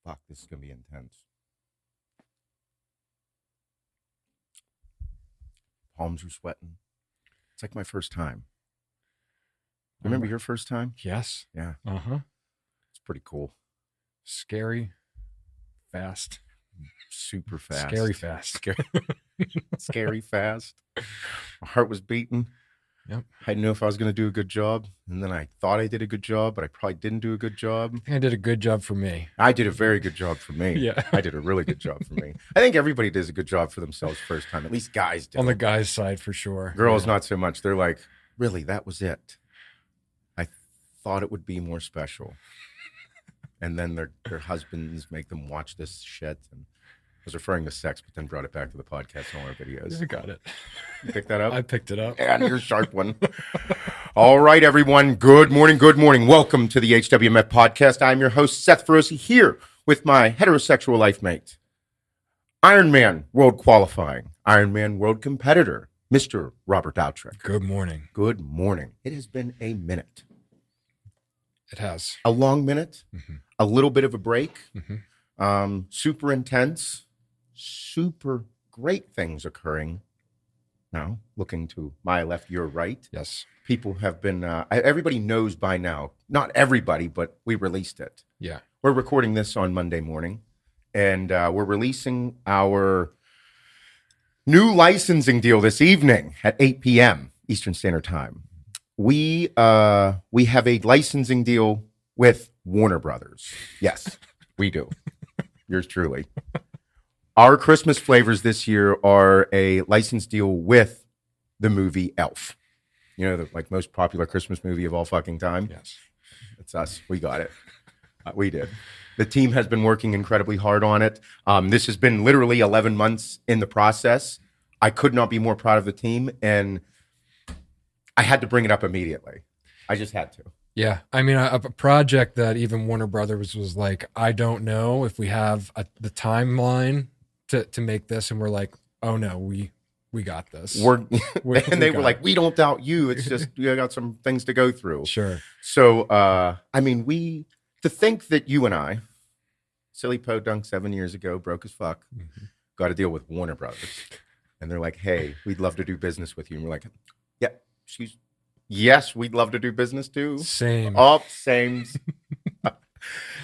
Fuck, this is going to be intense. Palms are sweating. It's like my first time. Remember your first time? Yes. Yeah. Uh-huh. It's pretty cool. Scary. Fast. Super fast. Scary fast. Scary fast. My heart was beating. Yep. I didn't know if I was going to do a good job. And then I thought I did a good job, but I probably didn't do a good job. I think I did a good job for me. I did a very good job for me. Yeah. I did a really good job for me. I think everybody does a good job for themselves first time. At least guys do. On the guys' side, for sure. Girls, not so much. They're like, really, that was it. I thought it would be more special. And then their husbands make them watch this shit. And I was referring to sex, but then brought it back to the podcast and all our videos. You got it. You picked that up? I picked it up. And you're a sharp one. All right, everyone. Good morning. Good morning. Welcome to the HWMF Podcast. I'm your host, Seth Feroce, here with my heterosexual life mate, Ironman World Qualifying, Ironman World Competitor, Mr. Robert Doutrick. Good morning. Good morning. It has been a minute. It has. A long minute, a little bit of a break, Mm-hmm. super intense, super great things occurring. Now, looking to my left, your right. Yes. People have been, everybody knows by now, not everybody, but we released it. Yeah. We're recording this on Monday morning, and we're releasing our new licensing deal this evening at 8 p.m. Eastern Standard Time. We have a licensing deal with Warner Brothers. Yes, we do. Yours truly. Our Christmas flavors this year are a license deal with the movie Elf. You know, the like most popular Christmas movie of all fucking time. Yes. It's us. We got it. We did. The team has been working incredibly hard on it. This has been literally 11 months in the process. I could not be more proud of the team, and I had to bring it up immediately. I just had to. Yeah. I mean, a project that even Warner Brothers was like, I don't know if we have the timeline to make this. And we're like, oh no, we got this. And they were like, we don't doubt you. It's just, we got some things to go through. Sure. So, I mean, to think that you and I, silly podunk 7 years ago, broke as fuck, got to deal with Warner Brothers. And they're like, hey, we'd love to do business with you. And we're like, yeah, yes, we'd love to do business too. Same. Oh, same.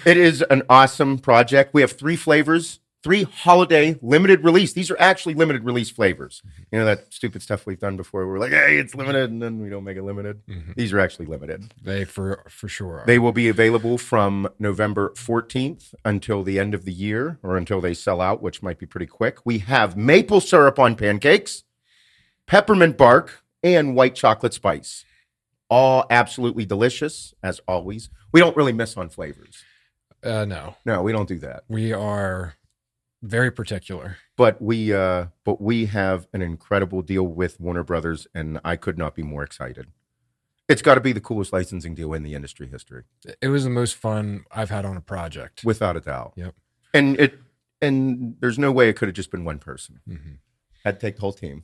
It is an awesome project. We have 3 flavors, 3 holiday limited release. These are actually limited release flavors. You know, that stupid stuff we've done before. We're like, hey, it's limited, and then we don't make it limited. These are actually limited. They for sure are. They will be available from November 14th until the end of the year, or until they sell out, which might be pretty quick. We have maple syrup on pancakes, peppermint bark, and white chocolate spice. All absolutely delicious, as always. We don't really miss on flavors. No, No, we don't do that. we are very particular. But we have an incredible deal with Warner Brothers, and I could not be more excited. It's got to be the coolest licensing deal in the industry history, It was the most fun I've had on a project. without a doubt. Yep. And there's no way it could have just been one person. Had to take the whole team.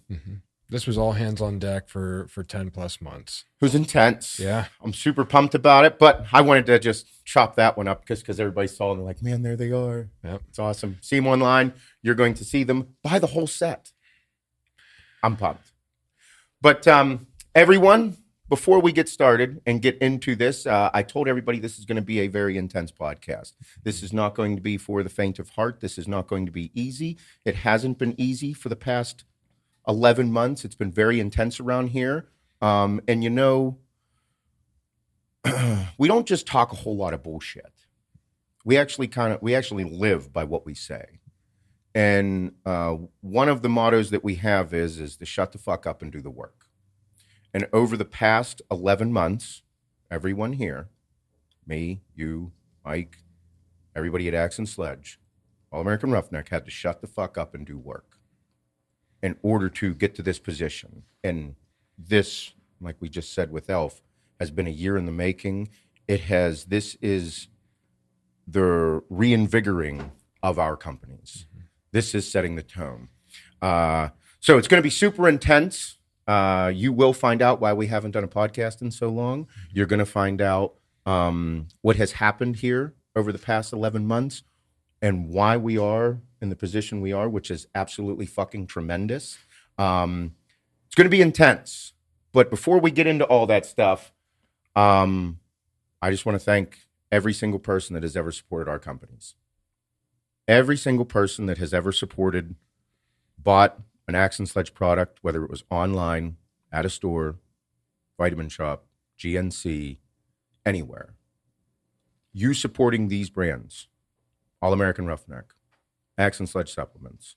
This was all hands on deck for 10 plus months. It was intense. Yeah. I'm super pumped about it, but I wanted to just chop that one up because everybody saw it and they're like, man, there they are. Yep. It's awesome. See them online. You're going to see them. Buy the whole set. I'm pumped. But everyone, before we get started and get into this, I told everybody this is going to be a very intense podcast. This is not going to be for the faint of heart. This is not going to be easy. It hasn't been easy for the past 11 months. It's been very intense around here. And you know, we don't just talk a whole lot of bullshit. We actually live by what we say. And one of the mottos that we have is to shut the fuck up and do the work. And over the past 11 months, everyone here, me, you, Mike, everybody at Axe and Sledge, All American Roughneck, had to shut the fuck up and do work in order to get to this position. And this, like we just said with Elf, has been a year in the making. This is the reinvigorating of our companies. This is setting the tone. So it's going to be super intense. You will find out why we haven't done a podcast in so long. You're going to find out what has happened here over the past 11 months. and why we are in the position we are, which is absolutely fucking tremendous. It's going to be intense. But before we get into all that stuff, I just want to thank every single person that has ever supported our companies. Every single person that has ever supported, bought an Axe and Sledge product, whether it was online, at a store, Vitamin Shop, GNC, anywhere. You supporting these brands, All American Roughneck, Axe and Sledge supplements,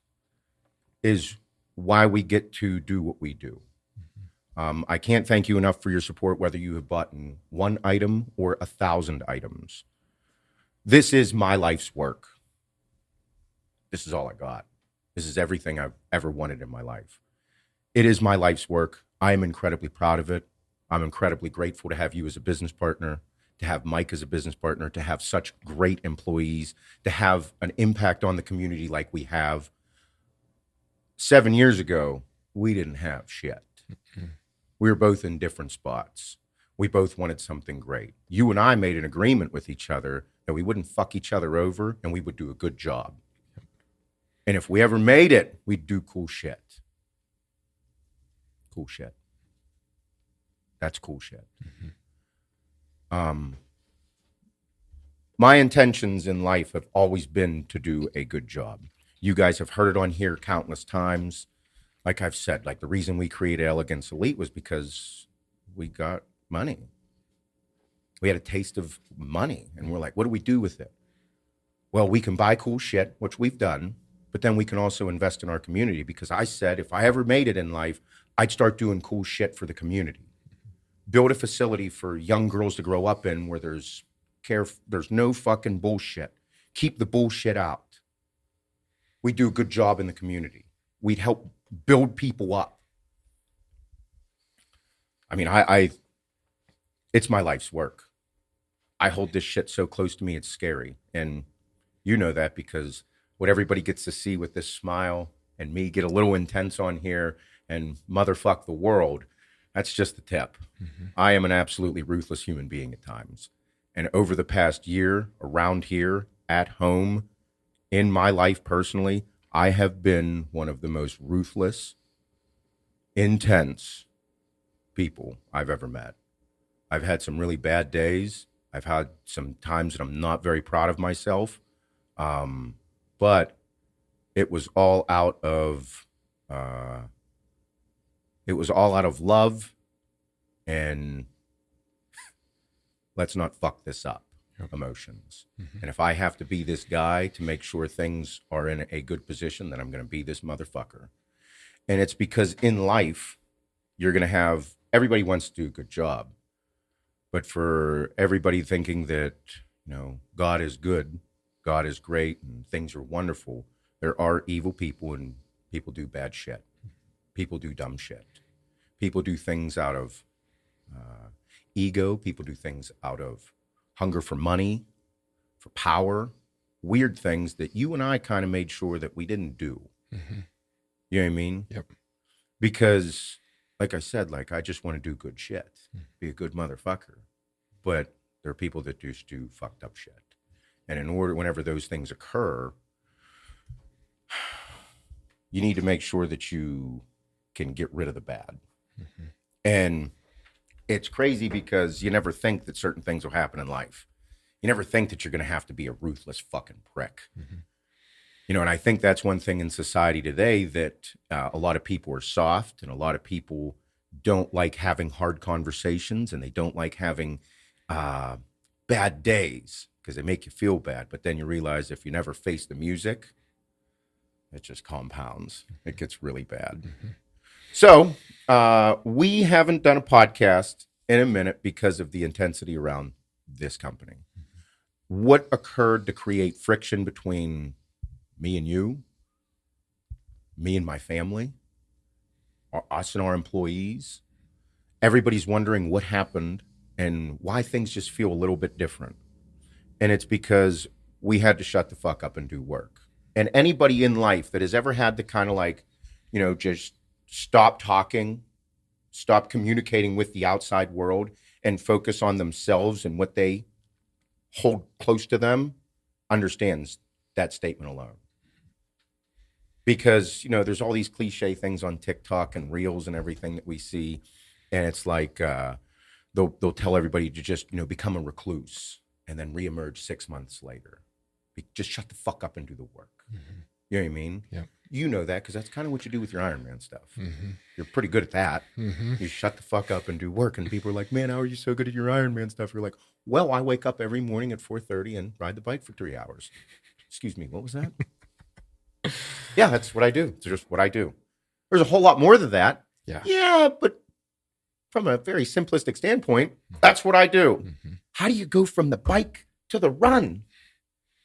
is why we get to do what we do. I can't thank you enough for your support, whether you have bought one item or 1,000 items. This is my life's work. This is all I got. This is everything I've ever wanted in my life. It is my life's work. I am incredibly proud of it. I'm incredibly grateful to have you as a business partner, to have Mike as a business partner, to have such great employees, to have an impact on the community like we have. 7 years ago, we didn't have shit. We were both in different spots. We both wanted something great. You and I made an agreement with each other that we wouldn't fuck each other over and we would do a good job. And if we ever made it, we'd do cool shit. Cool shit. That's cool shit. My intentions in life have always been to do a good job. You guys have heard it on here countless times. Like I've said, like the reason we created Elegance Elite was because we got money. We had a taste of money and we're like, what do we do with it? Well, we can buy cool shit, which we've done, but then we can also invest in our community, because I said if I ever made it in life, I'd start doing cool shit for the community. Build a facility for young girls to grow up in where there's no fucking bullshit. Keep the bullshit out. We do a good job in the community. We'd help build people up. I mean, it's my life's work. I hold this shit so close to me, it's scary. And you know that because what everybody gets to see with this smile and me get a little intense on here and motherfuck the world, that's just the tip. I am an absolutely ruthless human being at times. And over the past year, around here, at home, in my life personally, I have been one of the most ruthless, intense people I've ever met. I've had some really bad days. I've had some times that I'm not very proud of myself. But it was all out of love and let's not fuck this up emotions. And if I have to be this guy to make sure things are in a good position, then I'm going to be this motherfucker. And it's because in life, you're going to have, everybody wants to do a good job. But for everybody thinking that, you know, God is good, God is great, and things are wonderful, there are evil people and people do bad shit. People do dumb shit. People do things out of ego. People do things out of hunger for money, for power, weird things that you and I kind of made sure that we didn't do. You know what I mean? Yep. Because, like I said, like I just want to do good shit, be a good motherfucker. But there are people that just do fucked up shit. And in order, whenever those things occur, you need to make sure that you can get rid of the bad. And it's crazy because you never think that certain things will happen in life. You never think that you're going to have to be a ruthless fucking prick. You know, and I think that's one thing in society today that a lot of people are soft and a lot of people don't like having hard conversations and they don't like having bad days because they make you feel bad. But then you realize if you never face the music, it just compounds. It gets really bad. So we haven't done a podcast in a minute because of the intensity around this company. What occurred to create friction between me and you, me and my family, us and our employees? Everybody's wondering what happened and why things just feel a little bit different. And it's because we had to shut the fuck up and do work. And anybody in life that has ever had to kind of like, you know, just stop talking, stop communicating with the outside world and focus on themselves and what they hold close to them understands that statement alone. Because, there's all these cliche things on TikTok and Reels and everything that we see. And it's like they'll tell everybody to just, become a recluse and then reemerge 6 months later. Just shut the fuck up and do the work. Mm-hmm. You know what I mean? Yeah. You know that because that's kind of what you do with your Iron Man stuff. Mm-hmm. You're pretty good at that. Mm-hmm. You shut the fuck up and do work. And people are like, man, how are you so good at your Iron Man stuff? You're like, well, I wake up every morning at 4:30 and ride the bike for 3 hours. Excuse me, what was that? Yeah, that's what I do. It's just what I do. There's a whole lot more than that. Yeah, but from a very simplistic standpoint, that's what I do. Mm-hmm. How do you go from the bike to the run?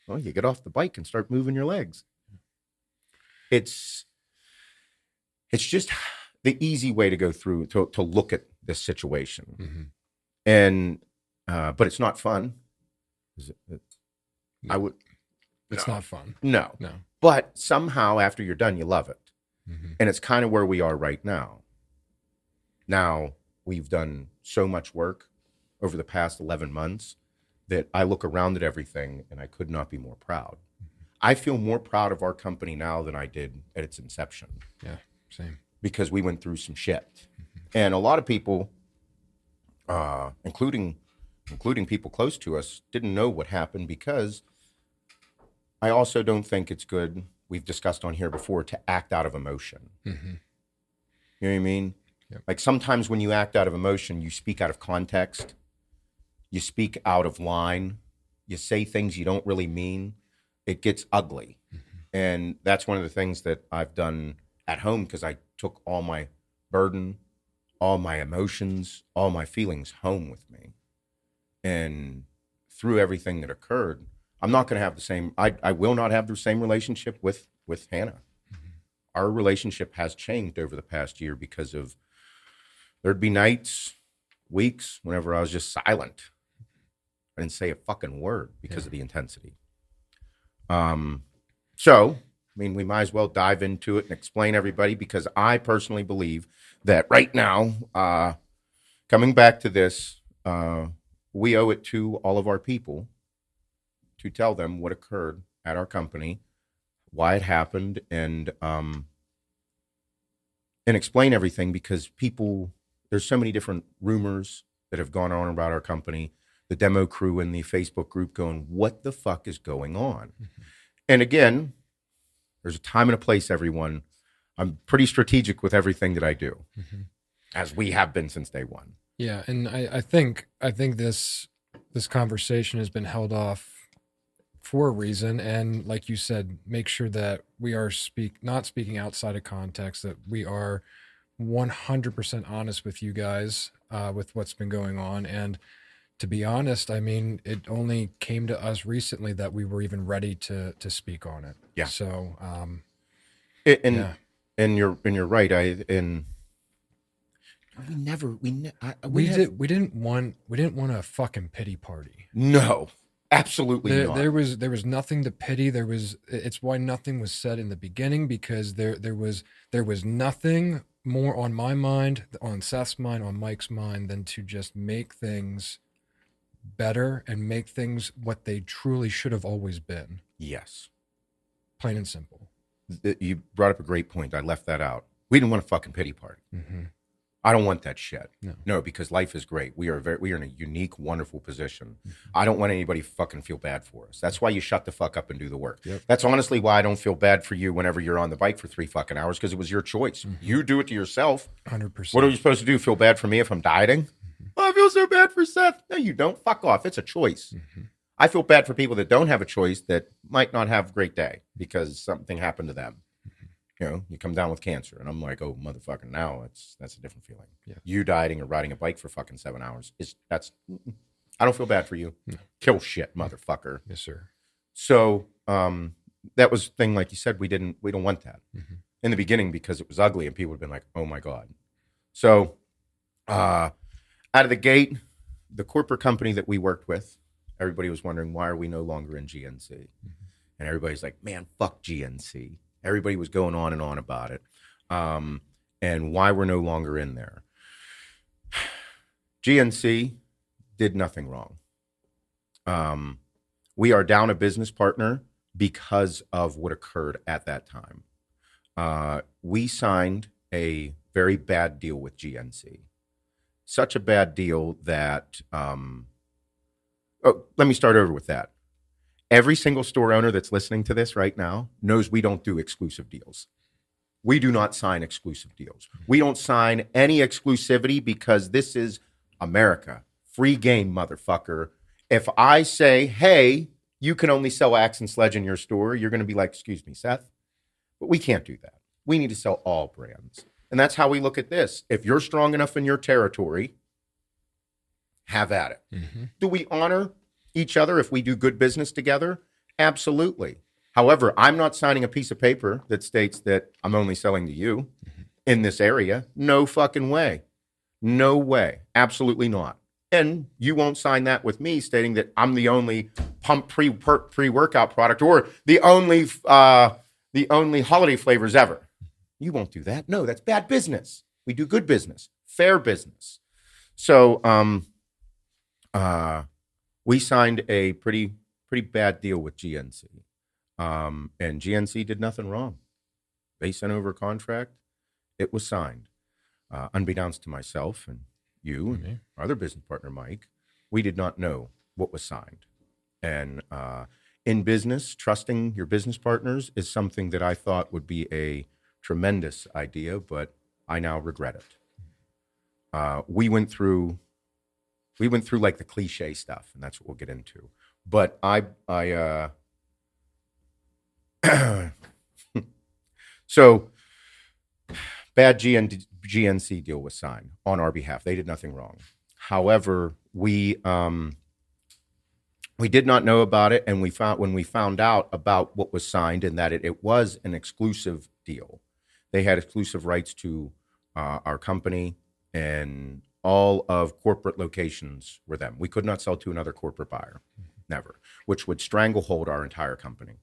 Well, you get off the bike and start moving your legs. It's just the easy way to go through to look at this situation. Mm-hmm. And but it's not fun. Is it? It's not fun. No. No. But somehow after you're done, you love it. Mm-hmm. And it's kind of where we are right now. Now, we've done so much work over the past 11 months that I look around at everything and I could not be more proud. I feel more proud of our company now than I did at its inception. Yeah, same. Because we went through some shit. And a lot of people, including people close to us, didn't know what happened because I also don't think it's good, we've discussed on here before, to act out of emotion. Mm-hmm. You know what I mean? Yep. Like sometimes when you act out of emotion, you speak out of context. You speak out of line. You say things you don't really mean. It gets ugly. Mm-hmm. And that's one of the things that I've done at home because I took all my burden, all my emotions, all my feelings home with me. And through everything that occurred, I'm not going to have the same, I will not have the same relationship with Hannah. Mm-hmm. Our relationship has changed over the past year because of, there'd be nights, weeks, whenever I was just silent. I didn't say a fucking word because of the intensity. So, we might as well dive into it and explain everybody because I personally believe that right now, coming back to this, we owe it to all of our people to tell them what occurred at our company, why it happened, and explain everything because people, there's so many different rumors that have gone on about our company, the demo crew in the Facebook group going, what the fuck is going on? Mm-hmm. And again, there's a time and a place, everyone. I'm pretty strategic with everything that I do, mm-hmm. as we have been since day one. Yeah, and I think this conversation has been held off for a reason, and like you said, make sure that we are not speaking outside of context, that we are 100% honest with you guys with what's been going on. And to be honest, it only came to us recently that we were even ready to speak on it. Yeah. So, and you're right. We didn't want a fucking pity party. No, absolutely not. There was nothing to pity. It's why nothing was said in the beginning, because there was nothing more on my mind, on Seth's mind, on Mike's mind, than to just make things better and make things what they truly should have always been. Yes. Plain and simple. You brought up a great point. I left that out. We didn't want a fucking pity party. Mm-hmm. I don't want that shit. No, because life is great. We are in a unique, wonderful position. Mm-hmm. I don't want anybody fucking feel bad for us. That's why you shut the fuck up and do the work. Yep. That's honestly why I don't feel bad for you whenever you're on the bike for 3 fucking hours, because it was your choice. Mm-hmm. You do it to yourself. 100%. What are you supposed to do? Feel bad for me if I'm dieting? Mm-hmm. Oh, I feel so bad for Seth. No, you don't. Fuck off. It's a choice. Mm-hmm. I feel bad for people that don't have a choice, that might not have a great day because something happened to them. You come down with cancer, and I'm like, oh, motherfucker, now that's a different feeling. Yeah. You dieting or riding a bike for fucking 7 hours, I don't feel bad for you. No. Kill shit, motherfucker. Yes, sir. So that was the thing, like you said, we don't want that in the beginning because it was ugly, and people would have been like, oh my God. So out of the gate, the corporate company that we worked with, everybody was wondering, why are we no longer in GNC? And everybody's like, man, fuck GNC. Everybody was going on and on about it, and why we're no longer in there. GNC did nothing wrong. We are down a business partner because of what occurred at that time. We signed a very bad deal with GNC. Such a bad deal that, let me start over with that. Every single store owner that's listening to this right now knows we don't do exclusive deals. We do not sign exclusive deals. We don't sign any exclusivity because this is America. Free game, motherfucker. If I say, hey, you can only sell Axe and Sledge in your store, you're going to be like, excuse me, Seth, but we can't do that. We need to sell all brands. And that's how we look at this. If you're strong enough in your territory, have at it. Mm-hmm. Do we honor each other if we do good business together? Absolutely. However, I'm not signing a piece of paper that states that I'm only selling to you in this area. No fucking way. No way. Absolutely not. And you won't sign that with me stating that I'm the only pump pre-workout product or the only holiday flavors ever. You won't do that. No, that's bad business. We do good business, fair business. So we signed a pretty bad deal with GNC. And GNC did nothing wrong. They sent over a contract. It was signed. Unbeknownst to myself and you and our other business partner, Mike, we did not know what was signed. And in business, trusting your business partners is something that I thought would be a tremendous idea, but I now regret it. We went through like the cliche stuff, and that's what we'll get into. But so bad GNC deal was signed on our behalf. They did nothing wrong. However, we did not know about it, and when we found out about what was signed and that it was an exclusive deal. They had exclusive rights to our company, and all of corporate locations were them. We could not sell to another corporate buyer, never, which would stranglehold our entire company,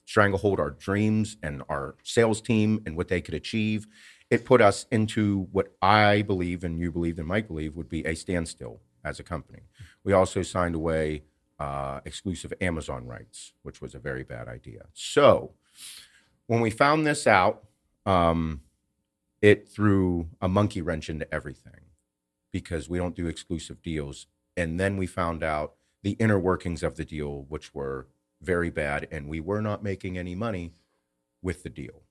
stranglehold our dreams and our sales team and what they could achieve. It put us into what I believe and you believe and Mike believe would be a standstill as a company. We also signed away exclusive Amazon rights, which was a very bad idea. So when we found this out, it threw a monkey wrench into everything because we don't do exclusive deals. And then we found out the inner workings of the deal, which were very bad, and we were not making any money with the deal.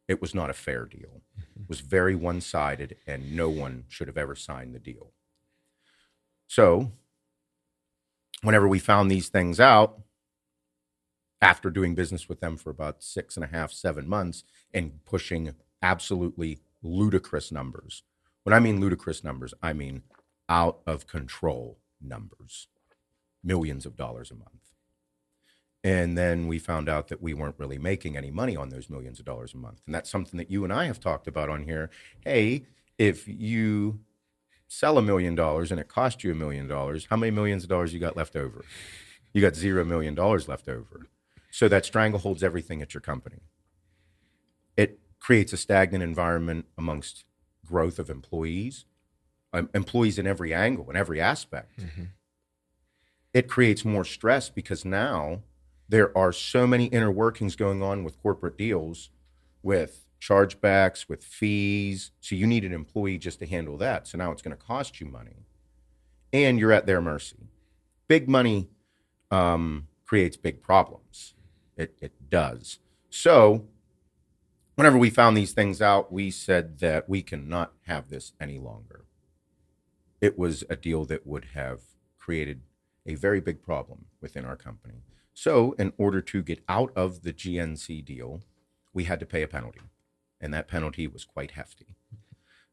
It was not a fair deal. It was very one-sided, and no one should have ever signed the deal. So whenever we found these things out, after doing business with them for about 6.5, 7 months and pushing absolutely ludicrous numbers. When I mean ludicrous numbers, I mean out of control numbers, millions of dollars a month. And then we found out that we weren't really making any money on those millions of dollars a month. And that's something that you and I have talked about on here. Hey, if you sell $1 million and it cost you $1 million, how many millions of dollars you got left over? You got $0 million left over. So that strangleholds everything at your company. It creates a stagnant environment amongst growth of employees in every angle, in every aspect. Mm-hmm. It creates more stress because now there are so many inner workings going on with corporate deals, with chargebacks, with fees. So you need an employee just to handle that. So now it's going to cost you money. And you're at their mercy. Big money creates big problems. It does. So whenever we found these things out, we said that we cannot have this any longer. It was a deal that would have created a very big problem within our company. So in order to get out of the GNC deal, we had to pay a penalty. And that penalty was quite hefty.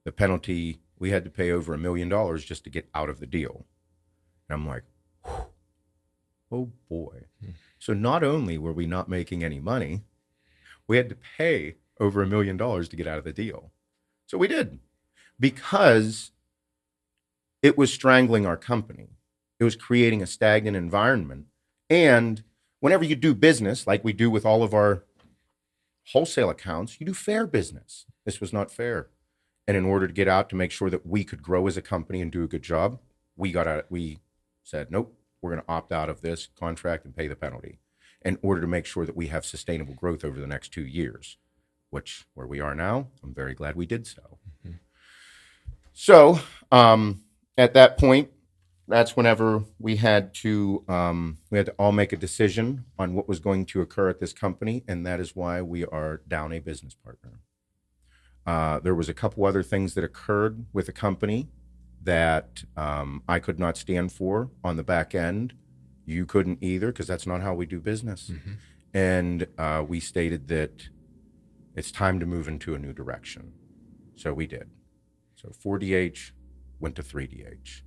The penalty, we had to pay over $1 million just to get out of the deal. And I'm like, oh boy. So not only were we not making any money, we had to pay over $1 million to get out of the deal. So we did, because it was strangling our company. It was creating a stagnant environment. And whenever you do business, like we do with all of our wholesale accounts, you do fair business. This was not fair. And in order to get out, to make sure that we could grow as a company and do a good job, we said, nope, we're going to opt out of this contract and pay the penalty. in order to make sure that we have sustainable growth over the next 2 years, which where we are now, I'm very glad we did so. Mm-hmm. So at that point, that's whenever we had to all make a decision on what was going to occur at this company, and that is why we are down a business partner. There was a couple other things that occurred with the company that I could not stand for on the back end. You couldn't either, because that's not how we do business. Mm-hmm. And we stated that it's time to move into a new direction. So we did. So 4DH went to 3DH.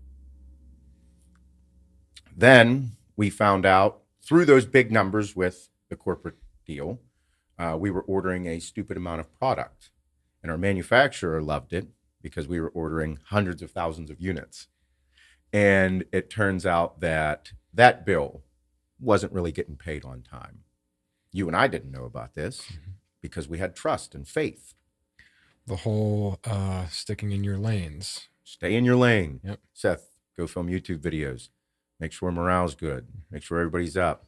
Then we found out through those big numbers with the corporate deal, we were ordering a stupid amount of product. And our manufacturer loved it because we were ordering hundreds of thousands of units. And it turns out that that bill wasn't really getting paid on time. You and I didn't know about this because we had trust and faith. The whole sticking in your lanes. Stay in your lane. Yep. Seth, go film YouTube videos. Make sure morale's good. Make sure everybody's up.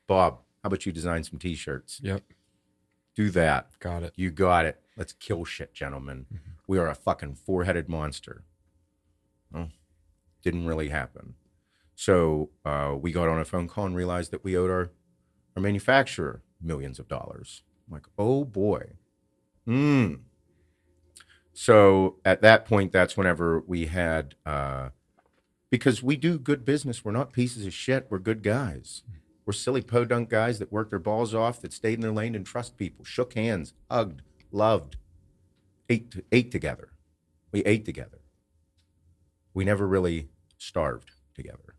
Bob, how about you design some T-shirts? Yep. Do that. Got it. You got it. Let's kill shit, gentlemen. Mm-hmm. We are a fucking four-headed monster. Well, didn't really happen. So we got on a phone call and realized that we owed our manufacturer millions of dollars. I'm like, oh boy. So at that point, that's whenever we had... because we do good business. We're not pieces of shit. We're good guys. We're silly podunk guys that work their balls off, that stayed in their lane and trust people, shook hands, hugged, loved, ate together. We ate together. We never really starved together.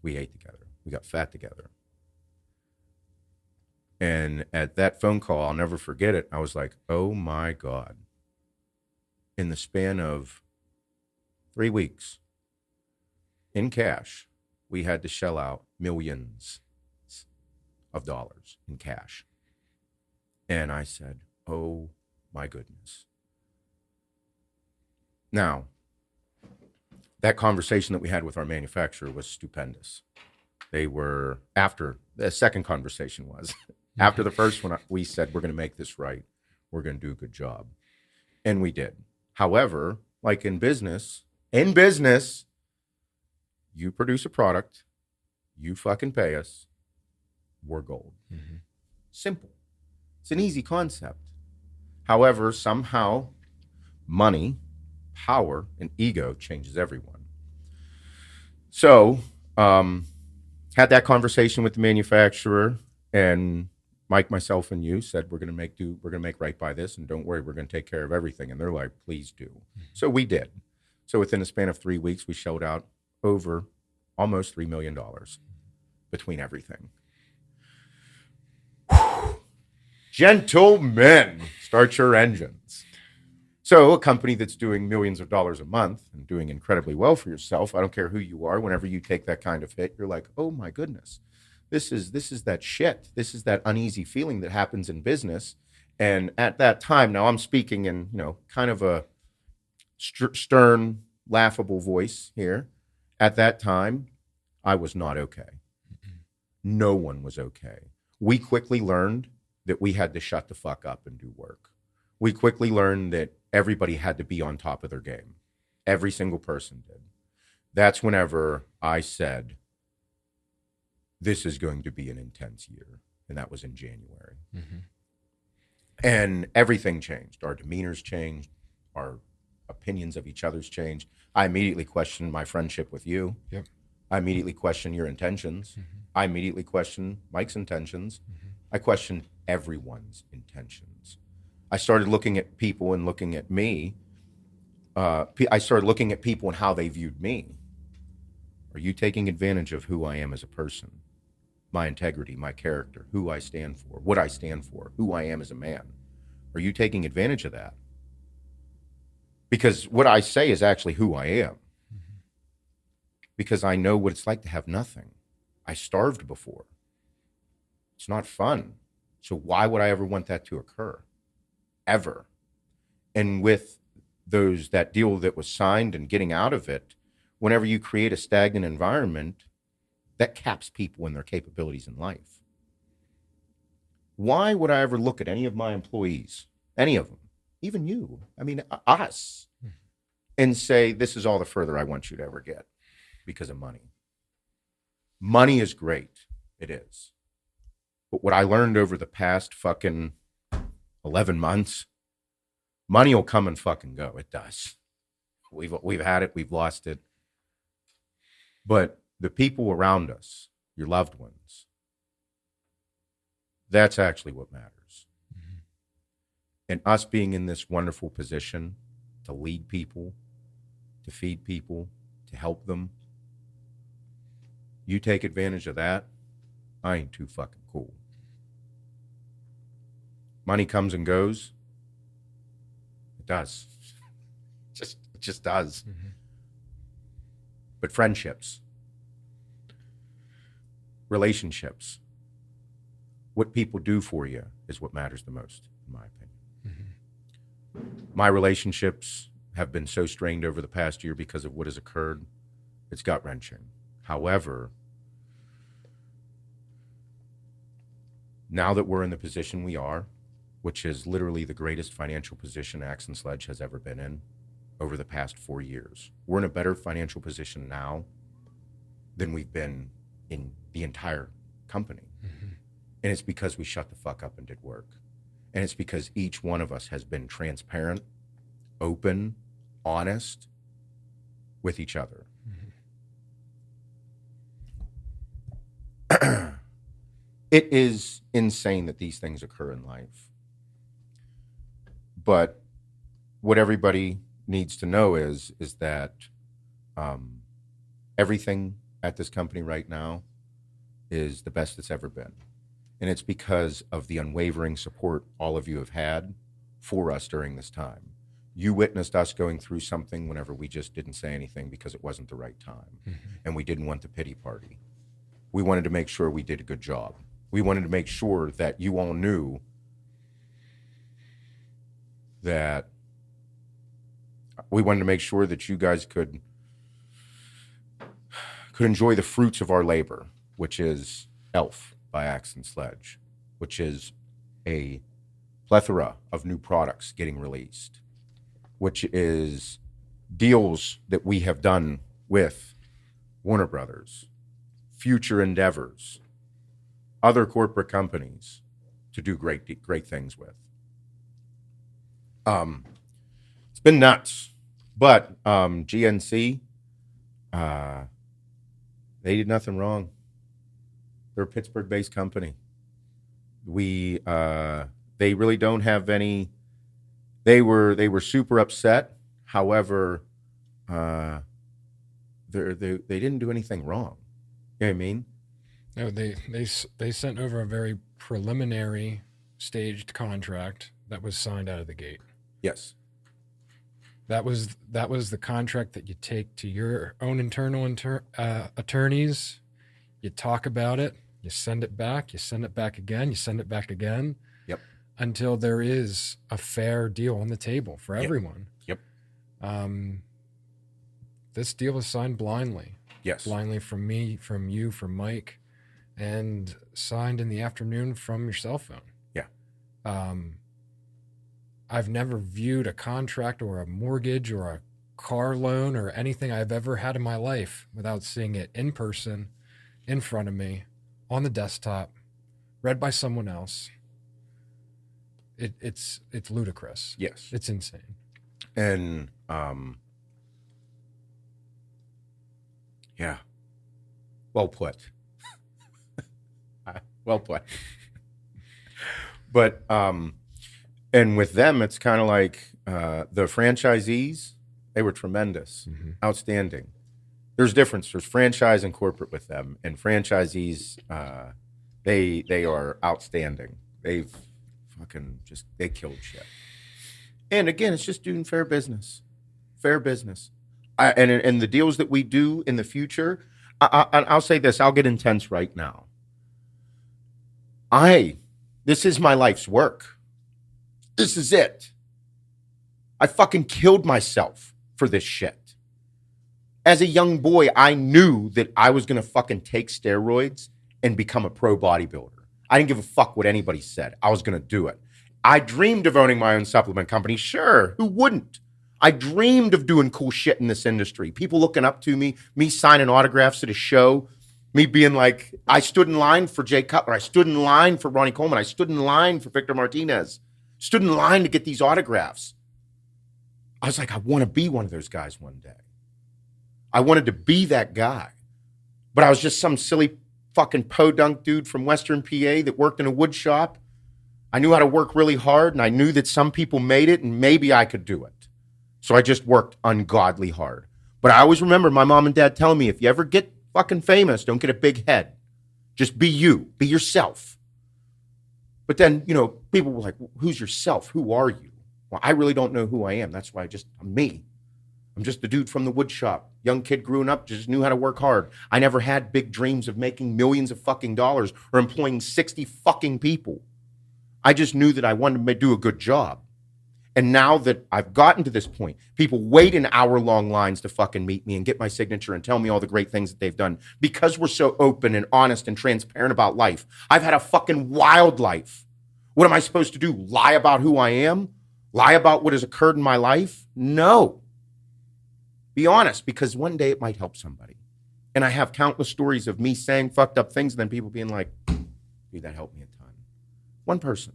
We ate together. We got fat together. And at that phone call, I'll never forget it. I was like, oh my God. In the span of 3 weeks, in cash, we had to shell out millions of dollars in cash. And I said, oh my goodness. Now, that conversation that we had with our manufacturer was stupendous. They were, after the second conversation was, after the first one, we said, we're going to make this right. We're going to do a good job. And we did. However, like in business, you produce a product, you fucking pay us, we're gold. Mm-hmm. Simple. It's an easy concept. However, somehow money, power, and ego changes everyone. So, had that conversation with the manufacturer, and Mike, myself, and you said, we're going to make right by this, and don't worry, we're going to take care of everything. And they're like, please do. Mm-hmm. So we did. So within a span of 3 weeks, we shelled out over almost $3 million between everything. Whew. Gentlemen, start your engines. So a company that's doing millions of dollars a month and doing incredibly well for yourself, I don't care who you are, whenever you take that kind of hit, you're like, oh my goodness, this is that shit. This is that uneasy feeling that happens in business. And at that time, now I'm speaking in, kind of a stern, laughable voice here. At that time, I was not okay. No one was okay. We quickly learned that we had to shut the fuck up and do work. We quickly learned that everybody had to be on top of their game. Every single person did. That's whenever I said, this is going to be an intense year. And that was in January. Mm-hmm. And everything changed. Our demeanors changed. Our opinions of each other's changed. I immediately questioned my friendship with you. Yep. I immediately questioned your intentions. Mm-hmm. I immediately questioned Mike's intentions. Mm-hmm. I questioned everyone's intentions. I started looking at people and looking at me. I started looking at people and how they viewed me. Are you taking advantage of who I am as a person? My integrity, my character, who I stand for, what I stand for, who I am as a man. Are you taking advantage of that? Because what I say is actually who I am. Mm-hmm. Because I know what it's like to have nothing. I starved before. It's not fun. So why would I ever want that to occur? Ever. And with that deal that was signed and getting out of it, whenever you create a stagnant environment, That caps people and their capabilities in life. Why would I ever look at any of my employees, any of them, even you, I mean, us, and say, this is all the further I want you to ever get because of money? Money is great. It is. But what I learned over the past fucking 11 months, money will come and fucking go. It does. We've had it. We've lost it. But the people around us, your loved ones, that's actually what matters. Mm-hmm. And us being in this wonderful position to lead people, to feed people, to help them, you take advantage of that, I ain't too fucking cool. Money comes and goes. It does. It just does. Mm-hmm. But friendships, relationships, what people do for you is what matters the most, in my opinion. Mm-hmm. My relationships have been so strained over the past year because of what has occurred. It's gut-wrenching. However, now that we're in the position we are, which is literally the greatest financial position Axe and Sledge has ever been in over the past 4 years, we're in a better financial position now than we've been in the entire company. Mm-hmm. And it's because we shut the fuck up and did work. And it's because each one of us has been transparent, open, honest with each other. Mm-hmm. It is insane that these things occur in life. But what everybody needs to know is that everything at this company right now is the best it's ever been. And it's because of the unwavering support all of you have had for us during this time. You witnessed us going through something whenever we just didn't say anything because it wasn't the right time. Mm-hmm. And we didn't want the pity party. We wanted to make sure we did a good job. We wanted to make sure that you all knew that we wanted to make sure that you guys could enjoy the fruits of our labor, which is ELF by Axe and Sledge, which is a plethora of new products getting released, which is deals that we have done with Warner Brothers, future endeavors, other corporate companies to do great things with. It's been nuts, but GNC, they did nothing wrong. They're a Pittsburgh-based company. They really don't have any. They were super upset. However, they didn't do anything wrong. You know what I mean? No, they sent over a very preliminary staged contract that was signed out of the gate. Yes. That was the contract that you take to your own internal attorneys. You talk about it. You send it back. You send it back again. You send it back again. Yep. Until there is a fair deal on the table for everyone. Yep. This deal was signed blindly. Yes. Blindly from me, from you, from Mike, and signed in the afternoon from your cell phone. Yeah. I've never viewed a contract or a mortgage or a car loan or anything I've ever had in my life without seeing it in person, in front of me, on the desktop, read by someone else. It's ludicrous. Yes. It's insane. And yeah. Well put. Well put. But and with them, it's kind of like the franchisees, they were tremendous, mm-hmm. outstanding. There's difference. There's franchise and corporate with them, and franchisees, they are outstanding. They've fucking they killed shit. And again, it's just doing fair business. Fair business. And the deals that we do in the future, I'll say this. I'll get intense right now. This is my life's work. This is it. I fucking killed myself for this shit. As a young boy, I knew that I was going to fucking take steroids and become a pro bodybuilder. I didn't give a fuck what anybody said. I was going to do it. I dreamed of owning my own supplement company. Sure, who wouldn't? I dreamed of doing cool shit in this industry. People looking up to me signing autographs at a show, me being like, I stood in line for Jay Cutler. I stood in line for Ronnie Coleman. I stood in line for Victor Martinez. Stood in line to get these autographs. I was like, I want to be one of those guys one day. I wanted to be that guy. But I was just some silly fucking podunk dude from Western PA that worked in a wood shop. I knew how to work really hard, and I knew that some people made it, and maybe I could do it. So I just worked ungodly hard. But I always remember my mom and dad telling me, if you ever get fucking famous, don't get a big head. Just be you. Be yourself. But then, you know, people were like, who's yourself? Who are you? Well, I really don't know who I am. That's why I'm me. I'm just a dude from the wood shop. Young kid growing up, just knew how to work hard. I never had big dreams of making millions of fucking dollars or employing 60 fucking people. I just knew that I wanted to do a good job. And now that I've gotten to this point, people wait in hour-long lines to fucking meet me and get my signature and tell me all the great things that they've done because we're so open and honest and transparent about life. I've had a fucking wild life. What am I supposed to do? Lie about who I am? Lie about what has occurred in my life? No. Be honest, because one day it might help somebody. And I have countless stories of me saying fucked up things and then people being like, dude, that helped me a ton. One person.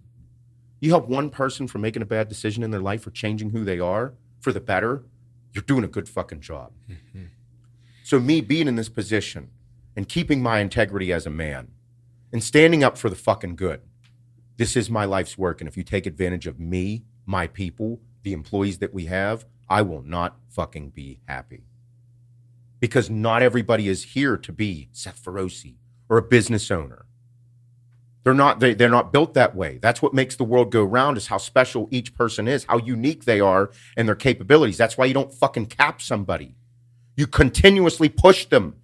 You help one person from making a bad decision in their life or changing who they are for the better, you're doing a good fucking job. Mm-hmm. So me being in this position and keeping my integrity as a man and standing up for the fucking good, this is my life's work. And if you take advantage of me, my people, the employees that we have, I will not fucking be happy. Because not everybody is here to be Seth Feroce or a business owner. They're not built that way. That's what makes the world go round, is how special each person is, how unique they are and their capabilities. That's why you don't fucking cap somebody. You continuously push them.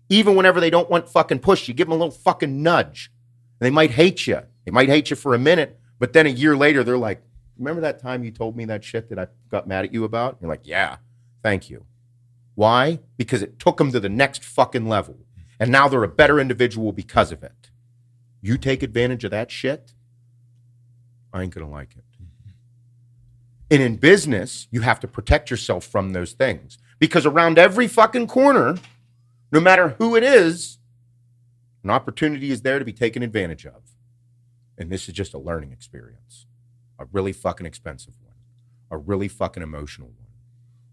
Even whenever they don't want fucking push, you give them a little fucking nudge. They might hate you. They might hate you for a minute, but then a year later, they're like, remember that time you told me that shit that I got mad at you about? And you're like, yeah, thank you. Why? Because it took them to the next fucking level. And now they're a better individual because of it. You take advantage of that shit, I ain't gonna like it. And in business, you have to protect yourself from those things. Because around every fucking corner, no matter who it is, an opportunity is there to be taken advantage of. And this is just a learning experience. A really fucking expensive one. A really fucking emotional one.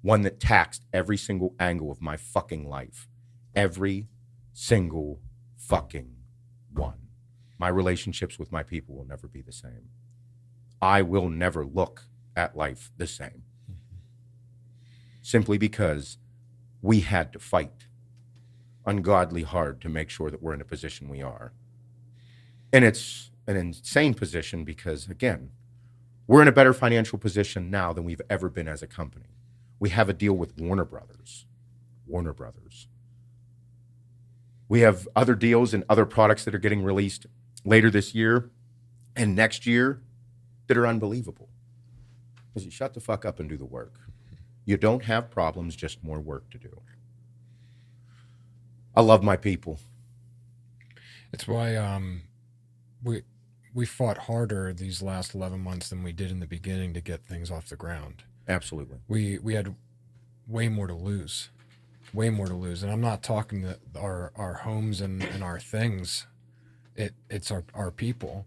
One that taxed every single angle of my fucking life. Every single fucking one. My relationships with my people will never be the same. I will never look at life the same. Simply because we had to fight ungodly hard to make sure that we're in a position we are. And it's an insane position because, again, we're in a better financial position now than we've ever been as a company. We have a deal with Warner Brothers. We have other deals and other products that are getting released later this year and next year that are unbelievable. Because you shut the fuck up and do the work. You don't have problems, just more work to do. I love my people. It's why we fought harder these last 11 months than we did in the beginning to get things off the ground. Absolutely. We had way more to lose. And I'm not talking that our homes and our things. It's our people.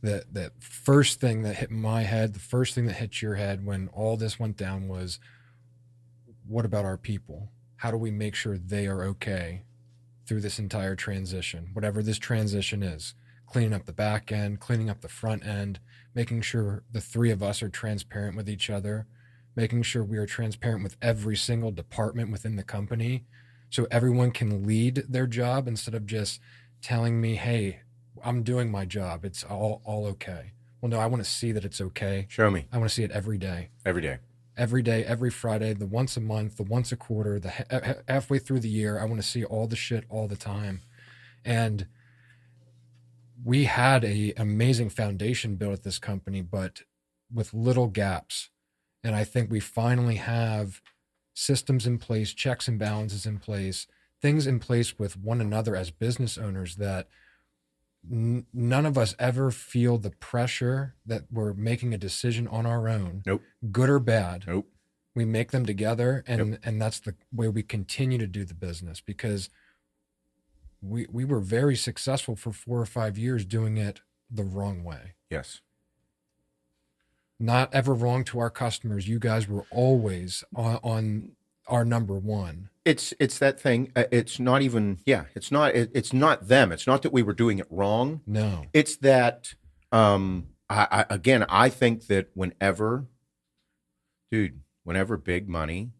That first thing that hit my head, the first thing that hit your head when all this went down was, what about our people? How do we make sure they are okay through this entire transition, whatever this transition is? Cleaning up the back end, cleaning up the front end, making sure the three of us are transparent with each other, making sure we are transparent with every single department within the company so everyone can lead their job instead of just telling me, hey, I'm doing my job. It's all okay. Well, no, I want to see that it's okay. Show me. I want to see it every day. Every day. Every day, every Friday, the once a month, the once a quarter, the halfway through the year. I want to see all the shit all the time. And we had an amazing foundation built at this company, but with little gaps. And I think we finally have systems in place, checks and balances in place, things in place with one another as business owners that none of us ever feel the pressure that we're making a decision on our own, Nope. good or bad. Nope. We make them together, and Yep. and that's the way we continue to do the business, because we were very successful for 4 or 5 years doing it the wrong way. Yes. Not ever wrong to our customers. You guys were always on our number one. It's that thing. It's not even. Yeah. It's not. It's not them. It's not that we were doing it wrong. No. It's that. I think that whenever big money,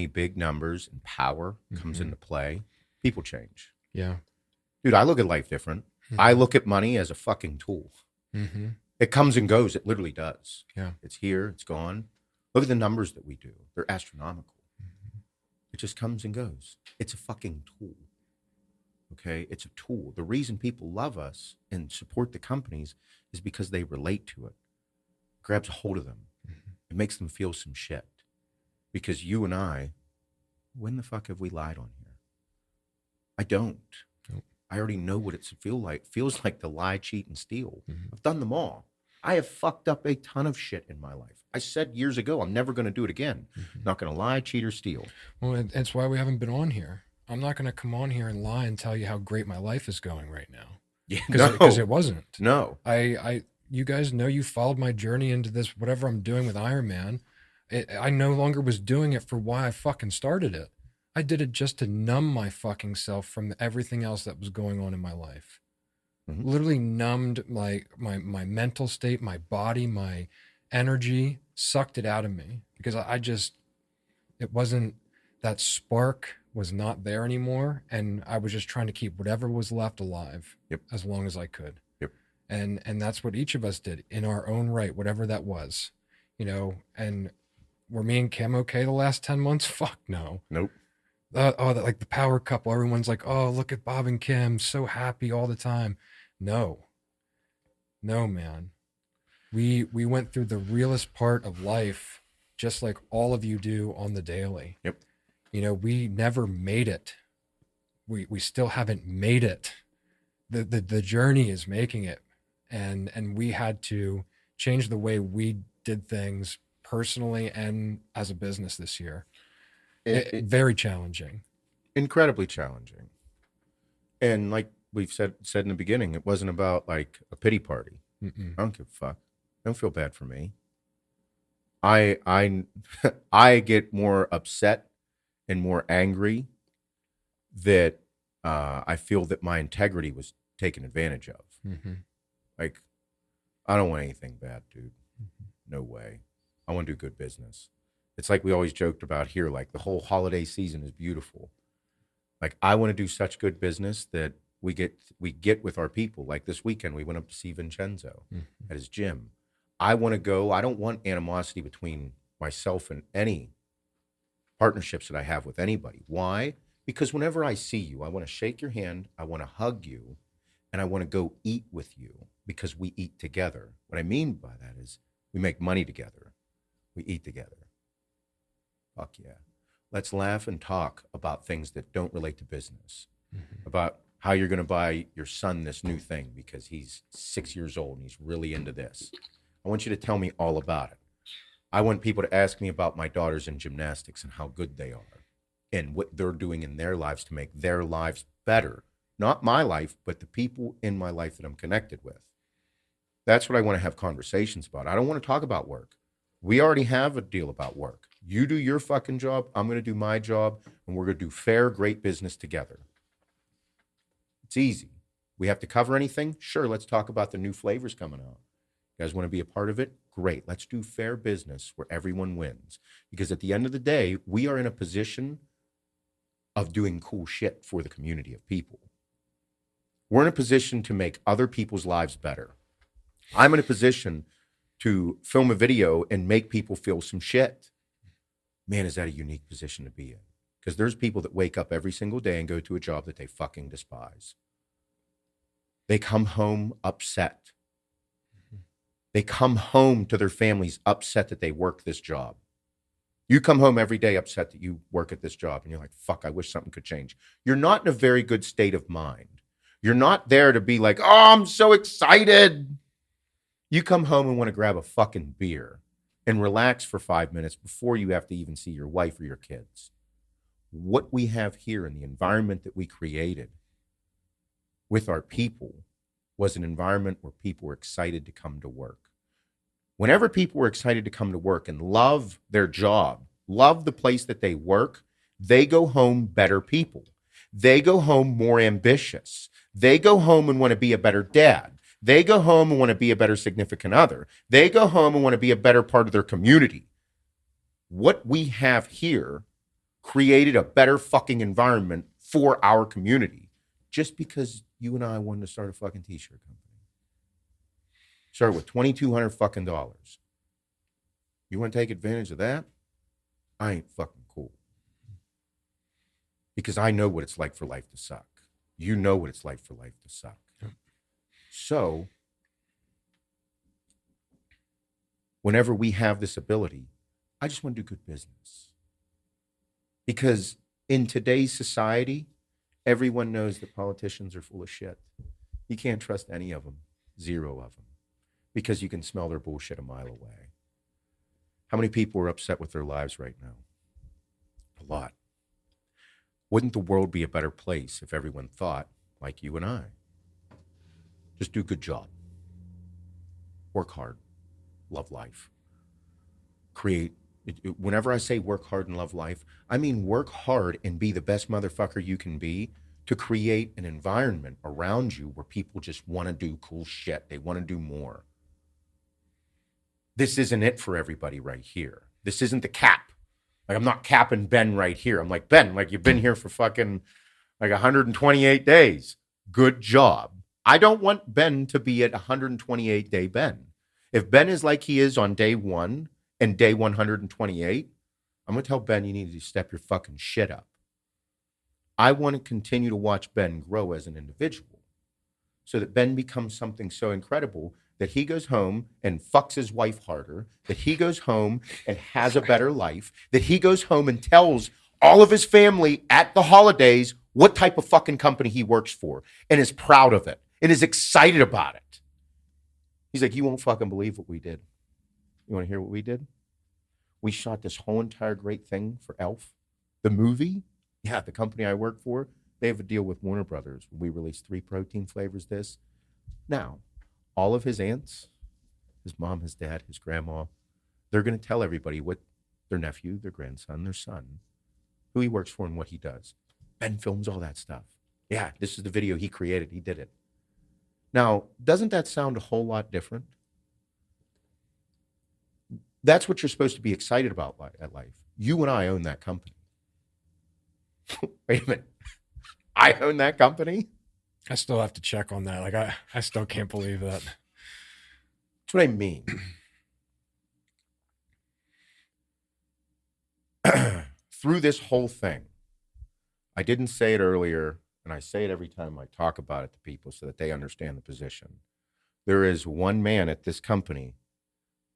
big numbers, and power comes into play, people change. Yeah. Dude, I look at life different. I look at money as a fucking tool. Mm-hmm. It comes and goes. It literally does. Yeah. It's here. It's gone. Look at the numbers that we do. They're astronomical. It just comes and goes. It's a fucking tool. Okay? It's a tool. The reason people love us and support the companies is because they relate to it. Grabs a hold of them. It makes them feel some shit. Because you and I, when the fuck have we lied on here? I don't. Nope. I already know what it feels like to lie, cheat, and steal. I've done them all. I have fucked up a ton of shit in my life. I said years ago, I'm never going to do it again. Not going to lie, cheat, or steal. Well, that's why we haven't been on here. I'm not going to come on here and lie and tell you how great my life is going right now. Yeah, Because it wasn't. No. You guys know, you followed my journey into this, whatever I'm doing with Iron Man. I no longer was doing it for why I fucking started it. I did it just to numb my fucking self from everything else that was going on in my life. Literally numbed my mental state, my body, my energy, sucked it out of me, because it wasn't, that spark was not there anymore. And I was just trying to keep whatever was left alive as long as I could. Yep. And that's what each of us did in our own right, whatever that was, and were me and Kim okay the last 10 months? Fuck no. Nope. Like the power couple. Everyone's like, oh, look at Bob and Kim, so happy all the time. No, man. We went through the realest part of life, just like all of you do on the daily. Yep. We never made it. We still haven't made it. The journey is making it. And we had to change the way we did things personally and as a business this year. Very challenging. Incredibly challenging. And like we've said in the beginning, it wasn't about like a pity party. Mm-mm. I don't give a fuck. Don't feel bad for me. I get more upset and more angry that I feel that my integrity was taken advantage of. Mm-hmm. Like, I don't want anything bad, dude. No way. I want to do good business. It's like we always joked about here, like the whole holiday season is beautiful. Like, I want to do such good business that we get with our people. Like this weekend, we went up to see Vincenzo at his gym. I want to go. I don't want animosity between myself and any partnerships that I have with anybody. Why? Because whenever I see you, I want to shake your hand, I want to hug you, and I want to go eat with you because we eat together. What I mean by that is we make money together. We eat together. Fuck yeah. Let's laugh and talk about things that don't relate to business, about how you're going to buy your son this new thing because he's 6 years old and he's really into this. I want you to tell me all about it. I want people to ask me about my daughters in gymnastics and how good they are and what they're doing in their lives to make their lives better. Not my life, but the people in my life that I'm connected with. That's what I want to have conversations about. I don't want to talk about work. We already have a deal about work. You do your fucking job, I'm going to do my job, and we're going to do fair, great business together. It's easy. We have to cover anything? Sure, let's talk about the new flavors coming out. You guys want to be a part of it? Great. Let's do fair business where everyone wins. Because at the end of the day, we are in a position of doing cool shit for the community of people. We're in a position to make other people's lives better. I'm in a position to film a video and make people feel some shit. Man, is that a unique position to be in? Because there's people that wake up every single day and go to a job that they fucking despise. They come home upset. They come home to their families upset that they work this job. You come home every day upset that you work at this job and you're like, fuck, I wish something could change. You're not in a very good state of mind. You're not there to be like, oh, I'm so excited. You come home and want to grab a fucking beer and relax for 5 minutes before you have to even see your wife or your kids. What we have here in the environment that we created with our people was an environment where people were excited to come to work. Whenever people were excited to come to work and love their job, love the place that they work, they go home better people. They go home more ambitious. They go home and want to be a better dad. They go home and want to be a better significant other. They go home and want to be a better part of their community. What we have here created a better fucking environment for our community just because you and I wanted to start a fucking t-shirt company. Started with $2,200 fucking dollars. You want to take advantage of that? I ain't fucking cool. Because I know what it's like for life to suck. You know what it's like for life to suck. Yep. So, whenever we have this ability, I just want to do good business. Because in today's society, everyone knows that politicians are full of shit. You can't trust any of them. 0 of them. Because you can smell their bullshit a mile away. How many people are upset with their lives right now? A lot. Wouldn't the world be a better place if everyone thought like you and I? Just do a good job. Work hard. Love life. Create. Whenever I say work hard and love life, I mean work hard and be the best motherfucker you can be to create an environment around you where people just want to do cool shit. They want to do more. This isn't it for everybody right here. This isn't the cap. Like, I'm not capping Ben right here. I'm like, Ben, like, you've been here for fucking like 128 days. Good job. I don't want Ben to be at 128 day Ben. If Ben is like he is on day 1 and day 128, I'm going to tell Ben you need to step your fucking shit up. I want to continue to watch Ben grow as an individual so that Ben becomes something so incredible that he goes home and fucks his wife harder, that he goes home and has a better life, that he goes home and tells all of his family at the holidays what type of fucking company he works for and is proud of it and is excited about it. He's like, you won't fucking believe what we did. You want to hear what we did? We shot this whole entire great thing for Elf, the movie. Yeah, the company I work for, they have a deal with Warner Brothers. We released 3 protein flavors this. Now, all of his aunts, his mom, his dad, his grandma, they're going to tell everybody what their nephew, their grandson, their son, who he works for and what he does. Ben films all that stuff. Yeah, this is the video he created. He did it. Now, doesn't that sound a whole lot different? That's what you're supposed to be excited about at life. You and I own that company. Wait a minute. I own that company? I still have to check on that. Like, I still can't believe that. That's what I mean. Through this whole thing, I didn't say it earlier, and I say it every time I talk about it to people so that they understand the position. There is one man at this company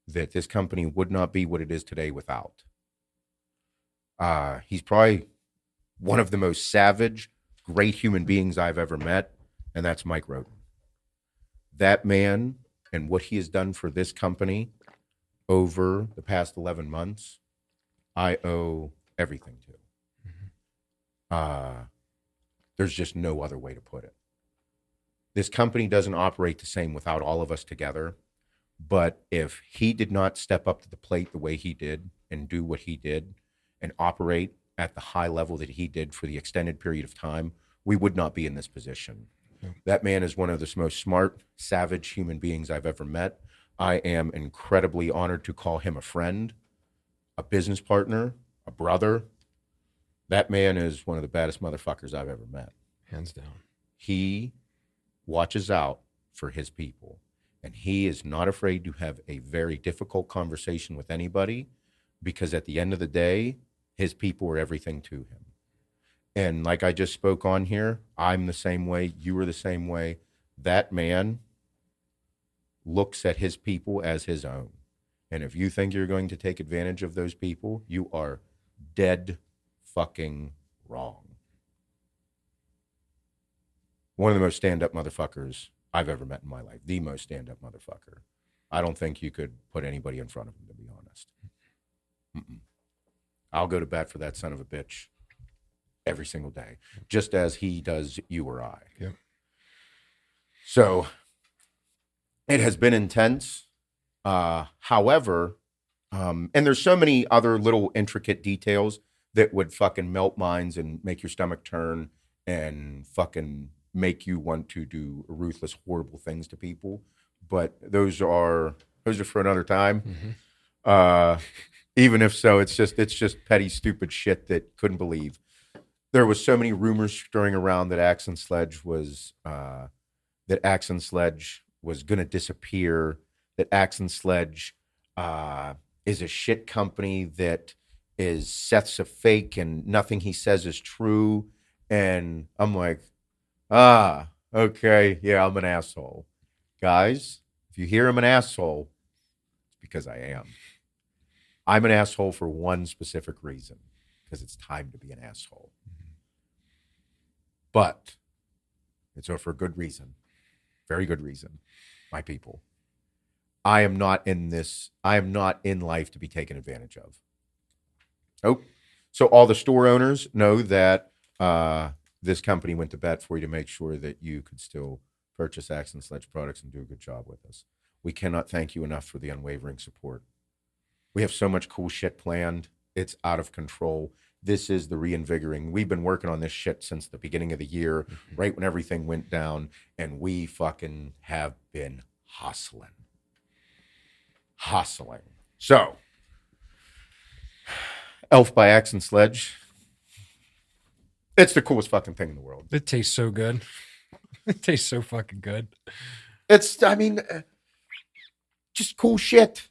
that this company would not be what it is today without. He's probably one of the most savage, great human beings I've ever met, and that's Mike Roden. That man and what he has done for this company over the past 11 months, I owe everything to. There's just no other way to put it. This company doesn't operate the same without all of us together, but if he did not step up to the plate the way he did and do what he did and operate at the high level that he did for the extended period of time, we would not be in this position. Yeah. That man is one of the most smart, savage human beings I've ever met. I am incredibly honored to call him a friend, a business partner, a brother. That man is one of the baddest motherfuckers I've ever met. Hands down. He watches out for his people, and he is not afraid to have a very difficult conversation with anybody, because at the end of the day, his people are everything to him. And like I just spoke on here, I'm the same way. You are the same way. That man looks at his people as his own. And if you think you're going to take advantage of those people, you are dead fucking wrong. One of the most stand-up motherfuckers I've ever met in my life. The most stand-up motherfucker. I don't think you could put anybody in front of him, to be honest. Mm-mm. I'll go to bat for that son of a bitch every single day, just as he does you or I. Yep. So it has been intense. However, and there's so many other little intricate details that would fucking melt minds and make your stomach turn and fucking make you want to do ruthless, horrible things to people. But those are for another time. Mm-hmm. Even if so, it's just petty, stupid shit that couldn't believe. There was so many rumors stirring around that Axe and Sledge was going to disappear. That Axe and Sledge is a shit company, that is Seth's a fake and nothing he says is true. And I'm like, okay, yeah, I'm an asshole. Guys, if you hear I'm an asshole, it's because I am. I'm an asshole for one specific reason, because it's time to be an asshole. But it's for a good reason, very good reason, my people. I am not in life to be taken advantage of. Oh, so all the store owners know that this company went to bat for you to make sure that you could still purchase Axe and Sledge products and do a good job with us. We cannot thank you enough for the unwavering support. We have so much cool shit planned. It's out of control. This is the reinvigorating. We've been working on this shit since the beginning of the year, right when everything went down, and we fucking have been hustling. So, Elf by Axe and Sledge. It's the coolest fucking thing in the world. It tastes so good. It tastes so fucking good. It's, just cool shit.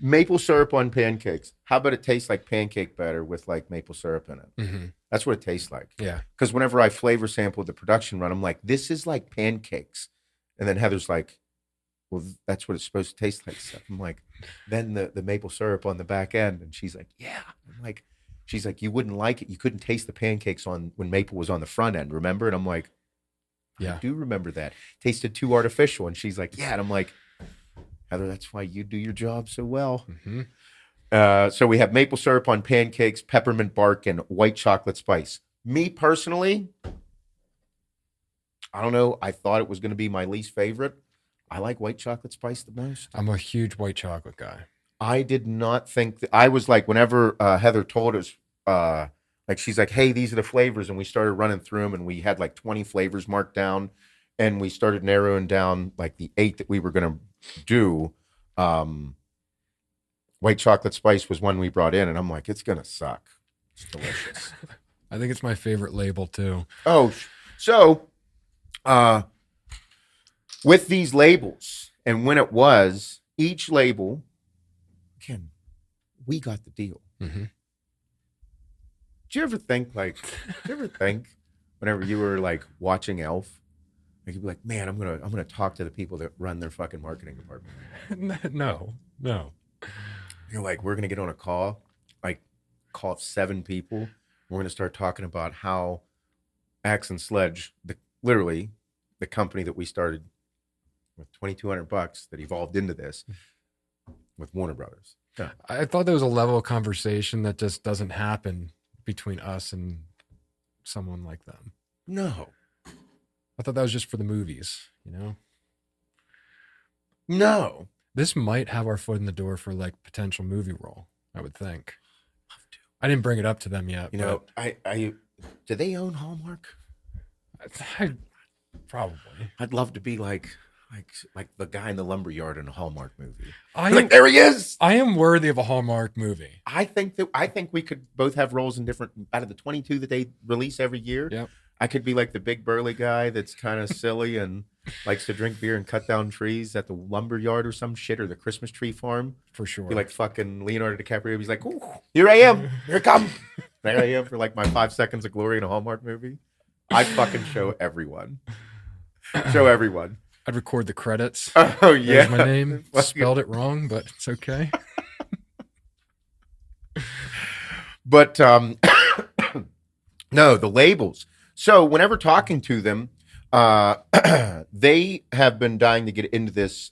Maple syrup on pancakes. How about it tastes like pancake batter with like maple syrup in it? Mm-hmm. That's what it tastes like. Yeah. Because whenever I flavor sampled the production run, I'm like, this is like pancakes. And then Heather's like, well, that's what it's supposed to taste like. So I'm like, then the maple syrup on the back end. And she's like, yeah. I'm like, she's like, you wouldn't like it. You couldn't taste the pancakes when maple was on the front end, remember? And I'm like, yeah, I do remember that. Tasted too artificial. And she's like, yeah. And I'm like, Heather, that's why you do your job so well. Mm-hmm. So we have maple syrup on pancakes, peppermint bark, and white chocolate spice. Me personally, I don't know. I thought it was going to be my least favorite. I like white chocolate spice the most. I'm a huge white chocolate guy. I did not think that. I was like, whenever Heather told us, like, she's like, hey, these are the flavors. And we started running through them, and we had like 20 flavors marked down. And we started narrowing down like the 8 that we were going to do. White chocolate spice was one we brought in, and I'm like, it's going to suck. It's delicious. I think it's my favorite label too. Oh, so with these labels, and when it was, each label, Ken, we got the deal. Mm-hmm. Did you ever think whenever you were like watching Elf, like you'd be like, man, I'm gonna talk to the people that run their fucking marketing department. No. You're like, we're gonna get on a call, like call 7 people. We're gonna start talking about how Axe and Sledge, literally the company that we started with $2,200 that evolved into this with Warner Brothers. Yeah. I thought there was a level of conversation that just doesn't happen between us and someone like them. No. I thought that was just for the movies, No. This might have our foot in the door for like potential movie role, I would think. I didn't bring it up to them yet. Do they own Hallmark? I probably. I'd love to be like the guy in the lumberyard in a Hallmark movie. There he is. I am worthy of a Hallmark movie. I think we could both have roles in different, out of the 22 that they release every year. Yep. I could be like the big burly guy that's kind of silly and likes to drink beer and cut down trees at the lumberyard or some shit, or the Christmas tree farm. For sure. Be like fucking Leonardo DiCaprio. He's like, ooh, here I am. Here I come. There I am for like my 5 seconds of glory in a Hallmark movie. I fucking show everyone. I'd record the credits. Oh yeah, There's my name. Spelled it wrong, but it's okay. But no, the labels. So whenever talking to them, they have been dying to get into this.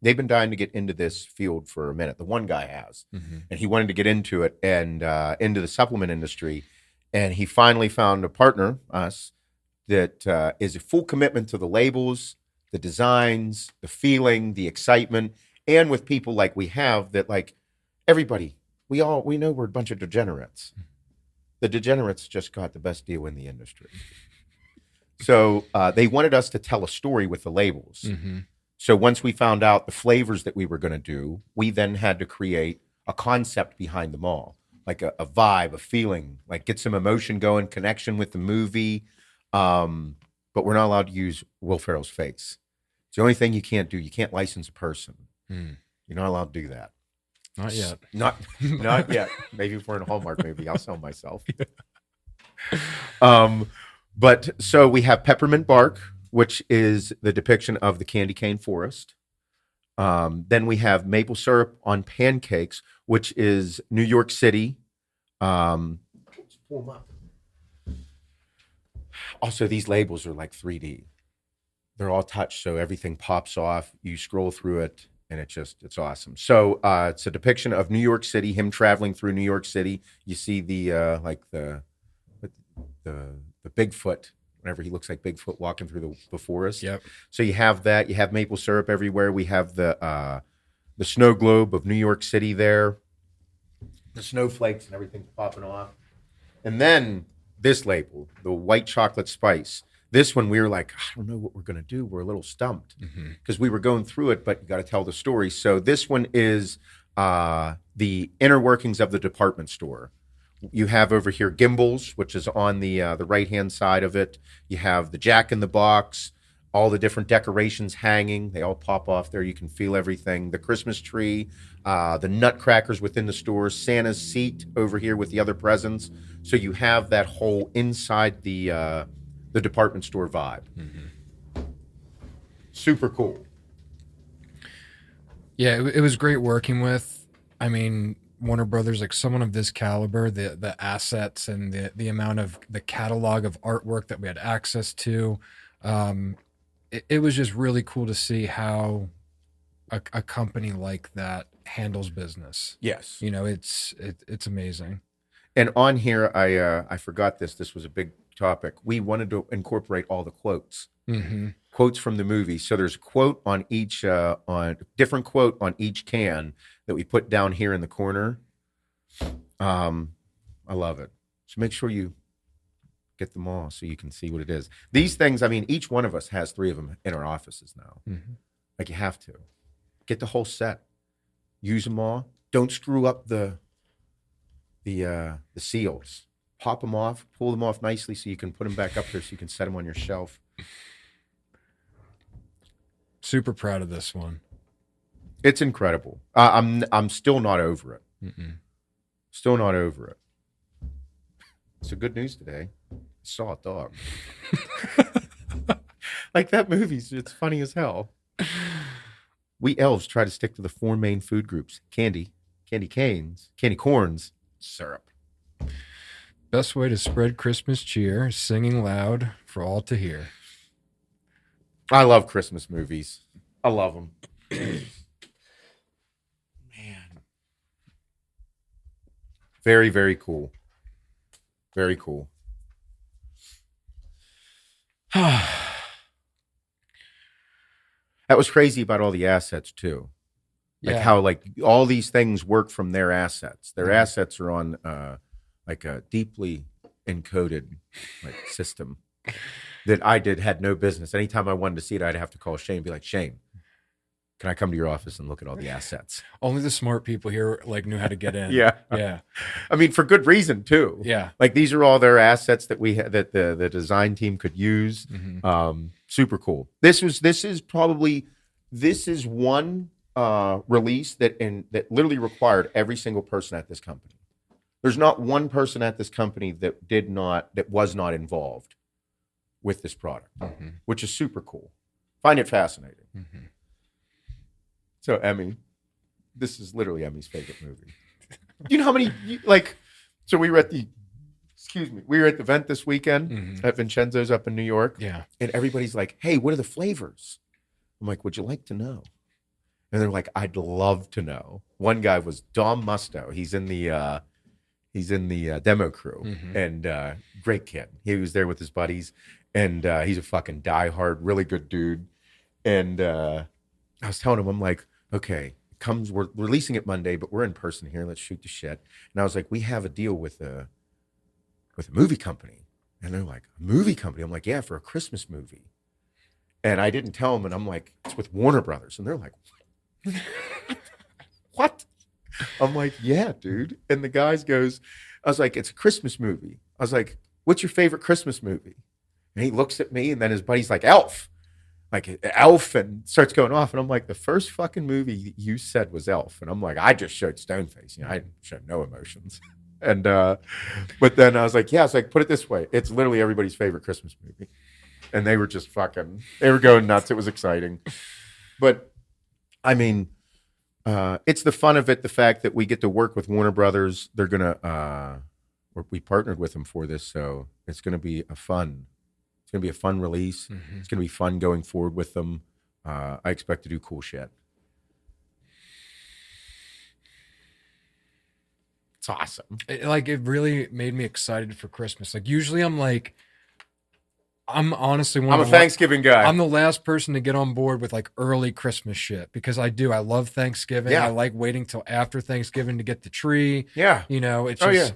They've been dying to get into this field for a minute. The one guy has, and he wanted to get into it and into the supplement industry. And he finally found a partner, us, that is a full commitment to the labels, the designs, the feeling, the excitement, and with people like we have that, like everybody, we know we're a bunch of degenerates. The degenerates just got the best deal in the industry. So they wanted us to tell a story with the labels. So once we found out the flavors that we were going to do, we then had to create a concept behind them all, like a vibe, a feeling, like get some emotion going, connection with the movie. But we're not allowed to use Will Ferrell's face. It's the only thing you can't do. You can't license a person. You're not allowed to do that. Not yet. Not yet. Maybe if we're in a Hallmark movie, I'll sell myself. But so we have peppermint bark, which is the depiction of the candy cane forest. Then we have maple syrup on pancakes, which is New York City. Let's pull them up. Also, these labels are like 3D. They're all touch, so everything pops off. You scroll through it, and it's awesome. So it's a depiction of New York City, him traveling through New York City. You see the Bigfoot, whenever he looks like Bigfoot walking through the forest. Yep. So you have that. You have maple syrup everywhere. We have the snow globe of New York City there. The snowflakes and everything popping off. And then this label, the white chocolate spice. This one we were like, I don't know what we're going to do. We're a little stumped because we were going through it, but you got to tell the story. So this one is the inner workings of the department store. You have over here Gimbals, which is on the right-hand side of it. You have the Jack in the Box, all the different decorations hanging. They all pop off there. You can feel everything. The Christmas tree, the nutcrackers within the store, Santa's seat over here with the other presents. So you have that whole inside the department store vibe. Super cool. Yeah, it was great working with. I mean, Warner Brothers, like someone of this caliber, the assets and the amount of the catalog of artwork that we had access to. It was just really cool to see how a company like that handles business. Yes. You know, it's amazing. And on here, I forgot this. This was a big topic. We wanted to incorporate all the quotes. Quotes from the movie. So there's a quote on each, different quote on each can that we put down here in the corner. I love it. So make sure you get them all so you can see what it is. These things, I mean, each one of us has 3 of them in our offices now. Like you have to get the whole set, use them all. Don't screw up the seals. Pop them off, pull them off nicely so you can put them back up there so you can set them on your shelf. Super proud of this one. It's incredible. I'm still not over it. Still not over it. So good news today. I saw a dog. Like that movie's, it's funny as hell. We elves try to stick to the 4 main food groups: candy canes, candy corns, syrup. Best way to spread Christmas cheer, singing loud for all to hear. I love Christmas movies. I love them. Man. Very, very cool. Very cool. That was crazy about all the assets too. Like how like all these things work from their assets. Their assets are on like a deeply encoded like system that I had no business. Anytime I wanted to see it, I'd have to call Shane and be like, Shane, can I come to your office and look at all the assets? Only the smart people here like knew how to get in. Yeah. I mean, for good reason too. Yeah. Like these are all their assets that that the design team could use. Super cool. This is one release that literally required every single person at this company. There's not one person at this company that was not involved with this product, which is super cool. Find it fascinating. Mm-hmm. So Emmy, this is literally Emmy's favorite movie. You know how many so we were at the event this weekend at Vincenzo's up in New York. Yeah. And everybody's like, hey, what are the flavors? I'm like, would you like to know? And they're like, I'd love to know. One guy was Dom Musto. He's in the demo crew and great kid. He was there with his buddies and he's a fucking diehard, really good dude. And I was telling him, I'm like, okay, we're releasing it Monday, but we're in person here. Let's shoot the shit. And I was like, we have a deal with a movie company. And they're like, a movie company? I'm like, yeah, for a Christmas movie. And I didn't tell them. And I'm like, it's with Warner Brothers. And they're like, what? I'm like, yeah, dude. And the guys goes, I was like, it's a Christmas movie. I was like, what's your favorite Christmas movie? And he looks at me and then his buddy's like, Elf. Like Elf, and starts going off. And I'm like, the first fucking movie you said was Elf. And I'm like, I just showed Stoneface. I showed no emotions. And but then I was like, put it this way. It's literally everybody's favorite Christmas movie. And they were just they were going nuts. It was exciting. But I mean, it's the fun of it, the fact that we get to work with Warner Brothers. They're gonna we partnered with them for this, so it's gonna be a fun release. It's gonna be fun going forward with them. I expect to do cool shit. It's awesome. It really made me excited for Christmas. Like usually I'm honestly I'm a Thanksgiving guy. I'm the last person to get on board with like early Christmas shit because I love Thanksgiving. Yeah. I like waiting till after Thanksgiving to get the tree. Yeah. It's just,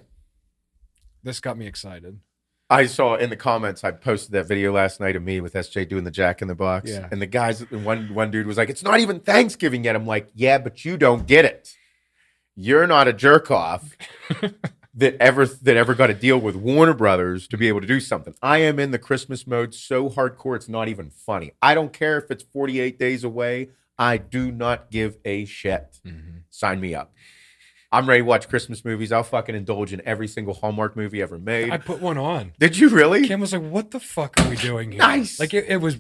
this got me excited. I saw in the comments, I posted that video last night of me with SJ doing the Jack in the Box. Yeah. And the guys, one dude was like, it's not even Thanksgiving yet. I'm like, yeah, but you don't get it. You're not a jerk off that ever got to deal with Warner Brothers to be able to do something. I am in the Christmas mode so hardcore, it's not even funny. I don't care if it's 48 days away. I do not give a shit. Sign me up. I'm ready to watch Christmas movies. I'll fucking indulge in every single Hallmark movie ever made. I put one on. Did you really? Kim was like, what the fuck are we doing here? Nice. Like it was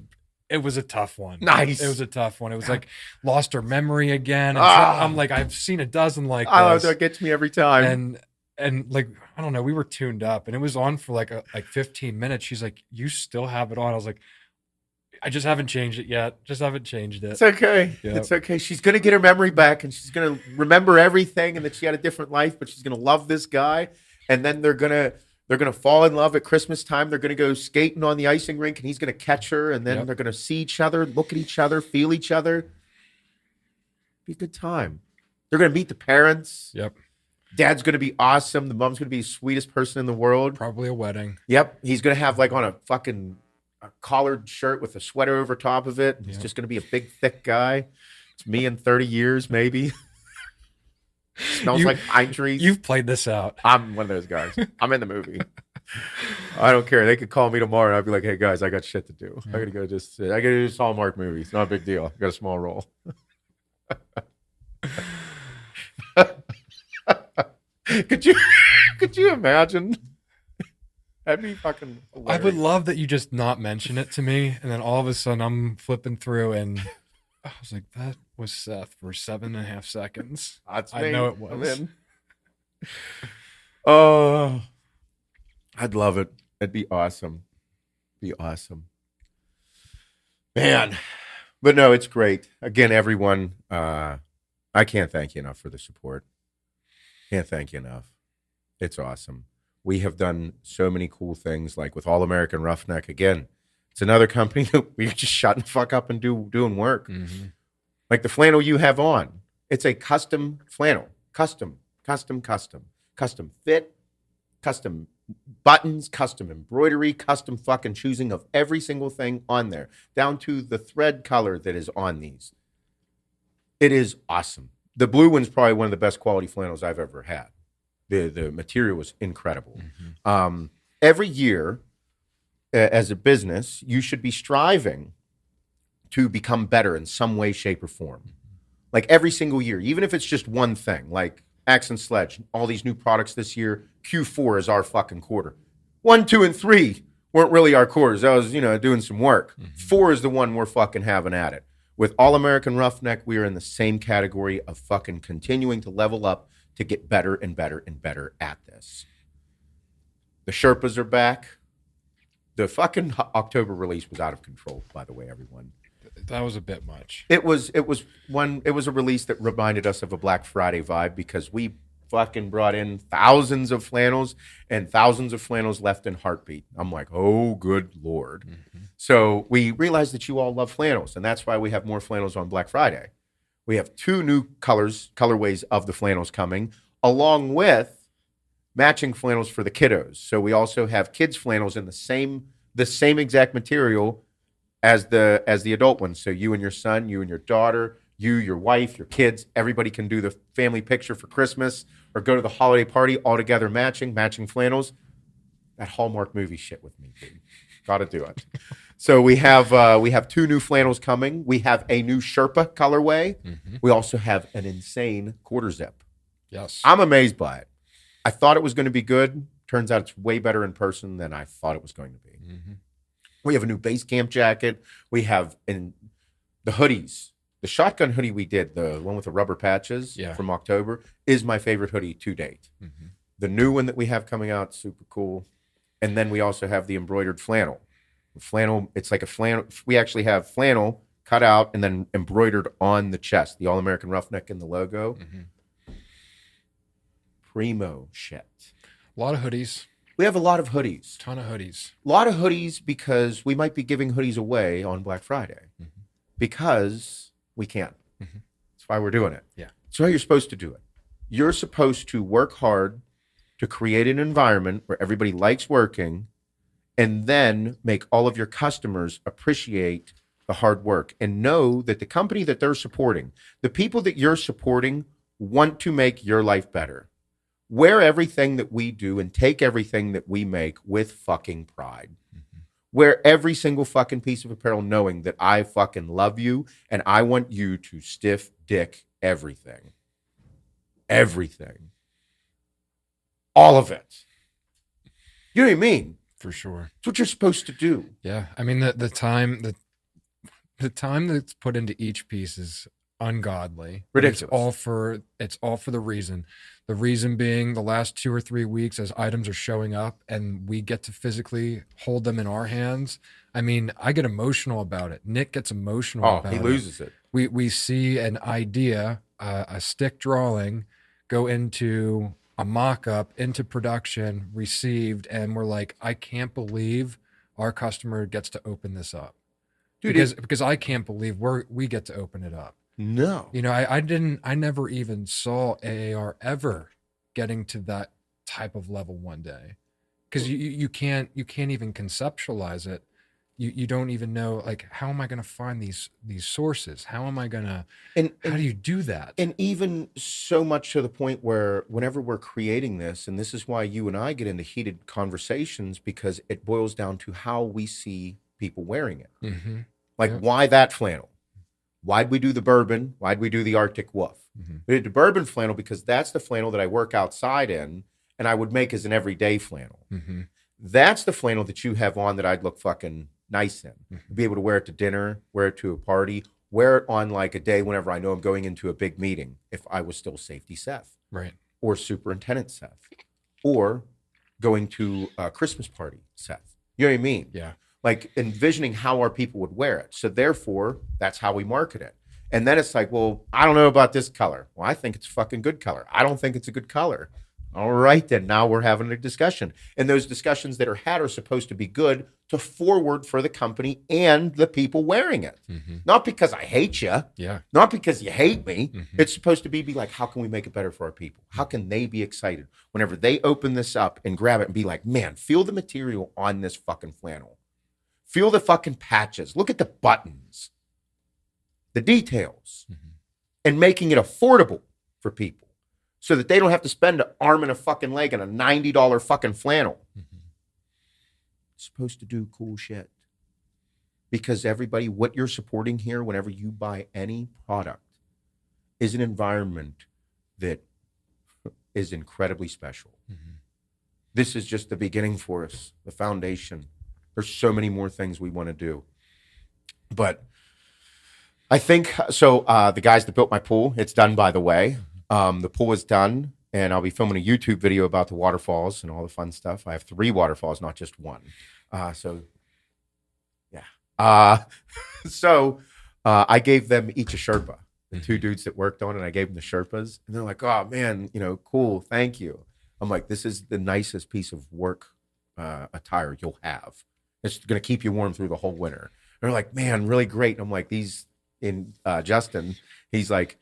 a tough one. Nice. It was a tough one. It was like lost her memory again. And I'm like, I've seen a dozen like this. That gets me every time. And like, I don't know, we were tuned up and it was on for like 15 minutes. She's like, you still have it on? I was like, I just haven't changed it yet. Just haven't changed it. It's okay. Yep. It's okay. She's going to get her memory back and she's going to remember everything and that she had a different life, but she's going to love this guy. And then they're going to fall in love at Christmas time. They're going to go skating on the icing rink and he's going to catch her. And then they're going to see each other, look at each other, feel each other. Be a good time. They're going to meet the parents. Yep. Dad's going to be awesome. The mom's going to be the sweetest person in the world. Probably a wedding. Yep. He's going to have like on a fucking collared shirt with a sweater over top of it. He's just going to be a big, thick guy. It's me in 30 years, maybe. Smells like pine trees. You've played this out. I'm one of those guys. I'm in the movie. I don't care. They could call me tomorrow and I'd be like, hey, guys, I got shit to do. I got to go I got to do this Hallmark movie. It's not a big deal. I got a small role. Could you imagine? That'd be fucking hilarious. I would love that you just not mention it to me, and then all of a sudden I'm flipping through, and I was like, "That was Seth for 7.5 seconds." That's me. I know it was. Oh, I'd love it. It'd be awesome. Be awesome, man. But no, it's great. Again, everyone. I can't thank you enough for the support. Can't thank you enough. It's awesome. We have done so many cool things, like with All American Roughneck. Again, it's another company that we're just shutting the fuck up and doing work. Like the flannel you have on. It's a custom flannel. Custom fit, custom buttons, custom embroidery, custom fucking choosing of every single thing on there, down to the thread color that is on these. It is awesome. The blue one's probably one of the best quality flannels I've ever had. The material was incredible. Every year, as a business, you should be striving to become better in some way, shape, or form. Like every single year, even if it's just one thing, like Axe and Sledge, all these new products this year, Q4 is our fucking quarter. 1, 2, and 3, weren't really our cores. I was, doing some work. 4 is the one we're fucking having at it. With All American Roughneck, we are in the same category of fucking continuing to level up to get better and better and better at this. The Sherpas are back. The fucking October release was out of control, by the way, everyone. That was a bit much. It was a release that reminded us of a Black Friday vibe because we fucking brought in thousands of flannels and thousands of flannels left in heartbeat. I'm like, oh, good Lord. So we realized that you all love flannels, and that's why we have more flannels on Black Friday. We have 2 new colorways of the flannels coming, along with matching flannels for the kiddos. So we also have kids flannels in the same exact material as the adult ones. So you and your son, you and your daughter, you, your wife, your kids, everybody can do the family picture for Christmas or go to the holiday party all together matching flannels. That Hallmark movie shit with me, dude. Got to do it. So we have 2 new flannels coming. We have a new Sherpa colorway. We also have an insane quarter zip. Yes. I'm amazed by it. I thought it was going to be good. Turns out it's way better in person than I thought it was going to be. We have a new base camp jacket. We have in the hoodies. The shotgun hoodie we did, the one with the rubber patches from October, is my favorite hoodie to date. The new one that we have coming out, super cool. And then we also have the embroidered flannel. Flannel, it's like a flannel. We actually have flannel cut out and then embroidered on the chest, the All-American Roughneck and the logo. Primo shit. A lot of hoodies. We have a lot of hoodies. Ton of hoodies. A lot of hoodies because we might be giving hoodies away on Black Friday. Because we can. That's why we're doing it. Yeah. That's how you're supposed to do it. You're supposed to work hard to create an environment where everybody likes working and then make all of your customers appreciate the hard work and know that the company that they're supporting, the people that you're supporting want to make your life better. Wear everything that we do and take everything that we make with fucking pride. Wear every single fucking piece of apparel knowing that I fucking love you and I want you to stiff dick everything. Everything. All of it. You know what I mean? For sure. It's what you're supposed to do. Yeah. I mean, the time that's put into each piece is ungodly. Ridiculous. It's all for the reason. The reason being the last 2 or 3 weeks as items are showing up and we get to physically hold them in our hands. I mean, I get emotional about it. Nick gets emotional about it. He loses it. We see an idea, a stick drawing go into a mock-up, into production, received, and we're like, I can't believe our customer gets to open this up. Dude, because I can't believe we get to open it up. No. You know, I never even saw AAR ever getting to that type of level one day. Because you can't even conceptualize it. You don't even know, like, how am I going to find these sources? How am I going to, how do you do that? And even so much to the point where whenever we're creating this, and this is why you and I get into heated conversations, because it boils down to how we see people wearing it. Like, why that flannel? Why'd we do the bourbon? Why'd we do the Arctic Wolf? We did the bourbon flannel because that's the flannel that I work outside in and I would make as an everyday flannel. That's the flannel that you have on that I'd look fucking nice in. Be able to wear it to dinner, wear it to a party, wear it on like a day whenever I know I'm going into a big meeting if I was still Safety Seth. Right. Or Superintendent Seth. Or going to a Christmas party Seth. You know what I mean? Yeah. Like envisioning how our people would wear it. So therefore, that's how we market it. And then it's like, well, I don't know about this color. Well, I think it's a fucking good color. I don't think it's a good color. All right, then now we're having a discussion. And those discussions that are had are supposed to be good to forward for the company and the people wearing it. Not because I hate you. Yeah. Not because you hate me. It's supposed to be like, how can we make it better for our people? How can they be excited whenever they open this up and grab it and be like, man, feel the material on this fucking flannel. Feel the fucking patches. Look at the buttons, the details, and making it affordable for people so that they don't have to spend an arm and a fucking leg on a $90 fucking flannel. It's supposed to do cool shit. Because everybody, what you're supporting here whenever you buy any product is an environment that is incredibly special. This is just the beginning for us, the foundation. There's so many more things we want to do. But I think, so the guys that built my pool, it's done, by the way. The pool is done, and I'll be filming a YouTube video about the waterfalls and all the fun stuff. I have 3 waterfalls, not just one. So, yeah. I gave them each a Sherpa. The 2 dudes that worked on it, I gave them the Sherpas. And they're like, oh, man, cool, thank you. I'm like, this is the nicest piece of work attire you'll have. It's going to keep you warm through the whole winter. And they're like, man, really great. And I'm like, Justin, he's like,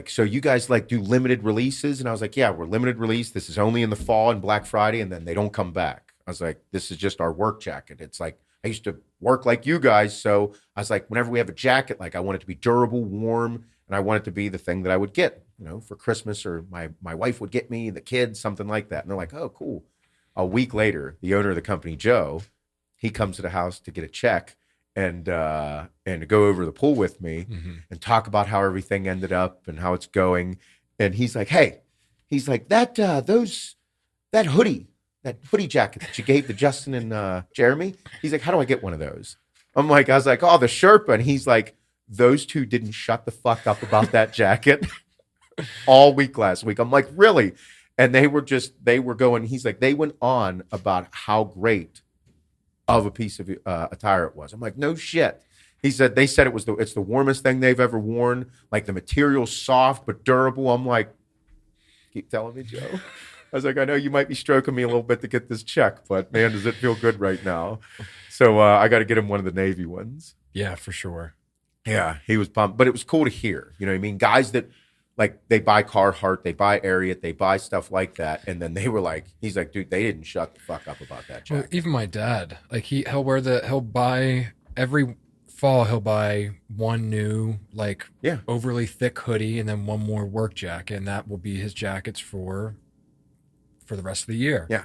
so you guys like do limited releases? And I was like, yeah, we're limited release. This is only in the fall and Black Friday, and then they don't come back. I was like, this is just our work jacket. It's like, I used to work like you guys. So I was like, whenever we have a jacket, like I want it to be durable, warm, and I want it to be the thing that I would get, for Christmas, or my wife would get me, the kids, something like that. And they're like, oh, cool. A week later, the owner of the company, Joe, he comes to the house to get a check and to go over the pool with me and talk about how everything ended up and how it's going. And he's like, hey, that hoodie jacket that you gave to Justin and Jeremy, he's like, how do I get one of those? I was like, oh, the Sherpa. And he's like, those 2 didn't shut the fuck up about that jacket all week last week. I'm like, really? And they were going, he's like, they went on about how great of a piece of attire it was. I'm like, no shit. He said, they said it's the warmest thing they've ever worn. Like the material's soft but durable. I'm like, keep telling me, Joe. I was like, I know you might be stroking me a little bit to get this check, but man, does it feel good right now. So I got to get him one of the Navy ones. Yeah, for sure. Yeah, he was pumped, but it was cool to hear. You know what I mean? Guys that like they buy Carhartt, they buy Ariat, they buy stuff like that, and then they were like, he's like, dude, they didn't shut the fuck up about that jacket. Well, even my dad, like he'll buy every fall, he'll buy one new overly thick hoodie and then one more work jacket, and that will be his jackets for the rest of the year. Yeah.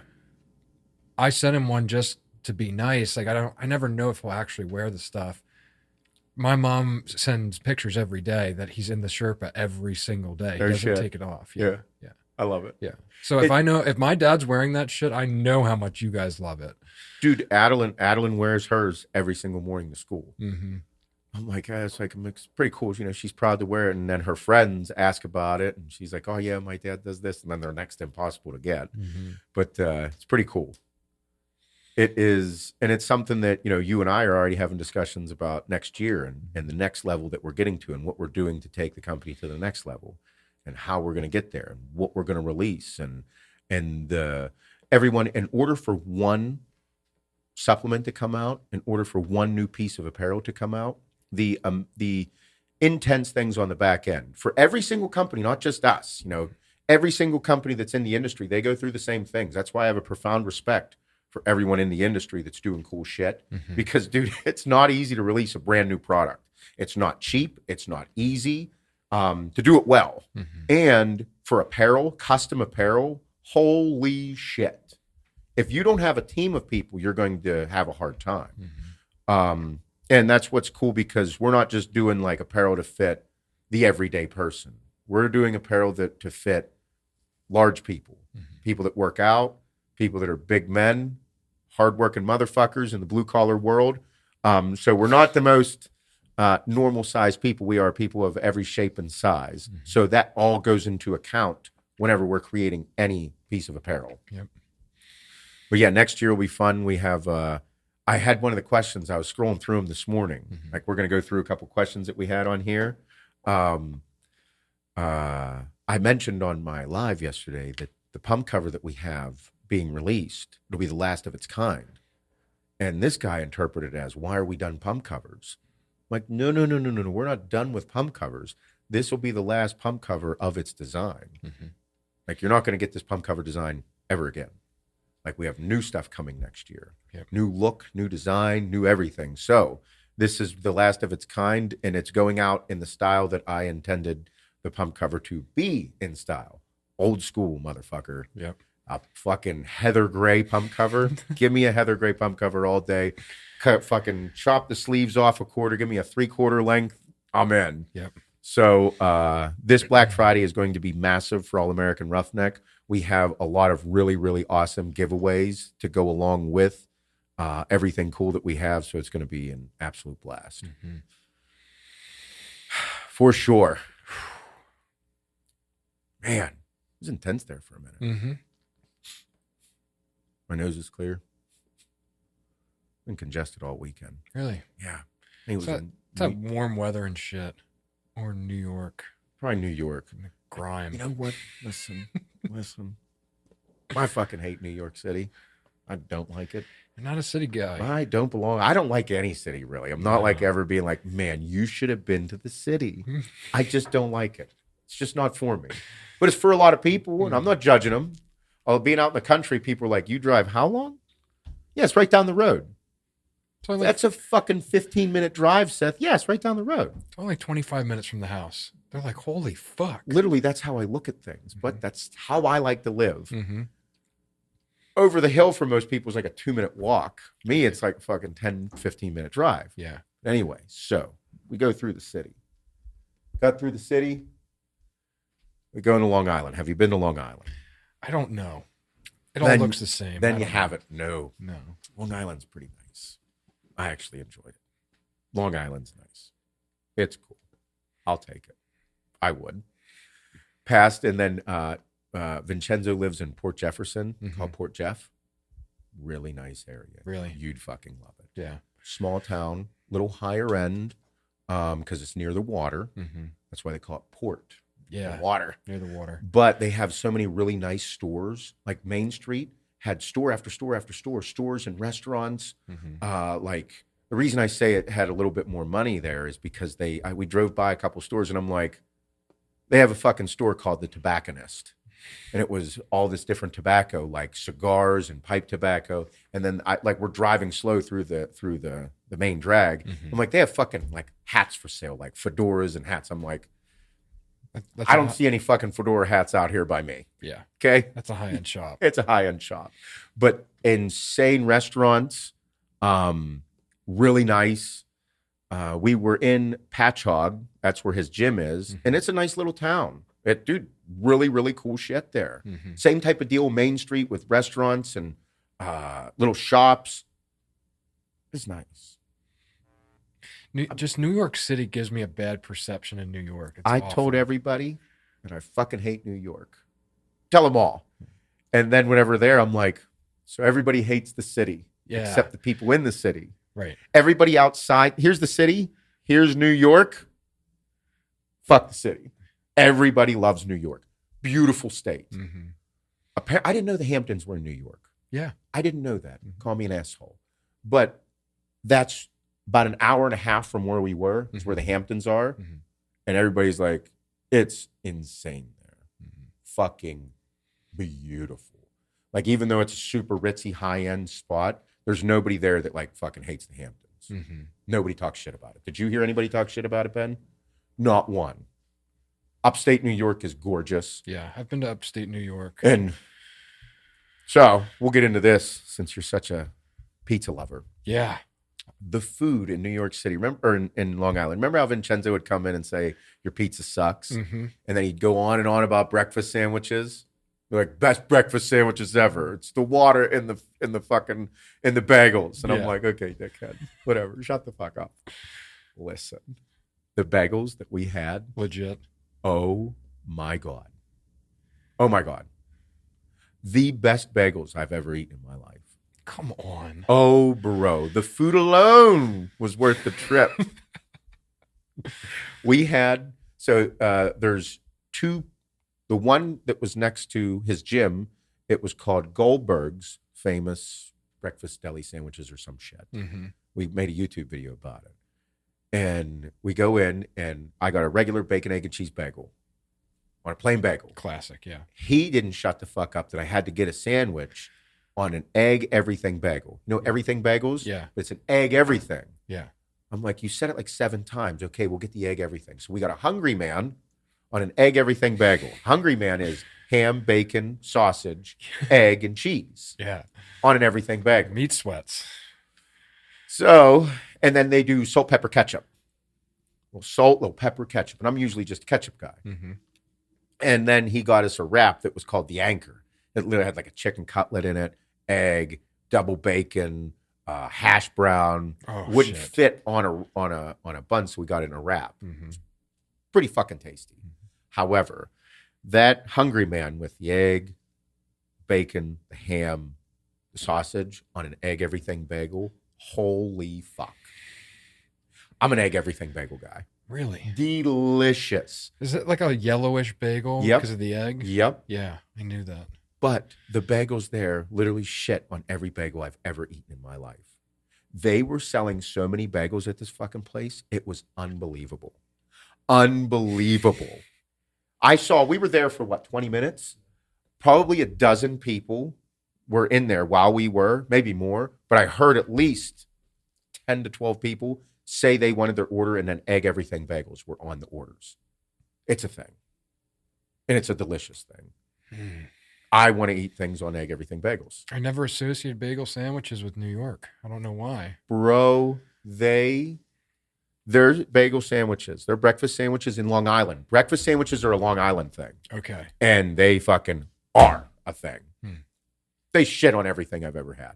I sent him one just to be nice. Like I never know if he'll actually wear the stuff. My mom sends pictures every day that he's in the Sherpa every single day. He doesn't take it off. Yeah. I love it. Yeah. So if my dad's wearing that shit, I know how much you guys love it. Dude, Adeline wears hers every single morning to school. Mm-hmm. I'm like, it's pretty cool. She's proud to wear it. And then her friends ask about it. And she's like, oh, yeah, my dad does this. And then they're next to impossible to get. Mm-hmm. But it's pretty cool. It is. And it's something that, you and I are already having discussions about next year and the next level that we're getting to and what we're doing to take the company to the next level and how we're going to get there and what we're going to release. And everyone, in order for one supplement to come out, in order for one new piece of apparel to come out, the intense things on the back end for every single company, not just us, every single company that's in the industry, they go through the same things. That's why I have a profound respect for everyone in the industry that's doing cool shit. Mm-hmm. Because, dude, it's not easy to release a brand new product. It's not cheap. It's not easy to do it well. Mm-hmm. And for apparel, custom apparel, holy shit. If you don't have a team of people, you're going to have a hard time. Mm-hmm. And that's what's cool, because we're not just doing like apparel to fit the everyday person. We're doing apparel to fit large people, people that work out, people that are big men, hardworking motherfuckers in the blue collar world. So we're not the most normal size people. We are people of every shape and size. Mm-hmm. So that all goes into account whenever we're creating any piece of apparel. Yep. But yeah, next year will be fun. We have, I had one of the questions, I was scrolling through them this morning. Mm-hmm. Like, we're going to go through a couple questions that we had on here. I mentioned on my live yesterday that the pump cover that we have being released, it'll be the last of its kind. And this guy interpreted it as, why are we done pump covers? I'm like, no. We're not done with pump covers. This will be the last pump cover of its design. Mm-hmm. Like, you're not going to get this pump cover design ever again. Like, we have new stuff coming next year. Yep. New look, new design, new everything. So this is the last of its kind, and it's going out in the style that I intended the pump cover to be in style. Old school, motherfucker. Yep. A fucking heather gray pump cover. Give me a heather gray pump cover all day. Fucking chop the sleeves off a quarter. Give me a 3/4 length. I'm in. Yep. So this Black Friday is going to be massive for All American Roughneck. We have a lot of really, really awesome giveaways to go along with everything cool that we have. So it's going to be an absolute blast. Mm-hmm. For sure. Man, it was intense there for a minute. Mm-hmm. My nose is clear. Been congested all weekend. Really? Yeah. I think it was It's that warm weather and shit. Or New York. probably New York. And the grime. You know what? Listen. I fucking hate New York City. I don't like it. You're not a city guy. I don't belong. I don't like any city, really. I'm not like ever being like, man, you should have been to the city. I just don't like it. It's just not for me. But it's for a lot of people, and I'm not judging them. Being out in the country, people are like, you drive how long? Yeah, it's right down the road. So That's a fucking 15-minute drive, Seth. Yeah, it's right down the road. It's only 25 minutes from the house. They're like, holy fuck. Literally, that's how I look at things. But that's how I like to live. Mm-hmm. Over the hill for most people is like a 2-minute walk. Me, it's like a fucking 10, 15-minute drive. Yeah. Anyway, so we go through the city. Got through the city. We go into Long Island. Have you been to Long Island? I don't know. It all looks the same. Then you haven't. No. No. Long Island's pretty nice. I actually enjoyed it. Long Island's nice. It's cool. I'll take it. I would. Passed, and then Vincenzo lives in Port Jefferson, called Port Jeff. Really nice area. Really? You'd fucking love it. Yeah. Small town, little higher end, because it's near the water. Mm-hmm. That's why they call it Port. Yeah. The water. Near the water. But they have so many really nice stores. Like Main Street had store after store after store, stores and restaurants. Mm-hmm. Like the reason I say it had a little bit more money there is because we drove by a couple stores and I'm like, they have a fucking store called The Tobacconist. And it was all this different tobacco, like cigars and pipe tobacco. And then we're driving slow through the main drag. Mm-hmm. I'm like, they have fucking like hats for sale, like fedoras and hats. I'm like, I don't see any fucking fedora hats out here by me. Yeah. Okay. That's a high-end shop. It's a high-end shop. But insane restaurants, really nice. We were in Patchogue. That's where his gym is. And it's a nice little town. Dude, really, really cool shit there. Mm-hmm. Same type of deal, Main Street with restaurants and little shops. It's nice. Just New York City gives me a bad perception in New York. It's I awful. told everybody that I fucking hate New York. Tell them all. And then whenever there, I'm like, so everybody hates the city except the people in the city. Right. Everybody outside, here's the city, here's New York. Fuck the city. Everybody loves New York. Beautiful state. Mm-hmm. I didn't know the Hamptons were in New York. Yeah. I didn't know that. Mm-hmm. Call me an asshole. But that's about an hour and a half from where we were. It's where the Hamptons are. Mm-hmm. And everybody's like, it's insane there. Mm-hmm. Fucking beautiful. Like, even though it's a super ritzy, high-end spot, there's nobody there that, like, fucking hates the Hamptons. Mm-hmm. Nobody talks shit about it. Did you hear anybody talk shit about it, Ben? Not one. Upstate New York is gorgeous. Yeah, I've been to upstate New York. And so we'll get into this since you're such a pizza lover. Yeah. The food in New York City, remember, or in Long Island, remember how Vincenzo would come in and say, your pizza sucks? Mm-hmm. And then he'd go on and on about breakfast sandwiches. They're like, best breakfast sandwiches ever. It's the water in the bagels. And I'm like, okay, dickhead, whatever. Shut the fuck up. Listen, the bagels that we had. Legit. Oh my God. Oh my God. The best bagels I've ever eaten in my life. Come on. Oh, bro. The food alone was worth the trip. We had, there's two, the one that was next to his gym, it was called Goldberg's famous breakfast deli sandwiches or some shit. Mm-hmm. We made a YouTube video about it. And we go in, and I got a regular bacon, egg, and cheese bagel on a plain bagel. Classic, yeah. He didn't shut the fuck up that I had to get a sandwich on an egg everything bagel. You know everything bagels? Yeah. But it's an egg everything. Yeah. I'm like, you said it like 7 times. Okay, we'll get the egg everything. So we got a Hungry Man on an egg everything bagel. Hungry Man is ham, bacon, sausage, egg, and cheese. Yeah. On an everything bagel. Meat sweats. So, and then they do salt, pepper, ketchup. Little salt, little pepper, ketchup. And I'm usually just a ketchup guy. Mm-hmm. And then he got us a wrap that was called the Anchor. It literally had like a chicken cutlet in it, egg, double bacon, hash brown. Oh, Wouldn't shit. fit on a bun, so we got it in a wrap. Mm-hmm. Pretty fucking tasty. However, that hungry man with the egg, bacon, the ham, the sausage on an egg everything bagel, holy fuck. I'm an egg everything bagel guy. Really? Delicious. Is it like a yellowish bagel Yep. because of the egg? Yep. Yeah, I knew that. But the bagels there literally shit on every bagel I've ever eaten in my life. They were selling so many bagels at this fucking place. It was unbelievable. Unbelievable. We were there for 20 minutes? Probably a dozen people were in there while we were, maybe more, but I heard at least 10 to 12 people say they wanted their order and then egg everything bagels were on the orders. It's a thing. And it's a delicious thing. Mm. I want to eat things on egg everything bagels. I never associated bagel sandwiches with New York. I don't know why. Bro, their bagel sandwiches, their breakfast sandwiches in Long Island. Breakfast sandwiches are a Long Island thing. Okay. And they fucking are a thing. Hmm. They shit on everything I've ever had.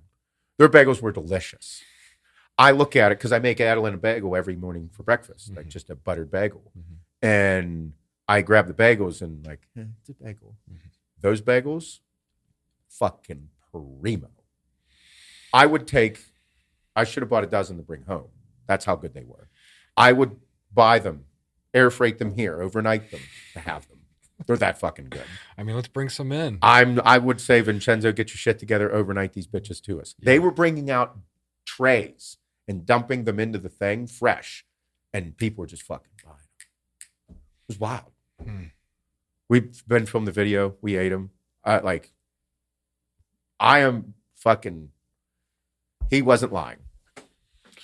Their bagels were delicious. I look at it because I make Adeline a bagel every morning for breakfast, like just a buttered bagel. Mm-hmm. And I grab the bagels and it's a bagel. Mm-hmm. Those bagels, fucking primo. I should have bought a dozen to bring home. That's how good they were. I would buy them, air freight them here, overnight them to have them. They're that fucking good. I mean, let's bring some in. I would say, Vincenzo, get your shit together, overnight these bitches to us. Yeah. They were bringing out trays and dumping them into the thing fresh, and people were just fucking buying them. It was wild. We've been filmed the video. We ate them. I am fucking, he wasn't lying.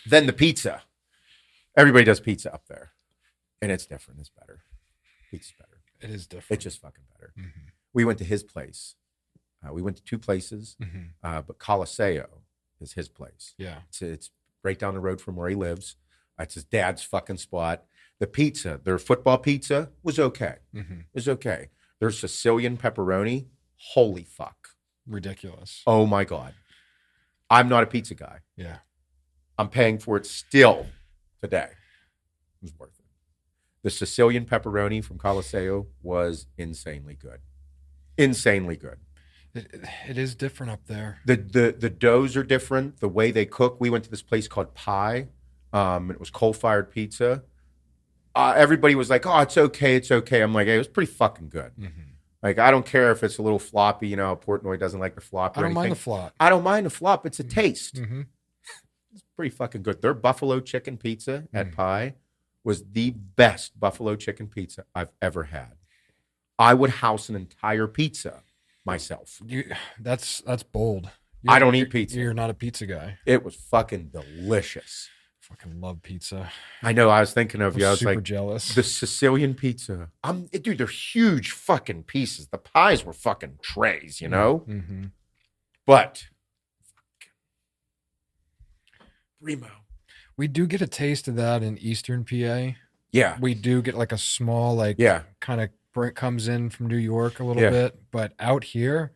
Then the pizza. Everybody does pizza up there. And it's different. It's better. Pizza's better. It is different. It's just fucking better. Mm-hmm. We went to his place. We went to two places, but Coliseo is his place. Yeah. It's right down the road from where he lives. It's his dad's fucking spot. The pizza, their football pizza, was okay. Mm-hmm. It was okay. Their Sicilian pepperoni, holy fuck. Ridiculous. Oh my God. I'm not a pizza guy. Yeah. I'm paying for it still today. It was worth it. The Sicilian pepperoni from Coliseo was insanely good. Insanely good. It is different up there. The doughs are different. The way they cook. We went to this place called Pie. It was coal-fired pizza. Everybody was like, "Oh, it's okay, it's okay." I'm like, "Hey, it was pretty fucking good." Mm-hmm. Like, I don't care if it's a little floppy. You know how Portnoy doesn't like the flop. I don't mind the flop. I don't mind the flop. It's a taste. Mm-hmm. It's pretty fucking good. Their buffalo chicken pizza at Pie was the best buffalo chicken pizza I've ever had. I would house an entire pizza myself. That's bold. I don't eat pizza. You're not a pizza guy. It was fucking delicious. Fucking love pizza. I know. I was thinking of you. I was super like, jealous. the Sicilian pizza. Dude, they're huge fucking pieces. The pies were fucking trays, you know? Mm-hmm. But primo. We do get a taste of that in Eastern PA. Yeah. We do get like a small, kind of comes in from New York a little bit. But out here,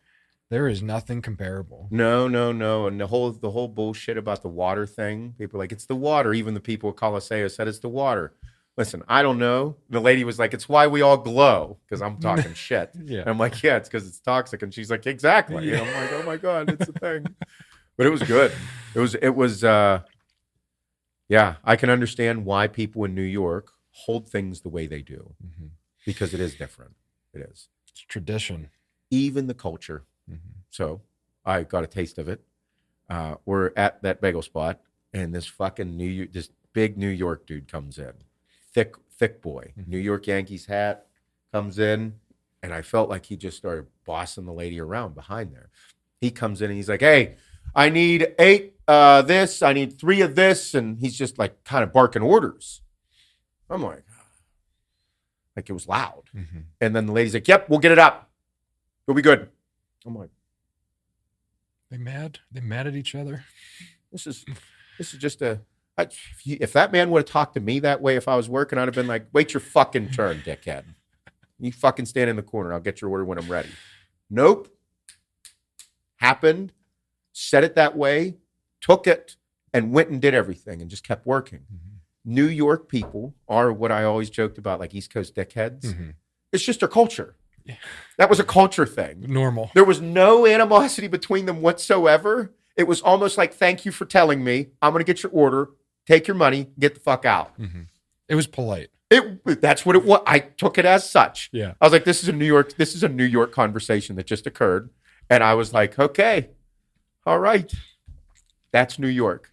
there is nothing comparable. No. And the whole bullshit about the water thing. People are like, it's the water. Even the people at Coliseo said it's the water. Listen, I don't know. The lady was like, it's why we all glow, because I'm talking shit. Yeah. And I'm like, yeah, it's because it's toxic. And she's like, exactly. Yeah. And I'm like, oh my God, it's a thing. But it was good. It was yeah, I can understand why people in New York hold things the way they do, because it is different. It is. It's tradition. Even the culture. Mm-hmm. So I got a taste of it. We're at that bagel spot, and this fucking this big New York dude comes in. Thick boy. New York Yankees hat comes in, and I felt like he just started bossing the lady around behind there. He comes in and he's like, "Hey, I need 8 this, I need 3 of this," and he's just like kind of barking orders. I'm like it was loud. Mm-hmm. And then the lady's like, "Yep, we'll get it up. It'll be good." I'm like, They mad? They mad at each other? This is just if that man would have talked to me that way if I was working, I'd have been like, "Wait your fucking turn, dickhead. You fucking stand in the corner. I'll get your order when I'm ready." Nope. Happened. Said it that way. took it and went and did everything and just kept working. New York people are what I always joked about, like East Coast dickheads. It's just their culture. That was a culture thing. Normal. There was no animosity between them whatsoever. It was almost like, thank you for telling me. I'm going to get your order, take your money, get the fuck out. It was polite. That's what it was. I took it as such. Yeah. I was like, this is a New York conversation that just occurred. And I was like, okay, all right. That's New York.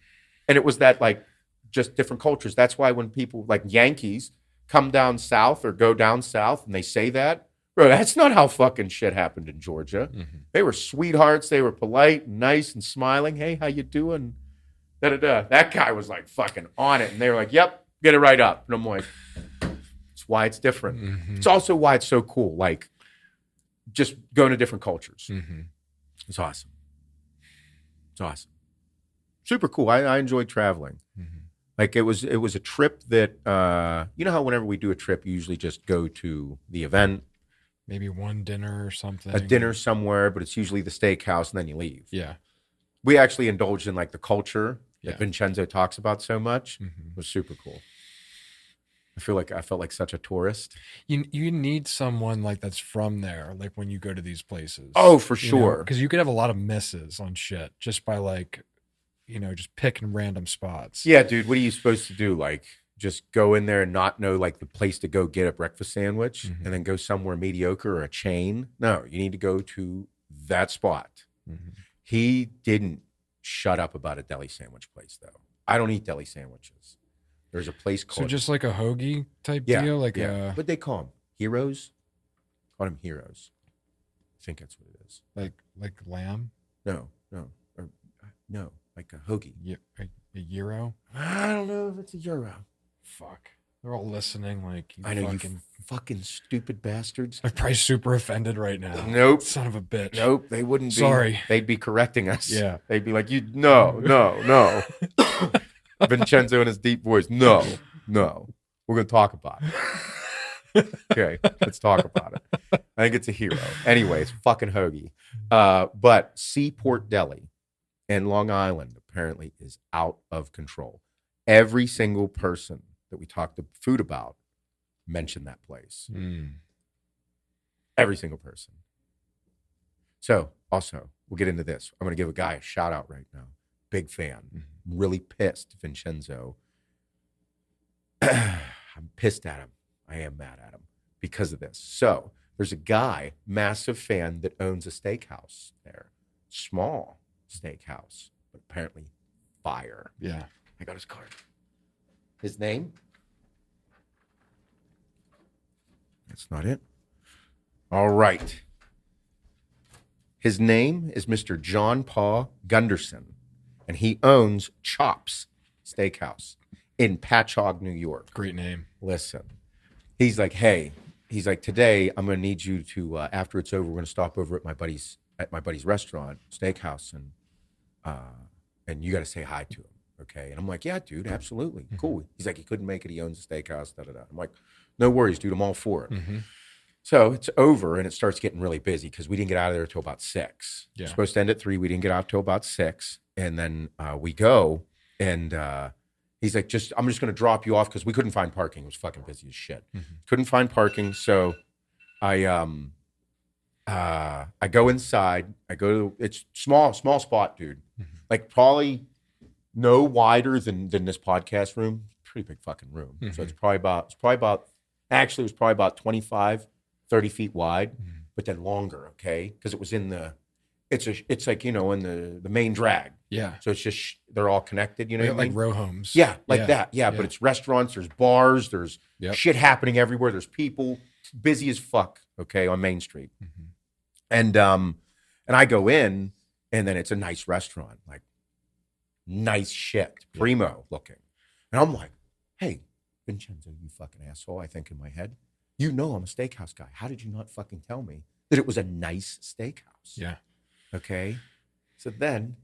And it was that, like, just different cultures. That's why when people like Yankees come down south or go down south and they say that, bro, that's not how fucking shit happened in Georgia. They were sweethearts. They were polite and nice and smiling. Hey, how you doing? Da-da-da. That guy was like fucking on it. And they were like, yep, get it right up. And I'm like, it's why it's different. It's also why it's so cool. Like, just going to different cultures. It's awesome. It's awesome. Super cool. I enjoyed traveling. Like, it was a trip that, you know how whenever we do a trip, you usually just go to the event. Maybe one dinner or something. A dinner somewhere, but it's usually the steakhouse and then you leave. Yeah. We actually indulged in like the culture that Vincenzo talks about so much. It was super cool. I felt like such a tourist. You need someone like that's from there, like when you go to these places. Oh, for sure. Because you could have a lot of misses on shit just by like, just picking random spots. Yeah, dude. What are you supposed to do? Like, just go in there and not know like the place to go get a breakfast sandwich and then go somewhere mediocre or a chain? No, you need to go to that spot. He didn't shut up about a deli sandwich place, though. I don't eat deli sandwiches. There's a place called... So just like a hoagie type deal? Like What'd they call them? Heroes? Called them Heroes. I think that's what it is. Like lamb? No. Like a hoagie. A gyro? I don't know if it's a gyro. Fuck. They're all listening like, I know, you fucking stupid bastards. I'm probably super offended right now. Nope. Son of a bitch. Nope, they wouldn't be. Sorry. They'd be correcting us. Yeah. They'd be like, no. Vincenzo in his deep voice, no. We're going to talk about it. Okay, let's talk about it. I think it's a hero. Anyway, it's fucking hoagie. But Seaport Deli in Long Island apparently is out of control. Every single person that we talked to food about mentioned that place. Every single person. So, also, we'll get into this. I'm going to give a guy a shout out right now. Big fan. I'm really pissed, Vincenzo. I'm pissed at him. I am mad at him because of this. So, there's a guy, massive fan, that owns a steakhouse there. Small steakhouse, but apparently fire. Yeah. I got his card. His name? That's not it. All right. His name is Mr. John Paul Gunderson, and he owns Chops Steakhouse in Patchogue, New York. Great name. Listen, he's like, hey, today I'm going to need you to, after it's over, we're going to stop over at my buddy's restaurant, steakhouse, and you got to say hi to him. Okay. And I'm like, yeah, dude, absolutely. Cool. He's like, he couldn't make it. He owns a steakhouse. I'm like, no worries, dude. I'm all for it. So it's over and it starts getting really busy because we didn't get out of there till about 6. Yeah. Supposed to end at 3. We didn't get out till about 6. And then we go and he's like, I'm just going to drop you off because we couldn't find parking. It was fucking busy as shit. Couldn't find parking. So I go inside. It's small spot, dude. Like probably no wider than this podcast room. Pretty big fucking room. So it was probably about 25, 30 feet wide, but then longer. Okay. Cause it was it's like, in the main drag. Yeah. So it's just, they're all connected, you know what I like mean? row homes. Yeah. Like that. Yeah. But it's restaurants, there's bars, there's shit happening everywhere. There's people, busy as fuck. Okay. On Main Street. And I go in and then it's a nice restaurant, like nice shit, primo looking. And I'm like, hey, Vincenzo, you fucking asshole, I think in my head. You know I'm a steakhouse guy. How did you not fucking tell me that it was a nice steakhouse? Yeah. Okay. So then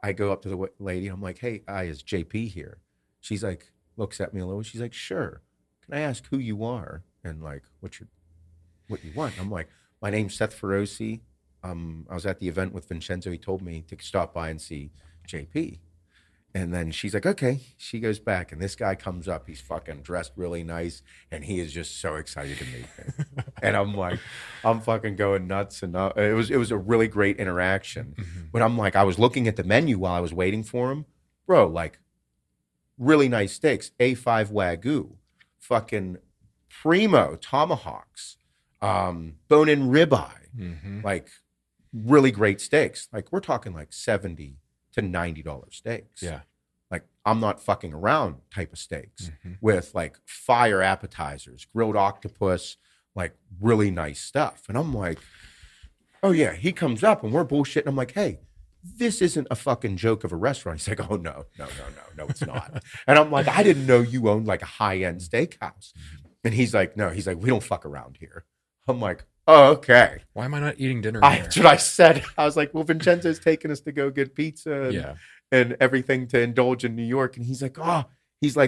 I go up to the lady and I'm like, hey, is JP here? She's like, looks at me a little. She's like, sure. Can I ask who you are and like what you want? I'm like, my name's Seth Feroce. I was at the event with Vincenzo. He told me to stop by and see JP. And then she's like, okay. She goes back, and this guy comes up. He's fucking dressed really nice, and he is just so excited to meet me. And I'm like, I'm fucking going nuts. And it was a really great interaction. But I'm like, I was looking at the menu while I was waiting for him, bro. Like, really nice steaks, A5 Wagyu, fucking primo tomahawks, bone-in ribeye, like really great steaks. Like, we're talking like $70 to $90 steaks. Yeah. Like, I'm not fucking around type of steaks with like fire appetizers, grilled octopus, like really nice stuff. And I'm like, oh yeah, he comes up and we're bullshitting. I'm like, hey, this isn't a fucking joke of a restaurant. He's like, oh no, it's not. And I'm like, I didn't know you owned like a high-end steakhouse. And he's like, no, he's like, we don't fuck around here. I'm like, oh, okay. Why am I not eating dinner here? That's what I said. I was like, well, Vincenzo's taking us to go get pizza and everything to indulge in New York. And he's like,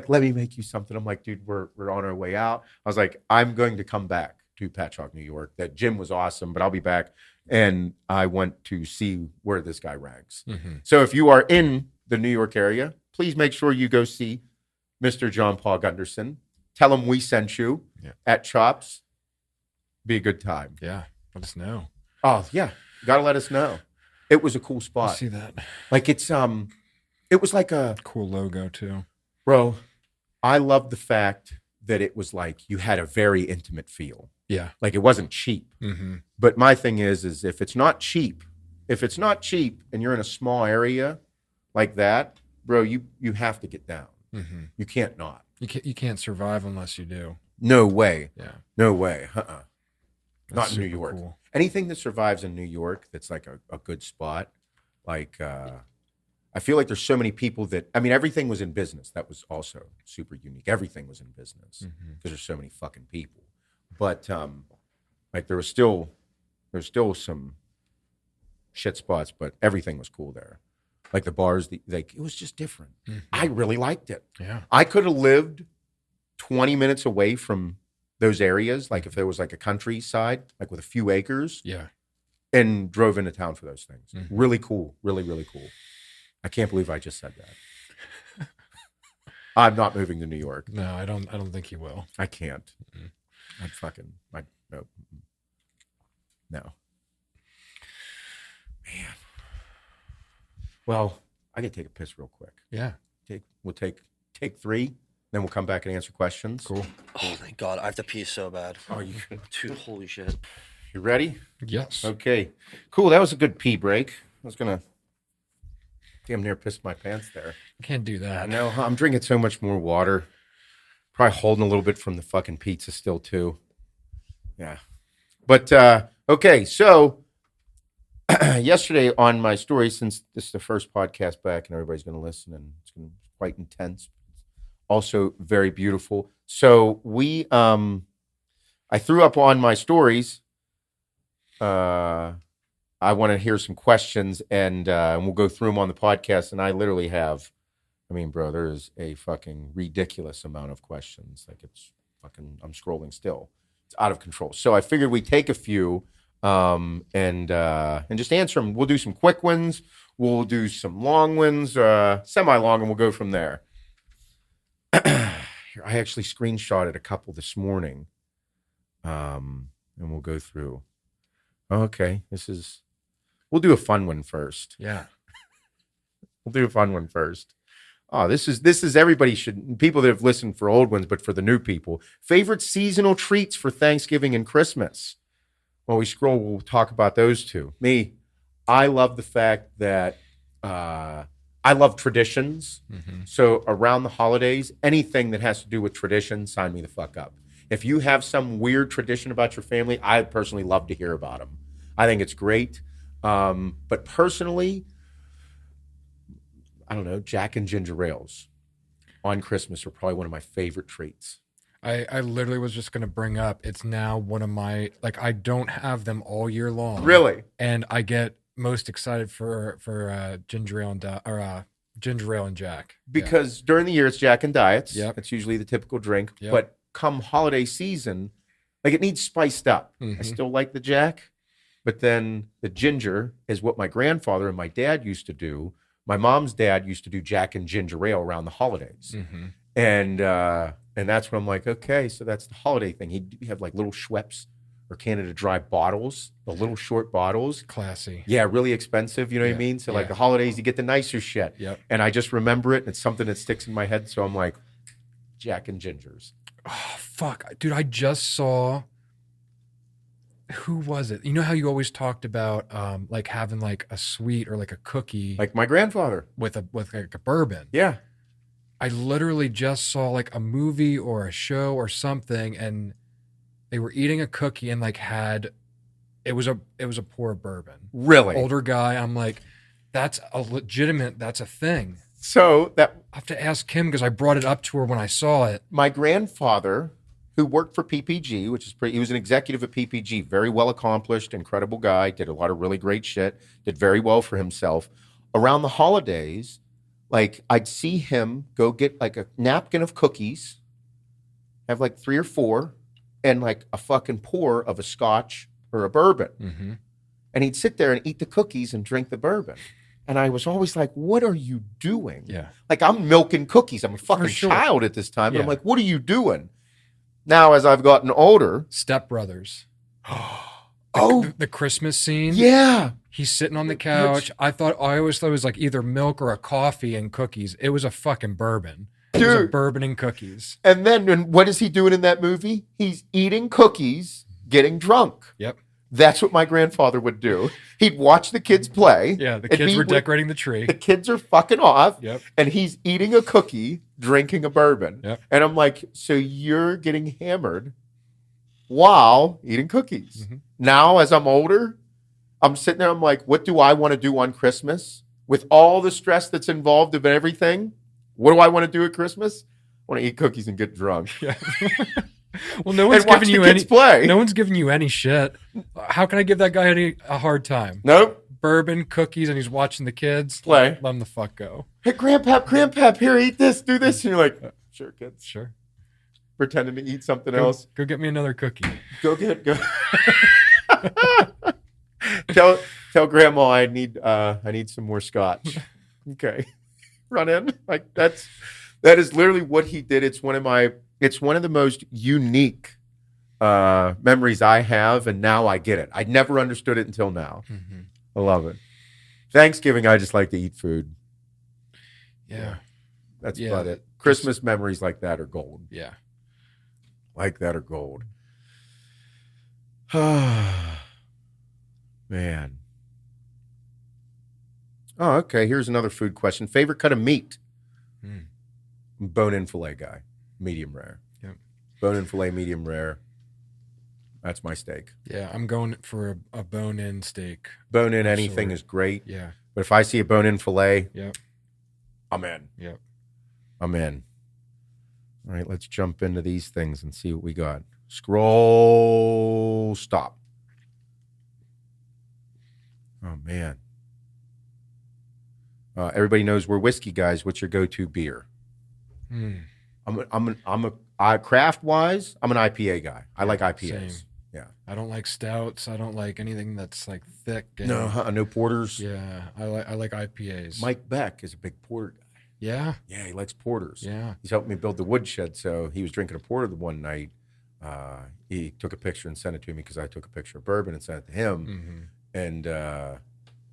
let me make you something. I'm like, dude, we're on our way out. I was like, I'm going to come back to Patchogue, New York. That gym was awesome, but I'll be back. And I went to see where this guy ranks. So if you are in the New York area, please make sure you go see Mr. John Paul Gunderson. Tell him we sent you at Chops. Be a good time. Yeah. Let us know. Oh, yeah. You got to let us know. It was a cool spot. I see that. Like, it was like a cool logo too. Bro, I love the fact that it was like you had a very intimate feel. Yeah. Like, it wasn't cheap. But my thing is if it's not cheap and you're in a small area like that, bro, you have to get down. You can't not. You can't survive unless you do. No way. Yeah. No way. That's not in New York. cool. Anything that survives in New York that's like a good spot. Like, I feel like there's so many people that, I mean, everything was in business. That was also super unique. Everything was in business because there's so many fucking people. But like there was still some shit spots, but everything was cool there. Like the bars, like it was just different. I really liked it. Yeah. I could have lived 20 minutes away from those areas, like if there was like a countryside, like with a few acres. Yeah. And drove into town for those things. Really cool. Really, really cool. I can't believe I just said that. I'm not moving to New York. No, I don't think he will. I can't. No. No. Man. Well, I can take a piss real quick. Yeah. We'll take 3, then we'll come back and answer questions. Cool. Oh, thank God. I have to pee so bad. Oh, you Dude, holy shit. You ready? Yes. Okay. Cool. That was a good pee break. I was gonna damn near piss my pants there. I can't do I that. know. I'm drinking so much more water. Probably holding a little bit from the fucking pizza still too. Yeah. But okay, so yesterday on my story, since this is the first podcast back and everybody's going to listen and it's going to be quite intense, also very beautiful. So I threw up on my stories. I want to hear some questions and we'll go through them on the podcast. And I literally have, I mean, bro, there is a fucking ridiculous amount of questions. Like it's fucking, I'm scrolling still. It's out of control. So I figured we'd take a few and just answer them. We'll do some quick ones. We'll do some long ones, semi-long, and we'll go from there. I actually screenshotted a couple this morning, and we'll go through. Okay, we'll do a fun one first. Yeah. We'll do a fun one first. Oh, this is everybody people that have listened for old ones, but for the new people. Favorite seasonal treats for Thanksgiving and Christmas. When we scroll, we'll talk about those two. Me, I love the fact that I love traditions. So around the holidays, anything that has to do with tradition, sign me the fuck up. If you have some weird tradition about your family, I personally love to hear about them. I think it's great. But personally, I don't know, Jack and ginger ales on Christmas are probably one of my favorite treats. I literally was just going to bring up, it's now one of my, like, I don't have them all year long. Really? And I get most excited for ginger ale and Jack. Because during the year, it's Jack and Diets. Yep. That's usually the typical drink. Yep. But come holiday season, like it needs spiced up. I still like the Jack, but then the ginger is what my grandfather and my dad used to do. my mom's dad used to do Jack and ginger ale around the holidays. Mm-hmm. And that's when I'm like, okay, so that's the holiday thing. He'd have like little Schweppes or Canada Dry bottles, the little short bottles. Classy. Yeah, really expensive, you know what I mean? So like the holidays, you get the nicer shit. Yep. And I just remember it, and it's something that sticks in my head. So I'm like, Jack and Gingers. Oh, fuck. Dude, I just saw, who was it? You know how you always talked about like having like a sweet or like a cookie Like my grandfather. with like a bourbon. Yeah. I literally just saw like a movie or a show or something, and they were eating a cookie and like it was a pour bourbon. Really? Older guy. I'm like, that's a thing. So that I have to ask him because I brought it up to her when I saw it. my grandfather, who worked for PPG, which is he was an executive at PPG, very well accomplished, incredible guy, did a lot of really great shit, did very well for himself. Around the holidays, like I'd see him go get like a napkin of cookies, have like 3 or 4, and like a fucking pour of a scotch or a bourbon. Mm-hmm. And he'd sit there and eat the cookies and drink the bourbon. And I was always like, what are you doing? Yeah. Like I'm milking cookies. I'm a fucking sure. child at this time. But I'm Yeah. like, what are you doing? Now, as I've gotten older. Step Brothers. Oh, The Christmas scene. yeah. He's sitting on the couch. I always thought it was like either milk or a coffee and cookies. It was a fucking bourbon. It was a Dude. bourbon and cookies. And then what is he doing in that movie? He's eating cookies, getting drunk. Yep. That's what my grandfather would do. He'd watch the kids play. Yeah, the and kids he were would- decorating the tree. The kids are fucking off. Yep. And he's eating a cookie, drinking a bourbon. Yep. And I'm like, so you're getting hammered while eating cookies. Mhm. Now, as I'm older, I'm sitting there, I'm like, what do I want to do on Christmas? With all the stress that's involved of everything, what do I want to do at Christmas? I want to eat cookies and get drunk. Yeah. Well, no one's And watch giving the you kids any. play. No one's giving you any shit. How can I give that guy a hard time? Nope. Bourbon, cookies, and he's watching the kids. Play. Let him the fuck go. Hey, grandpap, here, eat this, do this. And you're like, sure, kids. Sure. Pretending to eat something Go, else. go get me another cookie. Go. Tell grandma I need some more scotch. Okay. Run in. Like that is literally what he did. It's one of the most unique memories I have, and now I get it. I never understood it until now. Mm-hmm. I love it. Thanksgiving, I just like to eat food. Yeah. That's Yeah. about it. Christmas memories like that are gold. Yeah. Like that are gold. Man. Oh, okay. Here's another food question. Favorite cut of meat? Bone-in filet guy. Medium rare. Yep. Bone-in filet, medium rare. That's my steak. Yeah. I'm going for a bone-in steak. Bone-in anything Absolutely. is great. Yeah. But if I see a bone-in filet, Yep. I'm in. Yep. I'm in. All right, let's jump into these things and see what we got. Scroll. Stop. Oh, man. Everybody knows we're whiskey guys. What's your go-to beer? Craft wise, I'm an IPA guy. I like IPAs. Same. Yeah. I don't like stouts. I don't like anything that's like thick. And, No porters. Yeah. I like IPAs. Mike Beck is a big porter guy. Yeah. Yeah, he likes porters. Yeah. He's helped me build the woodshed. So he was drinking a porter the one night. He took a picture and sent it to me because I took a picture of bourbon and sent it to him. Mm-hmm.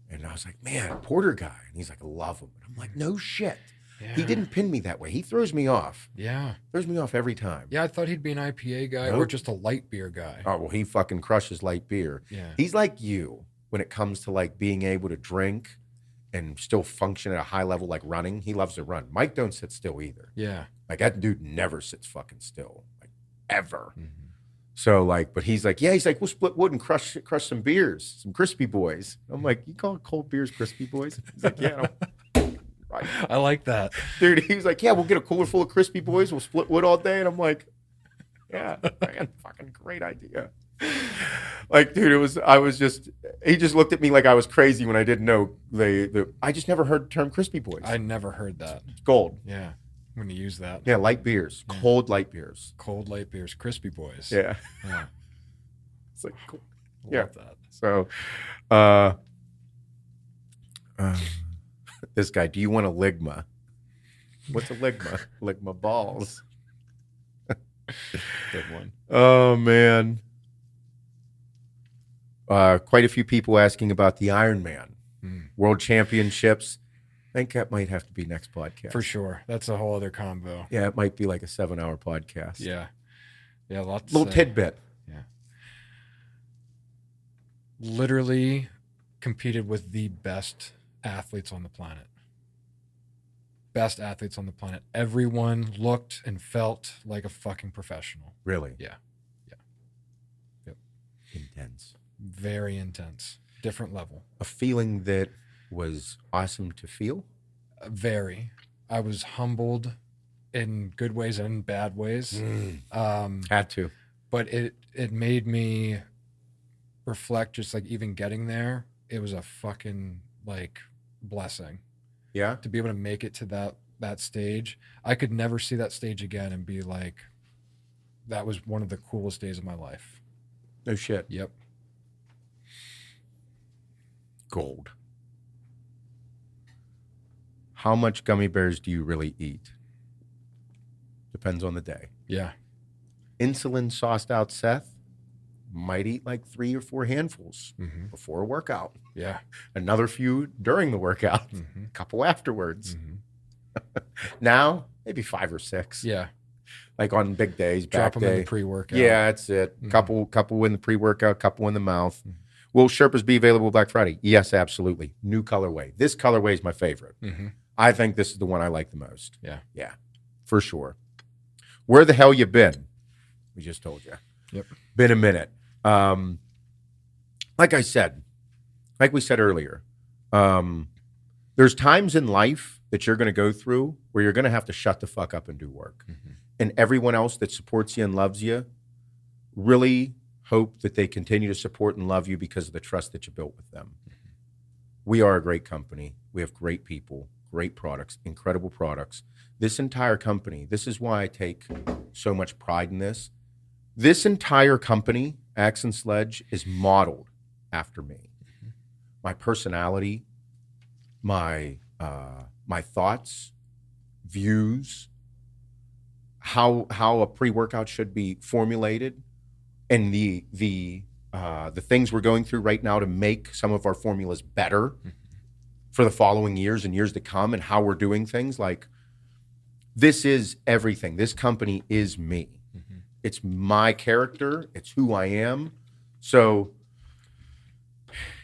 And I was like, man, porter guy. And he's like, I love him. And I'm like, no shit. Yeah. He didn't pin me that way. He throws me off. Yeah. Throws me off every time. Yeah. I thought he'd be an IPA guy or Nope. just a light beer guy. Oh, well, he fucking crushes light beer. Yeah. He's like you when it comes to like being able to drink and still function at a high level, like running. He loves to run. Mike don't sit still either. Yeah. Like that dude never sits fucking still, like ever. Mm-hmm. So like, but he's like, we'll split wood and crush some beers, some crispy boys. I'm like, you call cold beers crispy boys? He's like, yeah. Right. I like that. Dude, he was like, yeah, we'll get a cooler full of crispy boys. We'll split wood all day. And I'm like, yeah, man, fucking great idea. Like, dude, he just looked at me like I was crazy when I didn't know I just never heard the term crispy boys. I never heard that. It's gold. Yeah. I'm going to use that. Yeah, light beers, Yeah. cold light beers. Cold light beers, crispy boys. Yeah. Yeah. It's like, cool. Love Yeah. that. So, This guy, do you want a ligma? What's a ligma? Ligma balls. Good one. Oh, man. Quite a few people asking about the Ironman World Championships. I think that might have to be next podcast. For sure. That's a whole other combo. Yeah, it might be like a 7-hour podcast. Yeah. Yeah, lots. Little tidbit. Yeah. Literally competed with the best athletes on the planet. Best athletes on the planet. Everyone looked and felt like a fucking professional. Really? Yeah. Yeah. Yep. Intense. Very intense. Different level. A feeling that was awesome to feel? Very. I was humbled in good ways and bad ways. Had to. But it made me reflect, just like even getting there, it was a fucking like blessing. Yeah? To be able to make it to that stage. I could never see that stage again and be like, that was one of the coolest days of my life. No shit. Yep. Gold. How much gummy bears do you really eat? Depends on the day. Yeah. Insulin sauced out Seth might eat like 3 or 4 handfuls before a workout. Yeah. Another few during the workout. A couple afterwards. Now, maybe 5 or 6. Yeah. Like on big days, Drop back them day. in the pre-workout. Yeah, that's it. Couple in the pre-workout, couple in the mouth. Will Sherpas be available Black Friday? Yes, absolutely. New colorway. This colorway is my favorite. I think this is the one I like the most. Yeah. Yeah, for sure. Where the hell you been? We just told you. Yep. Been a minute. Like we said earlier, there's times in life that you're going to go through where you're going to have to shut the fuck up and do work. And everyone else that supports you and loves you, really hope that they continue to support and love you because of the trust that you built with them. We are a great company. We have great people, great products, incredible products. This entire company, this is why I take so much pride in this. This entire company, Axe and Sledge, is modeled after me. My personality, my thoughts, views, how a pre-workout should be formulated, and the things we're going through right now to make some of our formulas better for the following years and years to come, and how we're doing things. Like, this is everything. This company is me. It's my character. It's who I am. So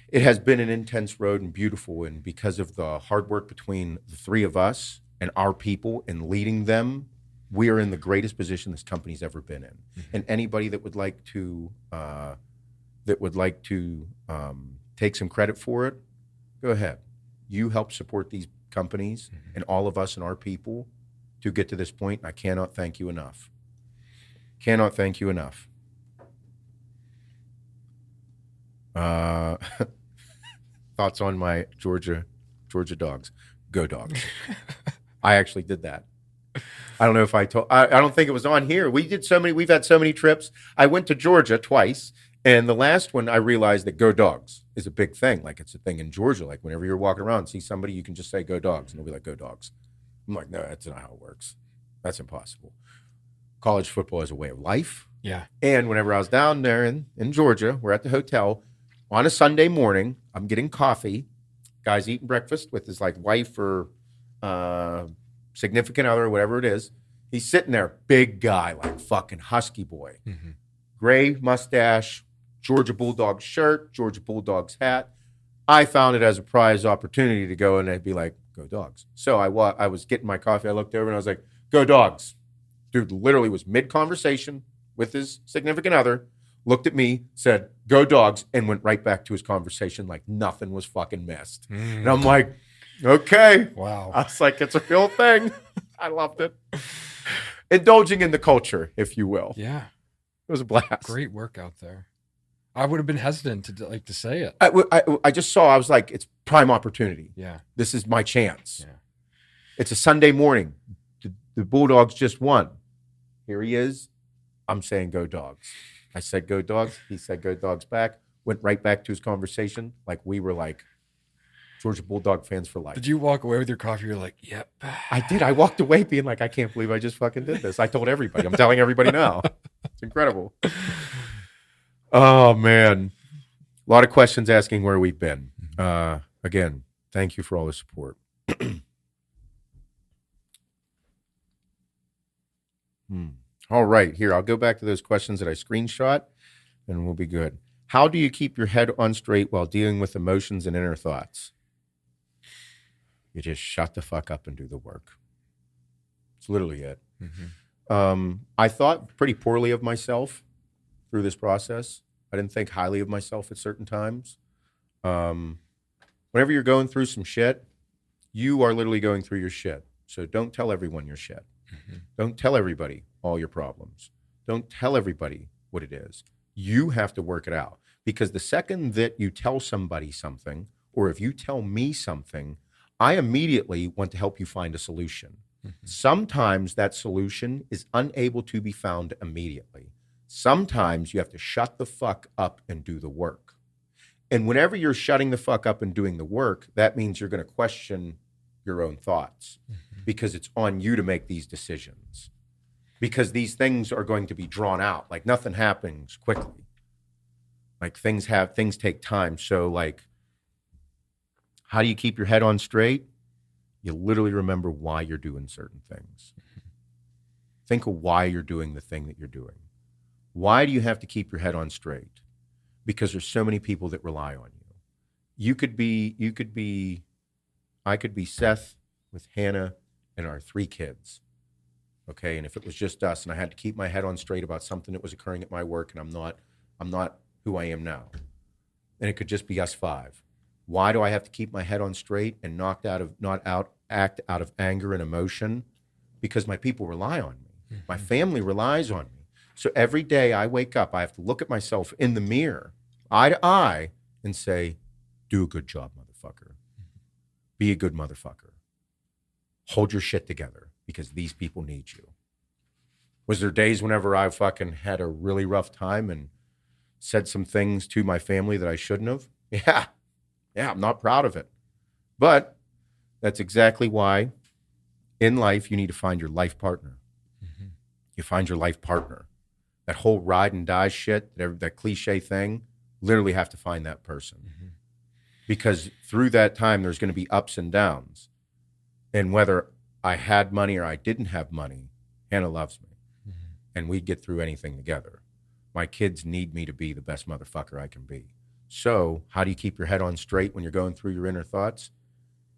it has been an intense road and beautiful. And because of the hard work between the 3 of us and our people and leading them, we are in the greatest position this company's ever been in. And anybody that would like to take some credit for it, go ahead. You help support these companies and all of us and our people to get to this point. And I cannot thank you enough. Cannot thank you enough. Thoughts on my Georgia dogs. Go Dogs. I actually did that. I don't know if I don't think it was on here. We've had so many trips. I went to Georgia twice, and the last one I realized that Go Dogs is a big thing. Like, it's a thing in Georgia. Like, whenever you're walking around and see somebody, you can just say Go Dogs, and they'll be like, Go Dogs. I'm like, no, that's not how it works. That's impossible. College football is a way of life. Yeah. And whenever I was down there in Georgia, we're at the hotel on a Sunday morning. I'm getting coffee. Guy's eating breakfast with his like wife or significant other, whatever it is. He's sitting there, big guy, like fucking husky boy. Gray mustache, Georgia Bulldogs shirt, Georgia Bulldogs hat. I found it as a prize opportunity to go and I'd be like, Go Dogs. So I was getting my coffee. I looked over and I was like, Go Dogs. Dude literally was mid-conversation with his significant other, looked at me, said, Go Dogs, and went right back to his conversation like nothing was fucking missed. And I'm like, okay. Wow. I was like, it's a real thing. I loved it. Indulging in the culture, if you will. Yeah. It was a blast. Great workout there. I would have been hesitant to say it. I just saw, I was like, it's prime opportunity. Yeah. This is my chance. Yeah. It's a Sunday morning. The Bulldogs just won. Here he is. I'm saying Go Dogs. I said Go Dogs. He said Go Dogs back. Went right back to his conversation. Like we were like Georgia Bulldog fans for life. Did you walk away with your coffee? You're like, yep. I did. I walked away being like, I can't believe I just fucking did this. I told everybody. I'm telling everybody now. It's incredible. Oh, man. A lot of questions asking where we've been. Again, thank you for all the support. All right. Here, I'll go back to those questions that I screenshot, and we'll be good. How do you keep your head on straight while dealing with emotions and inner thoughts? You just shut the fuck up and do the work. It's literally it. I thought pretty poorly of myself through this process. I didn't think highly of myself at certain times. Whenever you're going through some shit, you are literally going through your shit. So don't tell everyone your shit. Don't tell everybody all your problems. Don't tell everybody what it is. You have to work it out. Because the second that you tell somebody something, or if you tell me something, I immediately want to help you find a solution. Sometimes that solution is unable to be found immediately. Sometimes you have to shut the fuck up and do the work. And whenever you're shutting the fuck up and doing the work, that means you're going to question your own thoughts because it's on you to make these decisions. Because these things are going to be drawn out. Like nothing happens quickly. Like things take time. So like, how do you keep your head on straight? You literally remember why you're doing certain things. Think of why you're doing the thing that you're doing. Why do you have to keep your head on straight? Because there's so many people that rely on you. I could be Seth with Hannah and our 3 kids. Okay. And if it was just us and I had to keep my head on straight about something that was occurring at my work and I'm not who I am now. And it could just be us 5. Why do I have to keep my head on straight and not act out of anger and emotion? Because my people rely on me. My family relies on me. So every day I wake up, I have to look at myself in the mirror, eye to eye, and say, do a good job, motherfucker. Be a good motherfucker. Hold your shit together because these people need you. Was there days whenever I fucking had a really rough time and said some things to my family that I shouldn't have? Yeah, I'm not proud of it. But that's exactly why in life you need to find your life partner. You find your life partner. That whole ride and die shit, that cliche thing, literally have to find that person. Because through that time, there's going to be ups and downs. And whether I had money or I didn't have money, Hannah loves me. And we get through anything together. My kids need me to be the best motherfucker I can be. So how do you keep your head on straight when you're going through your inner thoughts?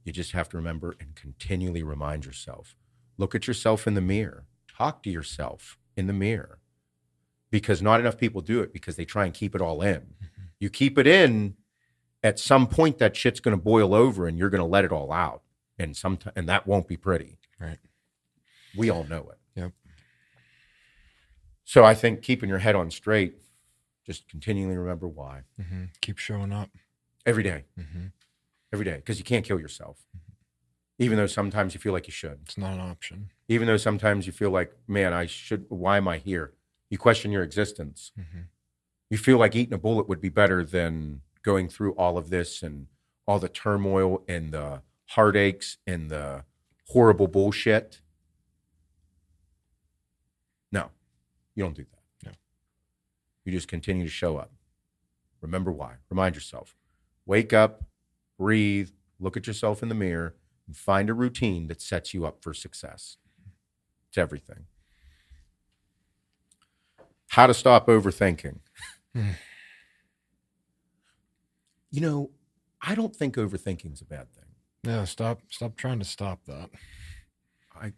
You just have to remember and continually remind yourself. Look at yourself in the mirror. Talk to yourself in the mirror. Because not enough people do it because they try and keep it all in. You keep it in, at some point that shit's going to boil over and you're going to let it all out. And that won't be pretty. Right. We all know it. Yep. So I think keeping your head on straight, just continually remember why. Keep showing up. Every day. Every day. Because you can't kill yourself. Even though sometimes you feel like you should. It's not an option. Even though sometimes you feel like, man, why am I here? You question your existence. You feel like eating a bullet would be better than going through all of this and all the turmoil and the heartaches and the horrible bullshit. No, you don't do that. No. You just continue to show up. Remember why. Remind yourself. Wake up, breathe, look at yourself in the mirror, and find a routine that sets you up for success. It's everything. How to stop overthinking. You know, I don't think overthinking is a bad thing. Yeah, stop trying to stop that.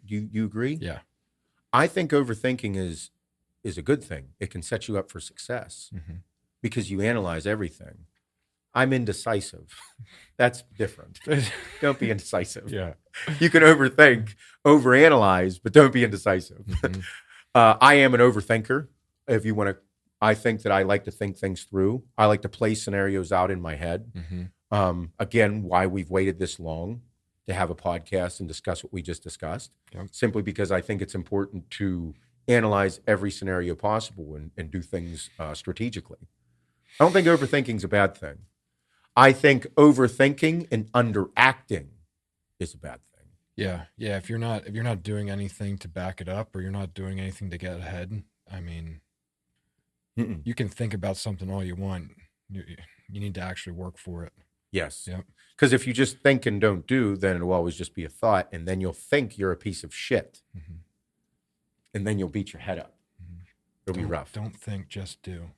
You agree? Yeah. I think overthinking is a good thing. It can set you up for success because you analyze everything. I'm indecisive. That's different. Don't be indecisive. Yeah. You can overthink, overanalyze, but don't be indecisive. I am an overthinker. If you want to, I think that I like to think things through. I like to play scenarios out in my head. Again, why we've waited this long to have a podcast and discuss what we just discussed, simply because I think it's important to analyze every scenario possible and do things strategically. I don't think overthinking is a bad thing. I think overthinking and underacting is a bad thing. Yeah. If you're not doing anything to back it up, or you're not doing anything to get ahead, I mean, you can think about something all you want. You need to actually work for it. Yes. Yep. Because if you just think and don't do, then it'll always just be a thought, and then you'll think you're a piece of shit, and then you'll beat your head up. It'll be rough. Don't think, just do.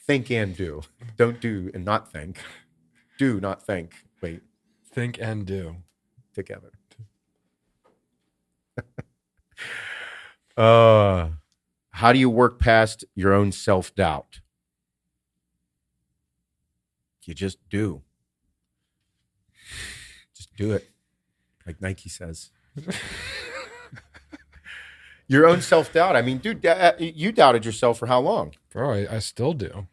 Think and do. Don't do and not think. Do not think. Wait. Think and do. Together. How do you work past your own self-doubt? You just do. Just do it. Like Nike says. Your own self-doubt. I mean, dude, you doubted yourself for how long? Bro, I still do.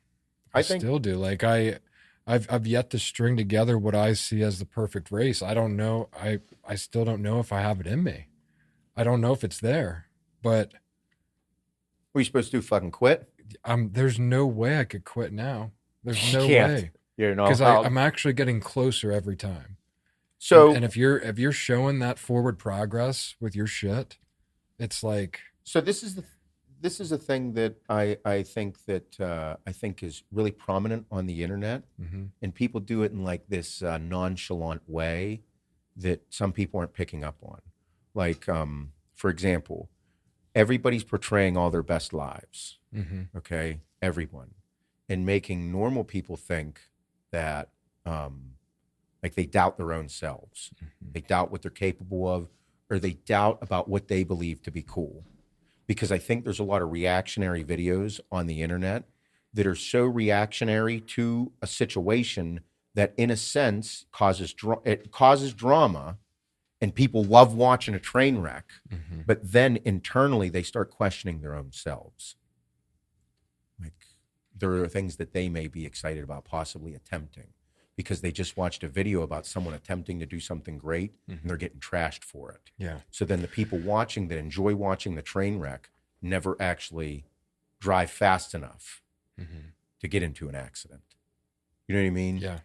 I still do. Like I've yet to string together what I see as the perfect race. I don't know. I still don't know if I have it in me. I don't know if it's there. But what are you supposed to do? Fucking quit? There's no way I could quit now. There's no Can't. way. You know, because I'm actually getting closer every time. So, and if you're showing that forward progress with your shit, it's like. So this is a thing that I think is really prominent on the internet, and people do it in like this nonchalant way that some people aren't picking up on. Like, for example, everybody's portraying all their best lives. Okay, everyone, and making normal people think that like they doubt their own selves. They doubt what they're capable of, or they doubt about what they believe to be cool. Because I think there's a lot of reactionary videos on the internet that are so reactionary to a situation that in a sense causes drama, and people love watching a train wreck, but then internally they start questioning their own selves. Like, there are things that they may be excited about possibly attempting because they just watched a video about someone attempting to do something great and they're getting trashed for it. Yeah. So then the people watching that enjoy watching the train wreck never actually drive fast enough to get into an accident. You know what I mean? Yeah.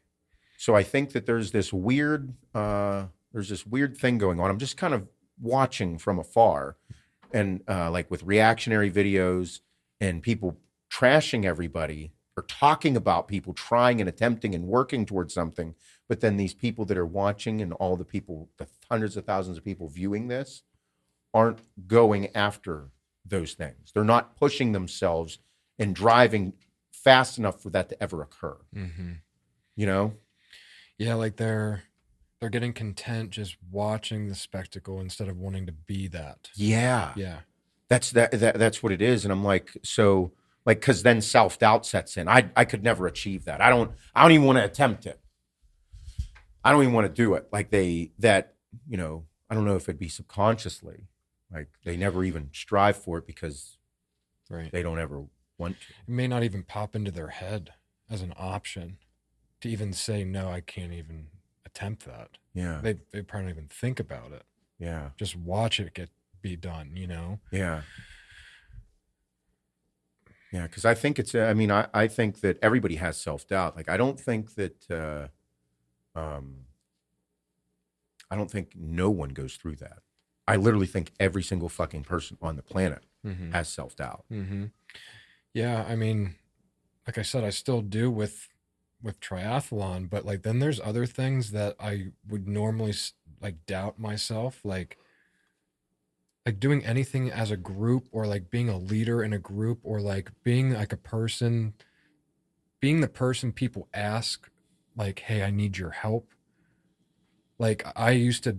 So I think that there's this weird thing going on. I'm just kind of watching from afar, and like with reactionary videos and people trashing everybody or talking about people trying and attempting and working towards something. But then these people that are watching and all the people, the hundreds of thousands of people viewing this, aren't going after those things. They're not pushing themselves and driving fast enough for that to ever occur. You know? Yeah, like they're getting content just watching the spectacle instead of wanting to be that. Yeah. Yeah. That's what it is. And I'm like, so like, cause then self-doubt sets in. I could never achieve that. I don't even want to attempt it. I don't even want to do it. Like I don't know if it'd be subconsciously, like they never even strive for it because they don't ever want to. It may not even pop into their head as an option to even say, no, I can't even attempt that. Yeah. They probably don't even think about it. Yeah. Just watch it be done, you know? Yeah. Yeah. Cause I think I think that everybody has self-doubt. Like, I don't think that, I don't think no one goes through that. I literally think every single fucking person on the planet has self-doubt. Yeah. I mean, like I said, I still do with triathlon, but like, then there's other things that I would normally like doubt myself, like doing anything as a group, or like being a leader in a group, or like being like being the person people ask, like, hey, I need your help. Like I used to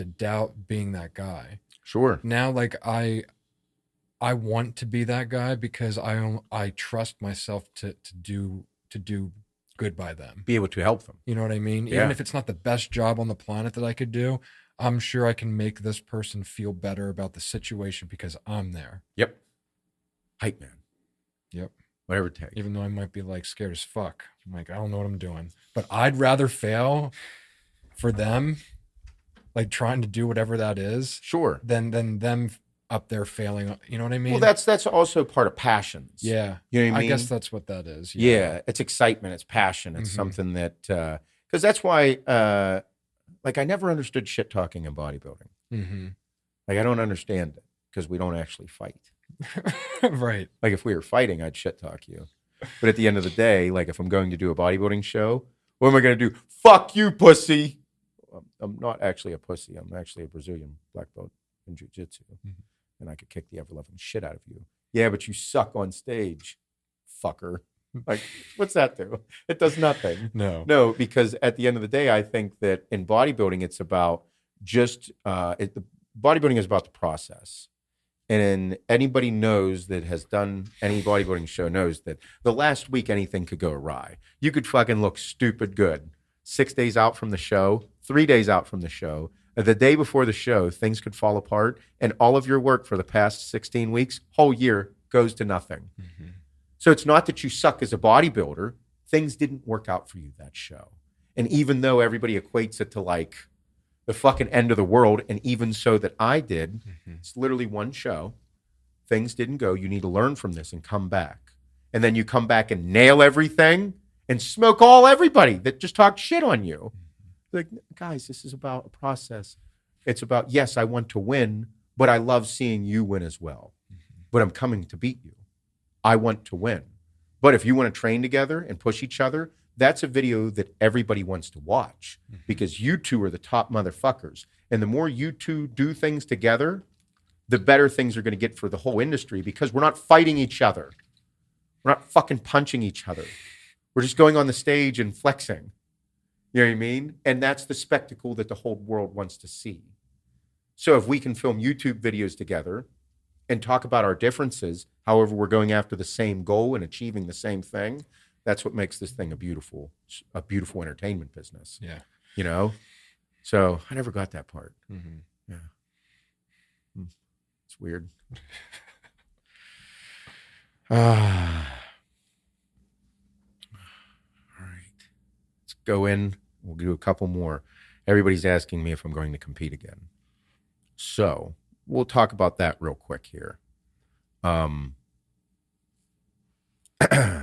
doubt being that guy. Sure. Now, like I want to be that guy because I trust myself to do good by them. Be able to help them. You know what I mean? Yeah. Even if it's not the best job on the planet that I could do, I'm sure I can make this person feel better about the situation because I'm there. Yep. Hype man. Yep. Whatever it takes. Even though I might be like scared as fuck. I'm like, I don't know what I'm doing. But I'd rather fail for them, like trying to do whatever that is. Sure. Than them up there failing. You know what I mean? Well, that's also part of passions. Yeah. You know what I mean? I guess that's what that is. Yeah, it's excitement, it's passion, it's something that because that's why like I never understood shit talking in bodybuilding. Like I don't understand it because we don't actually fight. Right. Like if we were fighting, I'd shit talk you. But at the end of the day, like if I'm going to do a bodybuilding show, what am I going to do? Fuck you, pussy. I'm not actually a pussy. I'm actually a Brazilian black belt in jiu-jitsu. And I could kick the ever-loving shit out of you. Yeah, but you suck on stage, fucker. Like, what's that do? It does nothing. No, because at the end of the day, I think that in bodybuilding, it's about just, bodybuilding is about the process. And anybody knows that has done any bodybuilding show knows that the last week, anything could go awry. You could fucking look stupid good 6 days out from the show, 3 days out from the show. The day before the show, things could fall apart, and all of your work for the past 16 weeks, whole year, goes to nothing. So it's not that you suck as a bodybuilder. Things didn't work out for you that show. And even though everybody equates it to like the fucking end of the world, and even so that I did, it's literally one show. Things didn't go. You need to learn from this and come back. And then you come back and nail everything and smoke everybody that just talked shit on you. Like, guys, this is about a process. It's about, yes, I want to win, but I love seeing you win as well. But I'm coming to beat you. I want to win. But if you want to train together and push each other, that's a video that everybody wants to watch because you two are the top motherfuckers. And the more you two do things together, the better things are going to get for the whole industry because we're not fighting each other. We're not fucking punching each other. We're just going on the stage and flexing. You know what I mean? And that's the spectacle that the whole world wants to see. So if we can film YouTube videos together and talk about our differences, however, we're going after the same goal and achieving the same thing, that's what makes this thing a beautiful entertainment business. Yeah. You know? So I never got that part. Yeah. It's weird. All right. Let's go in. We'll do a couple more. Everybody's asking me if I'm going to compete again. So we'll talk about that real quick here.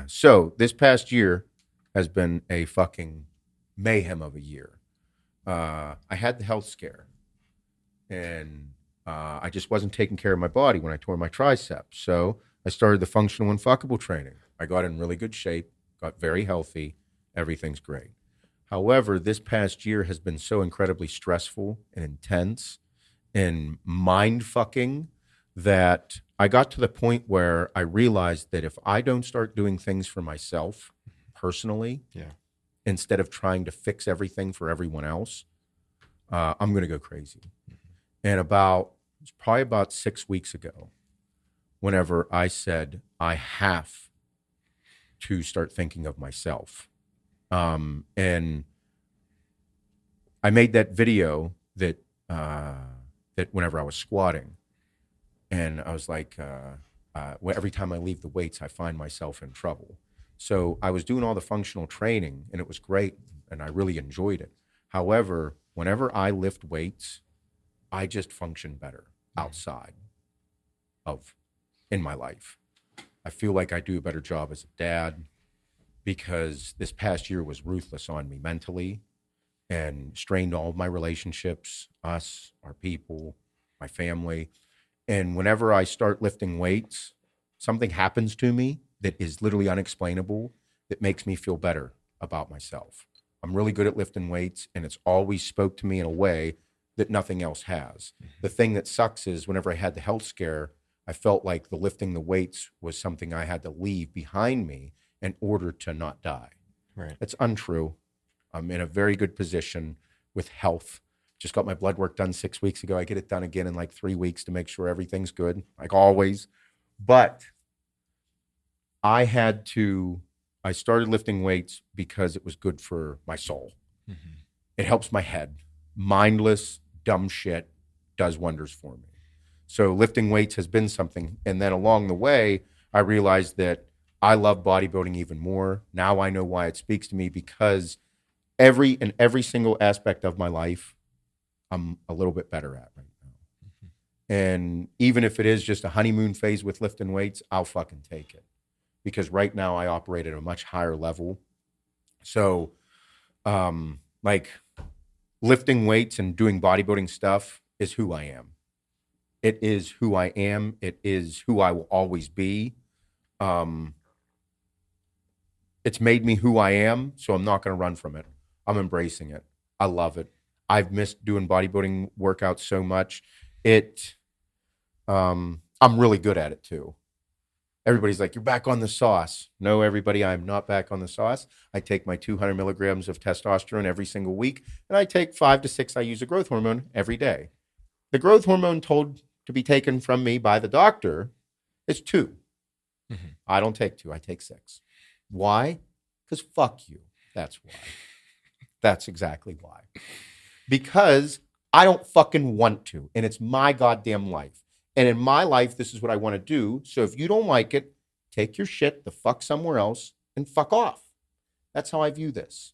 So this past year has been a fucking mayhem of a year. I had the health scare, and I just wasn't taking care of my body when I tore my triceps. So I started the functional and fuckable training. I got in really good shape, got very healthy. Everything's great. However, this past year has been so incredibly stressful and intense and mind fucking that I got to the point where I realized that if I don't start doing things for myself personally, instead of trying to fix everything for everyone else, I'm going to go crazy. And it's probably about 6 weeks ago, whenever I said, I have to start thinking of myself. And I made that video that whenever I was squatting, and I was like, every time I leave the weights, I find myself in trouble. So I was doing all the functional training, and it was great, and I really enjoyed it. However, whenever I lift weights, I just function better outside in my life. I feel like I do a better job as a dad, because this past year was ruthless on me mentally and strained all of my relationships, us, our people, my family. And whenever I start lifting weights, something happens to me that is literally unexplainable that makes me feel better about myself. I'm really good at lifting weights, and it's always spoke to me in a way that nothing else has. The thing that sucks is whenever I had the health scare, I felt like the lifting the weights was something I had to leave behind me in order to not die. Right. That's untrue. I'm in a very good position with health. Just got my blood work done 6 weeks ago. I get it done again in like 3 weeks to make sure everything's good, like always. But I started lifting weights because it was good for my soul. It helps my head. Mindless, dumb shit does wonders for me. So lifting weights has been something. And then along the way, I realized that I love bodybuilding even more. Now I know why it speaks to me, because every single aspect of my life, I'm a little bit better at right now. And even if it is just a honeymoon phase with lifting weights, I'll fucking take it. Because right now I operate at a much higher level. So, like lifting weights and doing bodybuilding stuff is who I am. It is who I am. It is who I will always be. It's made me who I am, so I'm not going to run from it. I'm embracing it. I love it. I've missed doing bodybuilding workouts so much. I'm really good at it too. Everybody's like, you're back on the sauce. No, everybody, I'm not back on the sauce. I take my 200 milligrams of testosterone every single week, and I take 5 to 6 I use a growth hormone every day. The growth hormone told to be taken from me by the doctor is 2. Mm-hmm. I don't take 2. I take 6. Why? Because fuck you. That's why. That's exactly why. Because I don't fucking want to, and it's my goddamn life. And in my life, this is what I want to do. So if you don't like it, take your shit the fuck somewhere else and fuck off. That's how I view this.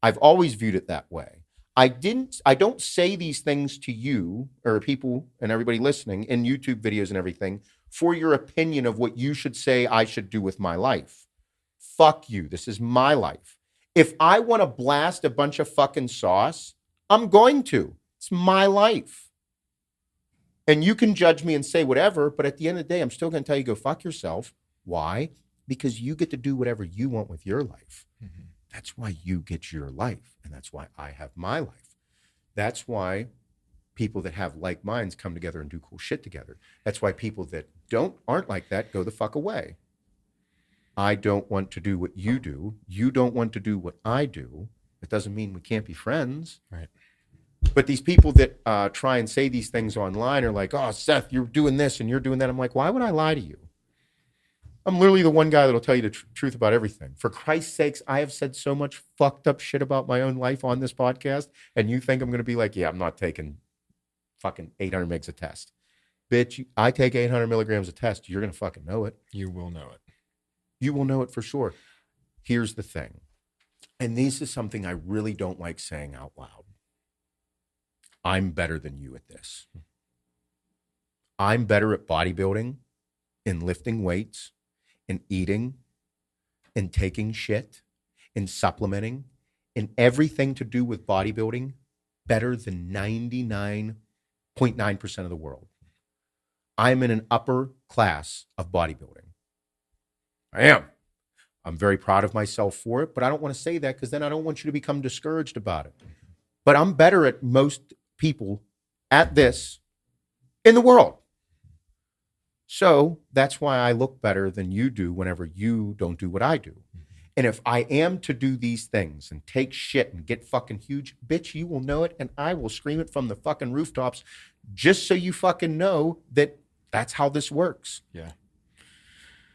I've always viewed it that way. I don't say these things to you or people and everybody listening in YouTube videos and everything for your opinion of what you should say I should do with my life. Fuck you. This is my life. If I want to blast a bunch of fucking sauce, I'm going to. It's my life. And you can judge me and say whatever, but at the end of the day, I'm still going to tell you, go fuck yourself. Why? Because you get to do whatever you want with your life. Mm-hmm. That's why you get your life. And that's why I have my life. That's why people that have like minds come together and do cool shit together. That's why people that aren't like that go the fuck away. I don't want to do what you do. You don't want to do what I do. It doesn't mean we can't be friends. Right. But these people that try and say these things online are like, oh, Seth, you're doing this and you're doing that. I'm like, why would I lie to you? I'm literally the one guy that'll tell you the truth about everything. For Christ's sakes, I have said so much fucked up shit about my own life on this podcast, and you think I'm going to be like, yeah, I'm not taking fucking 800 mgs a test. Bitch, I take 800 milligrams a test. You're going to fucking know it. You will know it. You will know it for sure. Here's the thing, and this is something I really don't like saying out loud. I'm better than you at this. I'm better at bodybuilding, in lifting weights, in eating, in taking shit, in supplementing, in everything to do with bodybuilding, better than 99.9% of the world. I'm in an upper class of bodybuilding. I am. I'm very proud of myself for it, but I don't want to say that because then I don't want you to become discouraged about it. But I'm better at most people at this in the world. So that's why I look better than you do whenever you don't do what I do. And if I am to do these things and take shit and get fucking huge, bitch, you will know it, and I will scream it from the fucking rooftops just so you fucking know that that's how this works. Yeah.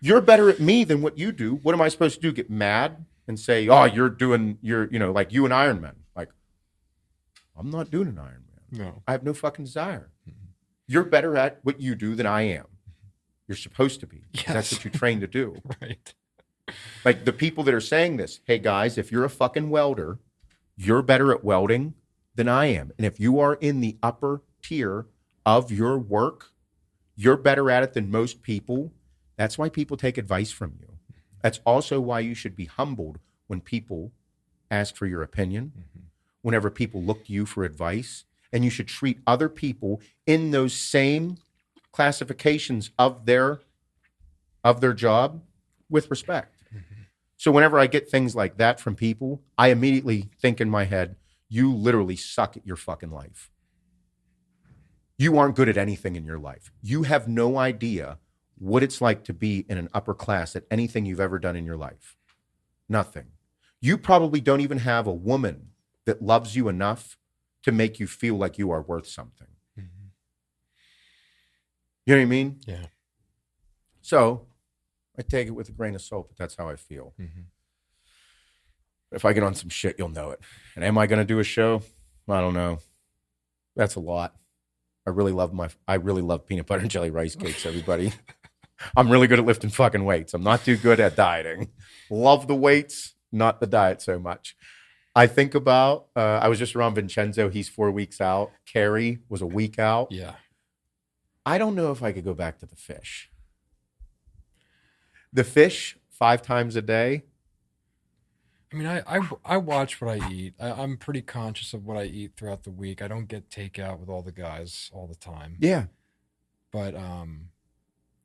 You're better at me than what you do. What am I supposed to do? Get mad and say, oh, you're like you and Iron Man. Like, I'm not doing an Iron Man. No. I have no fucking desire. Mm-hmm. You're better at what you do than I am. You're supposed to be. Yes. That's what you're trained to do. Right. Like the people that are saying this, hey guys, if you're a fucking welder, you're better at welding than I am. And if you are in the upper tier of your work, you're better at it than most people. That's why people take advice from you. That's also why you should be humbled when people ask for your opinion, whenever people look to you for advice. And you should treat other people in those same classifications of their job with respect. Mm-hmm. So whenever I get things like that from people, I immediately think in my head, you literally suck at your fucking life. You aren't good at anything in your life. You have no idea what it's like to be in an upper class at anything you've ever done in your life. Nothing. You probably don't even have a woman that loves you enough to make you feel like you are worth something. Mm-hmm. You know what I mean? Yeah. So I take it with a grain of salt, but that's how I feel. Mm-hmm. If I get on some shit, you'll know it. And am I going to do a show? I don't know. That's a lot. I really love peanut butter and jelly rice cakes, everybody. I'm really good at lifting fucking weights. I'm not too good at dieting. Love the weights, not the diet so much. I think about, I was just around Vincenzo. He's 4 weeks out. Carrie was a week out. Yeah. I don't know if I could go back to the fish. The fish 5 times a day. I mean, I watch what I eat. I'm pretty conscious of what I eat throughout the week. I don't get takeout with all the guys all the time. Yeah. But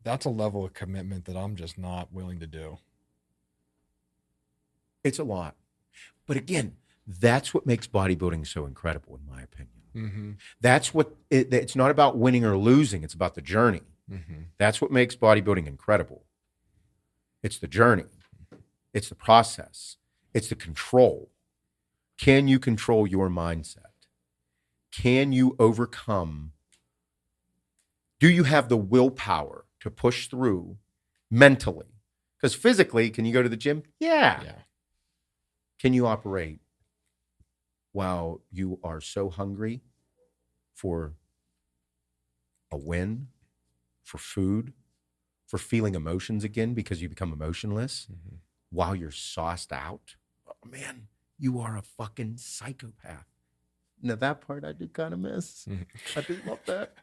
that's a level of commitment that I'm just not willing to do. It's a lot. But again, that's what makes bodybuilding so incredible, in my opinion. Mm-hmm. That's what it's not about winning or losing. It's about the journey. Mm-hmm. That's what makes bodybuilding incredible. It's the journey. It's the process. It's the control. Can you control your mindset? Can you overcome? Do you have the willpower to push through mentally? Because physically, can you go to the gym? Yeah. Can you operate while you are so hungry for a win, for food, for feeling emotions again because you become emotionless while you're sauced out? Oh, man, you are a fucking psychopath. Now, that part I did kind of miss. I did love that.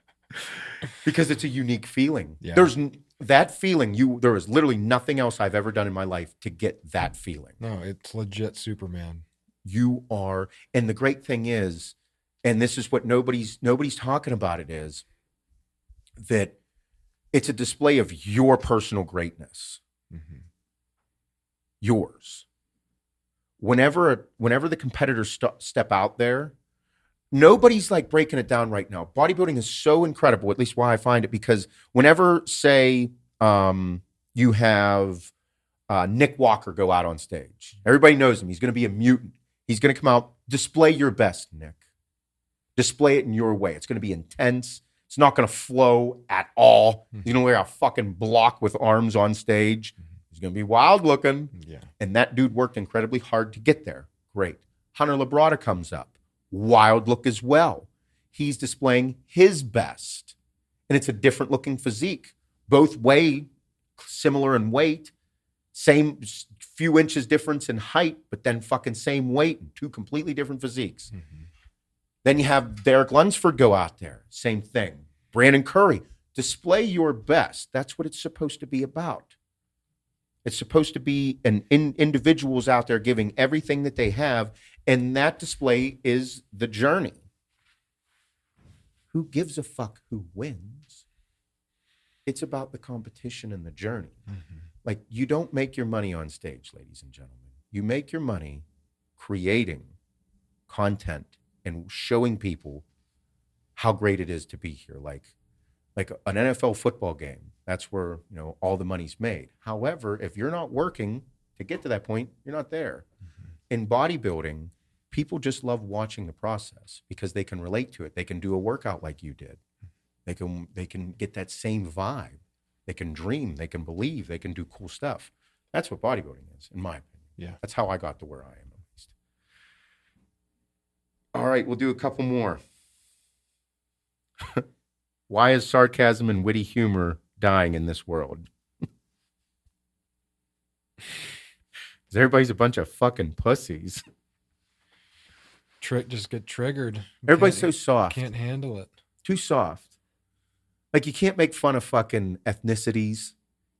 Because it's a unique feeling. Yeah. There's that feeling. There is literally nothing else I've ever done in my life to get that feeling. No, it's legit Superman. You are, and the great thing is, and this is what nobody's talking about, it is that it's a display of your personal greatness. Mm-hmm. Yours. Whenever the competitors step out there, nobody's like breaking it down right now. Bodybuilding is so incredible, at least why I find it, because whenever, say, you have Nick Walker go out on stage, everybody knows him. He's going to be a mutant. He's going to come out, display your best, Nick. Display it in your way. It's going to be intense. It's not going to flow at all. He's going to wear a fucking block with arms on stage. He's going to be wild looking. Yeah. And that dude worked incredibly hard to get there. Great. Hunter Labrada comes up. Wild look as well. He's displaying his best. And it's a different looking physique. Both weigh similar in weight. Same few inches difference in height, but then fucking same weight and 2 completely different physiques. Mm-hmm. Then you have Derek Lunsford go out there. Same thing. Brandon Curry. Display your best. That's what it's supposed to be about. It's supposed to be individuals out there giving everything that they have, and that display is the journey. Who gives a fuck who wins? It's about the competition and the journey. Mm-hmm. Like, you don't make your money on stage, ladies and gentlemen. You make your money creating content and showing people how great it is to be here. Like an NFL football game, that's where, all the money's made. However, if you're not working to get to that point, you're not there. Mm-hmm. In bodybuilding, people just love watching the process because they can relate to it. They can do a workout like you did. They can get that same vibe. They can dream. They can believe. They can do cool stuff. That's what bodybuilding is, in my opinion. Yeah. That's how I got to where I am, at least. All right, we'll do a couple more. Why is sarcasm and witty humor dying in this world? Everybody's a bunch of fucking pussies. Just get triggered. Everybody's so soft. Can't handle it. Too soft. Like, you can't make fun of fucking ethnicities.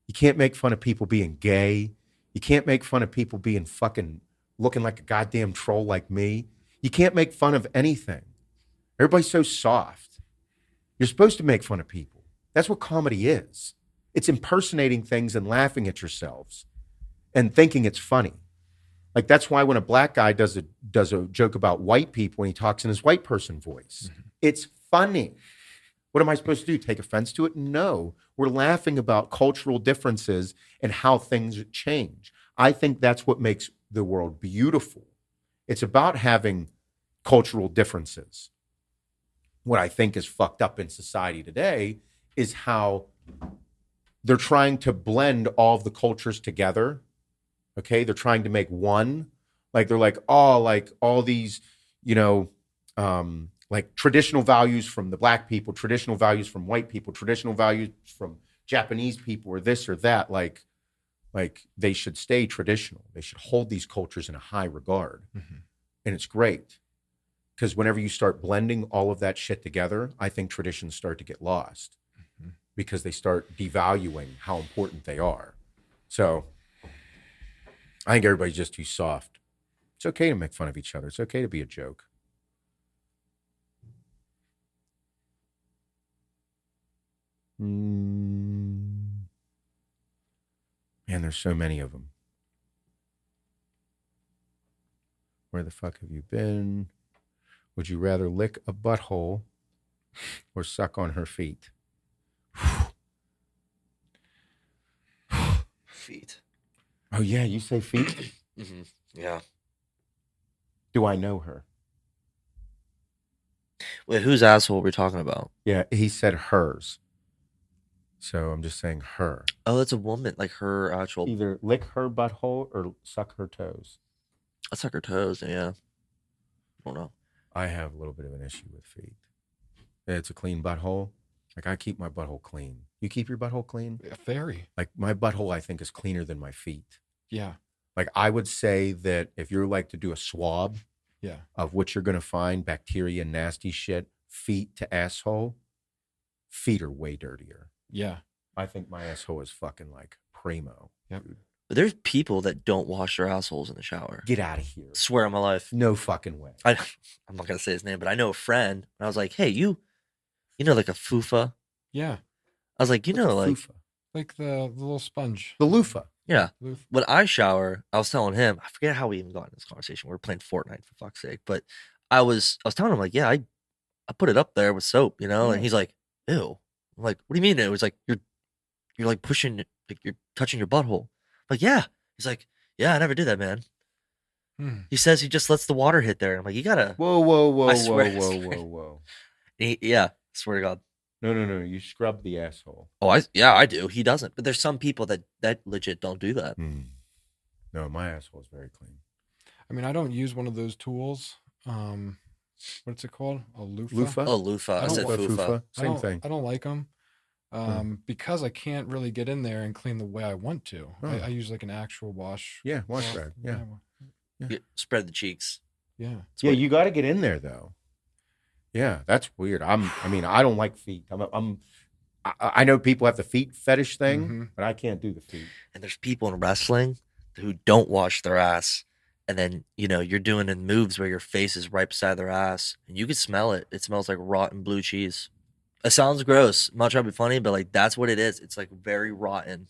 You can't make fun of people being gay. You can't make fun of people being fucking looking like a goddamn troll like me. You can't make fun of anything. Everybody's so soft. You're supposed to make fun of people. That's what comedy is. It's impersonating things and laughing at yourselves and thinking it's funny. Like, that's why when a black guy does a joke about white people and he talks in his white person voice, it's funny. What am I supposed to do? Take offense to it? No. We're laughing about cultural differences and how things change. I think that's what makes the world beautiful. It's about having cultural differences. What I think is fucked up in society today is how they're trying to blend all of the cultures together. Okay, they're trying to make one. Like, they're like, oh, like all these, like traditional values from the black people, traditional values from white people, traditional values from Japanese people, or this or that. Like they should stay traditional. They should hold these cultures in a high regard. Mm-hmm. And it's great. Because whenever you start blending all of that shit together, I think traditions start to get lost. because they start devaluing how important they are. So I think everybody's just too soft. It's okay to make fun of each other. It's okay to be a joke. Man, there's so many of them. Where the fuck have you been? Would you rather lick a butthole or suck on her feet? Feet. Oh, yeah, you say feet? Mm-hmm. Yeah. Do I know her? Wait, whose asshole are we talking about? Yeah, he said hers. So I'm just saying her. Oh, that's a woman, like her actual. Either lick her butthole or suck her toes. I suck her toes. Yeah. I don't know. I have a little bit of an issue with feet. It's a clean butthole. Like, I keep my butthole clean. You keep your butthole clean? Yeah, very. Like, my butthole, I think, is cleaner than my feet. Yeah. Like, I would say that if you're like to do a swab Yeah. of what you're going to find, bacteria, nasty shit, feet to asshole, feet are way dirtier. Yeah. I think my asshole is fucking like primo. Yep. But there's people that don't wash their assholes in the shower. Get out of here. Swear on my life. No fucking way. I'm not gonna say his name, but I know a friend. And I was like, hey, you know, like a fufa. Yeah. I was like, you know, like, Loofah. Like the little sponge. The loofah. yeah. Loof. When I shower, I was telling him, I forget how we even got in this conversation. We were playing Fortnite for fuck's sake, but I was telling him like, yeah, I put it up there with soap, you know, and he's like, ew. I'm like, what do you mean? It was like you're like pushing, like you're touching your butthole. I'm like, yeah. He's like, yeah, I never did that, man. He says he just lets the water hit there. I'm like, you gotta. Whoa. I swear. Yeah, swear to God. No. You scrub the asshole. Oh, I do. He doesn't. But there's some people that legit don't do that. No, my asshole is very clean. I mean, I don't use one of those tools. What's it called? A loofah? Loofah? Oh, loofah. I don't said want fufa. Same thing. I don't like them because I can't really get in there and clean the way I want to. I use like an actual wash. Yeah, wash rag. Yeah. Spread the cheeks. Yeah. Yeah, you got to get in there though. Yeah, that's weird. I don't like feet. I know people have the feet fetish thing, but I can't do the feet. And there's people in wrestling who don't wash their ass. And then, you know, you're doing in moves where your face is right beside their ass. And you can smell it. It smells like rotten blue cheese. It sounds gross. I'm not trying to be funny, but like that's what it is. It's like very rotten.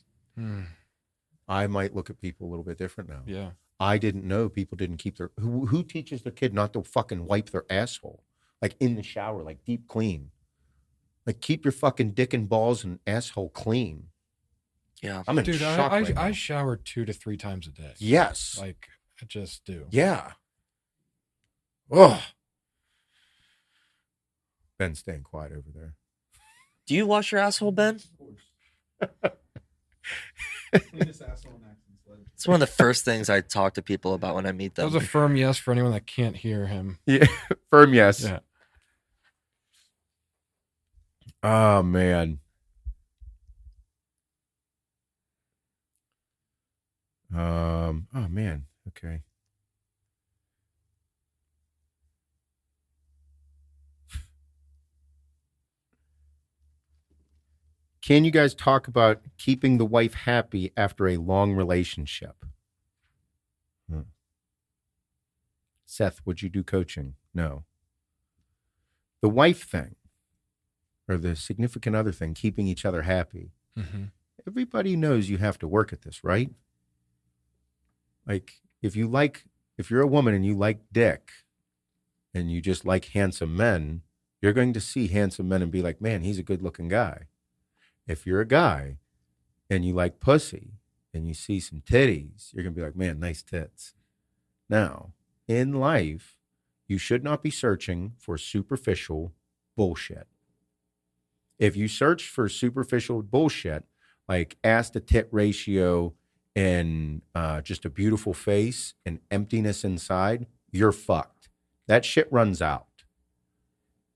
I might look at people a little bit different now. Yeah. I didn't know people didn't keep their... Who teaches their kid not to fucking wipe their asshole? Like in the shower, like deep clean. Like keep your fucking dick and balls and asshole clean. Yeah. I'm in Dude, shock right now. I shower 2 to 3 times a day. Yes. Like, I just do. Yeah. Oh. Ben's staying quiet over there. Do you wash your asshole, Ben? It's one of the first things I talk to people about when I meet That them. was a firm yes for anyone that can't hear him. Yeah. Firm yes. Yeah. Oh, man. Oh, man. Okay. Can you guys talk about keeping the wife happy after a long relationship? Seth, would you do coaching? No. The wife thing, or the significant other thing, keeping each other happy. Everybody knows you have to work at this, right? Like, if you're a woman and you like dick, and you just like handsome men, you're going to see handsome men and be like, man, he's a good looking guy. If you're a guy and you like pussy and you see some titties, you're going to be like, man, nice tits. Now, in life, you should not be searching for superficial bullshit. If you search for superficial bullshit, like ass to tit ratio and just a beautiful face and emptiness inside, you're fucked. That shit runs out.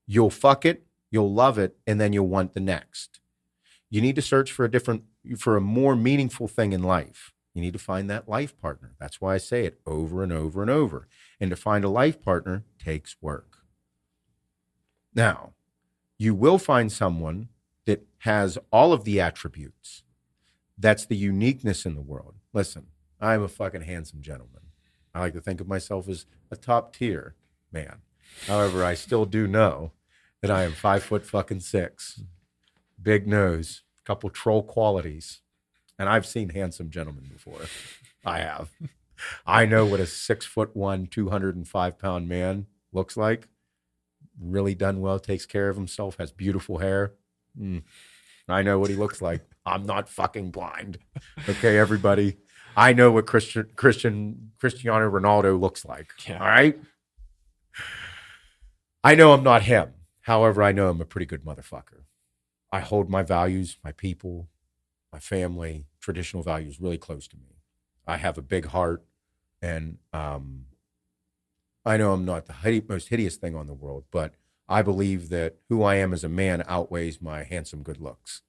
You'll fuck it, you'll love it, and then you'll want the next. You need to search for a more meaningful thing in life. You need to find that life partner. That's why I say it over and over and over. And to find a life partner takes work. Now, you will find someone that has all of the attributes. That's the uniqueness in the world. Listen, I'm a fucking handsome gentleman. I like to think of myself as a top tier man. However, I still do know that I am 5'6", big nose, couple troll qualities, and I've seen handsome gentlemen before. I have. I know what a 6'1", 205-pound man looks like. Really done well, takes care of himself, has beautiful hair. I know what he looks like. I'm not fucking blind. Okay, everybody. I know what Cristiano Ronaldo looks like. Yeah. All right. I know I'm not him. However, I know I'm a pretty good motherfucker. I hold my values, my people, my family, traditional values really close to me. I have a big heart, and I know I'm not the most hideous thing on the world, but I believe that who I am as a man outweighs my handsome good looks.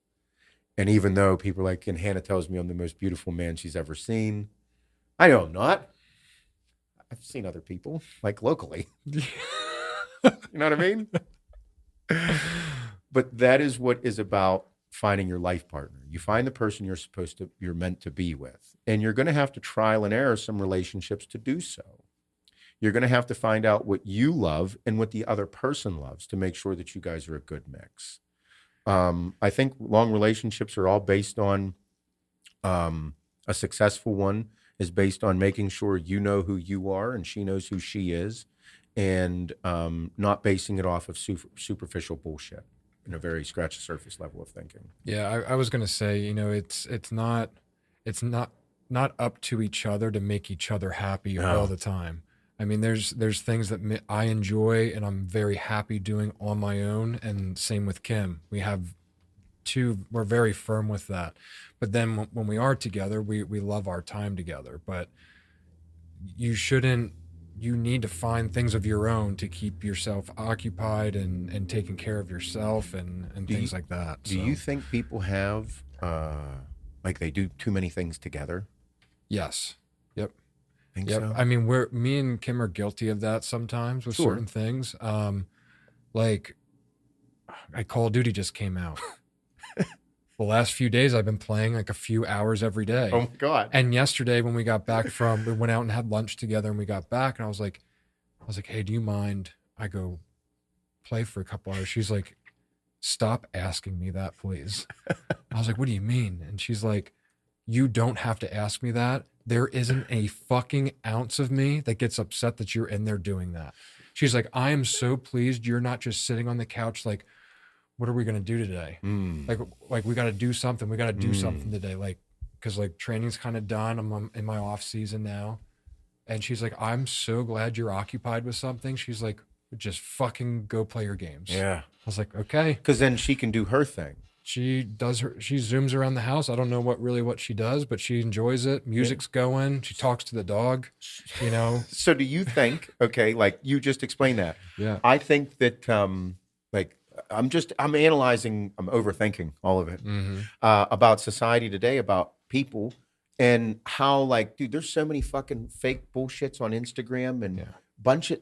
And even though people are like, and Hannah tells me I'm the most beautiful man she's ever seen, I know I'm not. I've seen other people, like locally. You know what I mean? But that is what is about finding your life partner. You find the person you're meant to be with. And you're going to have to trial and error some relationships to do so. You're going to have to find out what you love and what the other person loves to make sure that you guys are a good mix. I think long relationships are all based on a successful one is based on making sure you know who you are and she knows who she is, and not basing it off of superficial bullshit in a very scratch the surface level of thinking. Yeah, I was gonna say, it's not up to each other to make each other happy all the time. I mean, there's things that I enjoy and I'm very happy doing on my own, and same with Kim. We're very firm with that. But then when we are together, we love our time together. But you need to find things of your own to keep yourself occupied and taking care of yourself and things like that. Do you think people have, like they do too many things together? Yes. Yep. Think Yep. so? I mean, me and Kim are guilty of that sometimes with certain things. Like Call of Duty just came out. The last few days I've been playing like a few hours every day. Oh my God. And yesterday when we got back we went out and had lunch together, and we got back and I was like, hey, do you mind I go play for a couple hours? She's like, stop asking me that, please. I was like, what do you mean? And she's like, you don't have to ask me that. There isn't a fucking ounce of me that gets upset that you're in there doing that. She's like, I am so pleased you're not just sitting on the couch like, what are we going to do today? Like we got to do something. We got to do something today. Like, cause like training's kind of done. I'm in my off season now. And she's like, I'm so glad you're occupied with something. She's like, just fucking go play your games. Yeah. I was like, okay. Cause then she can do her thing. She zooms around the house. I don't know what she does, but she enjoys it. Music's going. She talks to the dog, So do you think, okay, like you just explained that. Yeah. I think that, like, I'm overthinking all of it, about society today, about people, and how, like, dude, there's so many fucking fake bullshits on Instagram and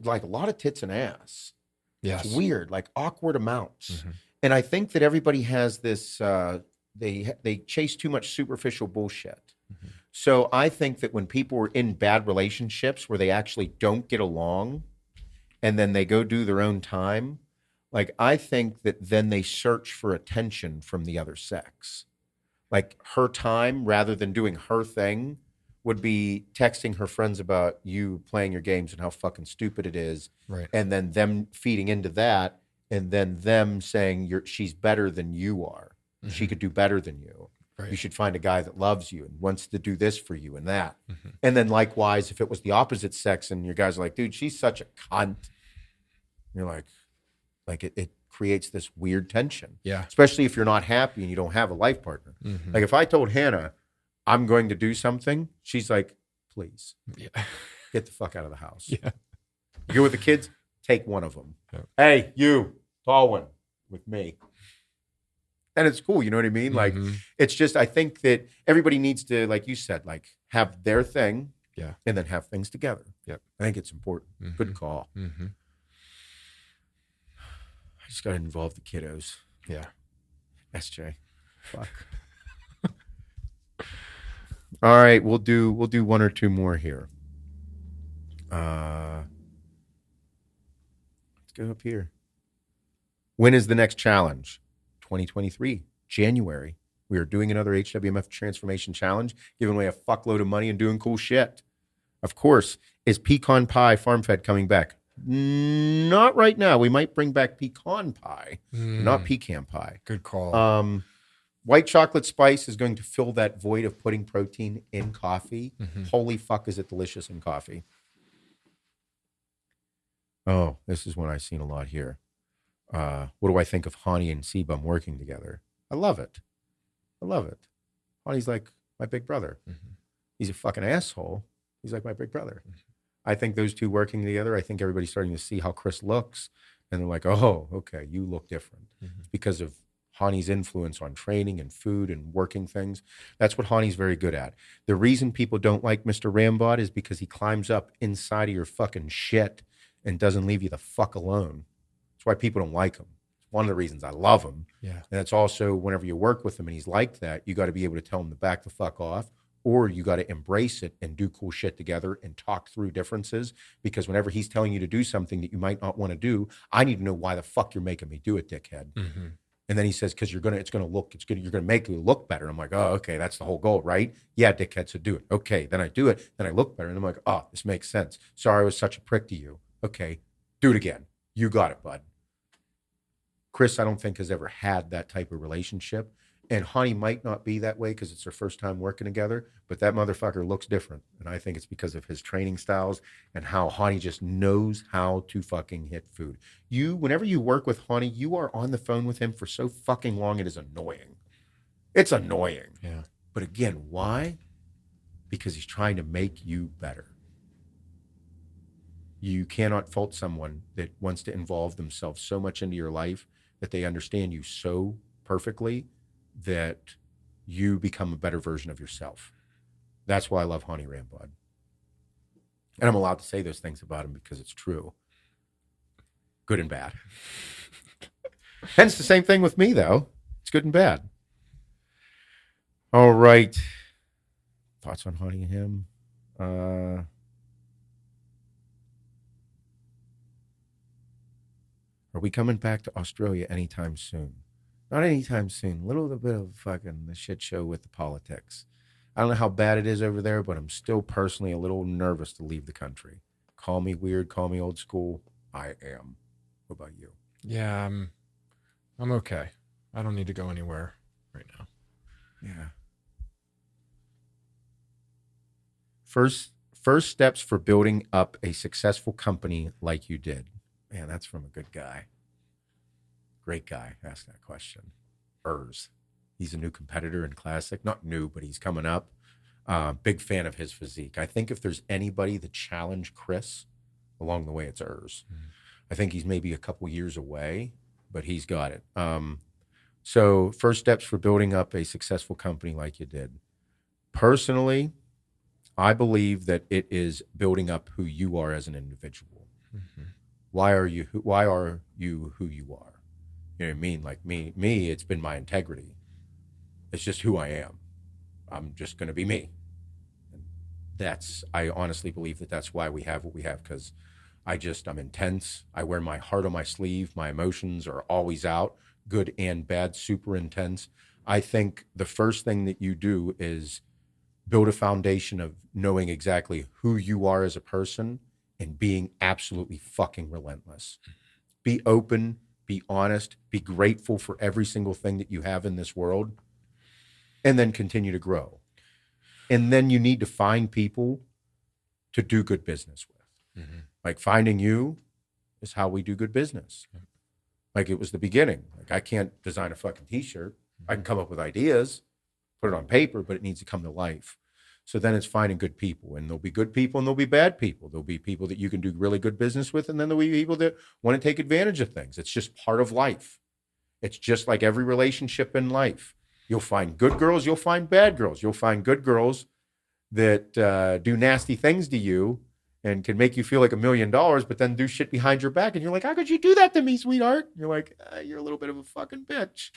like a lot of tits and ass. Yes. It's weird, like awkward amounts. And I think that everybody has this, they chase too much superficial bullshit. So I think that when people are in bad relationships where they actually don't get along and then they go do their own time, like I think that then they search for attention from the other sex. Like her time, rather than doing her thing, would be texting her friends about you playing your games and how fucking stupid it is. Right. And then them feeding into that. And then them saying she's better than you are. She could do better than you. Right. You should find a guy that loves you and wants to do this for you and that. And then likewise, if it was the opposite sex and your guys are like, dude, she's such a cunt. You're like it creates this weird tension. Yeah. Especially if you're not happy and you don't have a life partner. Like if I told Hannah, I'm going to do something, she's like, please get the fuck out of the house. Yeah. You go with the kids, take one of them. Yeah. Hey, you, tall one, with me. And it's cool, you know what I mean? Like, it's just, I think that everybody needs to, like you said, like have their thing and then have things together. Yep. I think it's important. Good call. I just got to involve the kiddos. Yeah. SJ. Fuck. All right, we'll do one or two more here. Let's go up here. When is the next challenge? 2023, January. We are doing another HWMF Transformation Challenge, giving away a fuckload of money and doing cool shit. Of course, is pecan pie farm fed coming back? Not right now. We might bring back pecan pie, not pecan pie. Good call. White chocolate spice is going to fill that void of putting protein in coffee. Holy fuck, is it delicious in coffee. Oh, this is one I've seen a lot here. What do I think of Hani and Sebum working together? I love it. Hani's like my big brother. He's a fucking asshole. He's like my big brother. I think those two working together, I think everybody's starting to see how Chris looks. And they're like, oh, okay, you look different. It's because of Hani's influence on training and food and working things. That's what Hani's very good at. The reason people don't like Mr. Rambod is because he climbs up inside of your fucking shit and doesn't leave you the fuck alone. That's why people don't like him. It's one of the reasons I love him. Yeah. And it's also whenever you work with him and he's like that, you got to be able to tell him to back the fuck off, or you got to embrace it and do cool shit together and talk through differences. Because whenever he's telling you to do something that you might not want to do, I need to know why the fuck you're making me do it, dickhead. And then he says, because you're gonna make you look better. I'm like, oh, okay, that's the whole goal, right? Yeah, dickhead, so do it. Okay, then I do it, then I look better, and I'm like, oh, this makes sense. Sorry I was such a prick to you. Okay, do it again. You got it, bud. Chris, I don't think, has ever had that type of relationship. And Hani might not be that way because it's their first time working together, but that motherfucker looks different. And I think it's because of his training styles and how Hani just knows how to fucking hit food. Whenever you work with Hani, you are on the phone with him for so fucking long, it is annoying. It's annoying. Yeah. But again, why? Because he's trying to make you better. You cannot fault someone that wants to involve themselves so much into your life that they understand you so perfectly that you become a better version of yourself. That's why I love Hani Rambod. And I'm allowed to say those things about him because it's true. Good and bad. Hence the same thing with me, though. It's good and bad. All right. Thoughts on Hani and him? Are we coming back to Australia anytime soon? Not anytime soon. A little bit of fucking the shit show with the politics. I don't know how bad it is over there, but I'm still personally a little nervous to leave the country. Call me weird, call me old school. I am. What about you? Yeah, I'm okay. I don't need to go anywhere right now. Yeah. First steps for building up a successful company like you did. Man, that's from a good guy. Great guy asked that question. He's a new competitor in Classic. Not new, but he's coming up. Big fan of his physique. I think if there's anybody that challenged Chris along the way, it's I think he's maybe a couple years away, but he's got it. So first steps for building up a successful company like you did. Personally, I believe that it is building up who you are as an individual. Why are you who you are? You know what I mean? Like me, it's been my integrity. It's just who I am. I'm just going to be me. I honestly believe that that's why we have what we have, because I'm intense. I wear my heart on my sleeve. My emotions are always out, good and bad, super intense. I think the first thing that you do is build a foundation of knowing exactly who you are as a person and being absolutely fucking relentless. Be open, be honest, be grateful for every single thing that you have in this world, and then continue to grow. And then you need to find people to do good business with. Like finding you is how we do good business. Like it was the beginning. Like I can't design a fucking t-shirt. I can come up with ideas, put it on paper, but it needs to come to life. So then it's finding good people, and there'll be good people and there'll be bad people. There'll be people that you can do really good business with, and then there'll be people that want to take advantage of things. It's just part of life. It's just like every relationship in life. You'll find good girls, you'll find bad girls. You'll find good girls that do nasty things to you and can make you feel like $1 million, but then do shit behind your back. And you're like, how could you do that to me, sweetheart? And you're like, you're a little bit of a fucking bitch.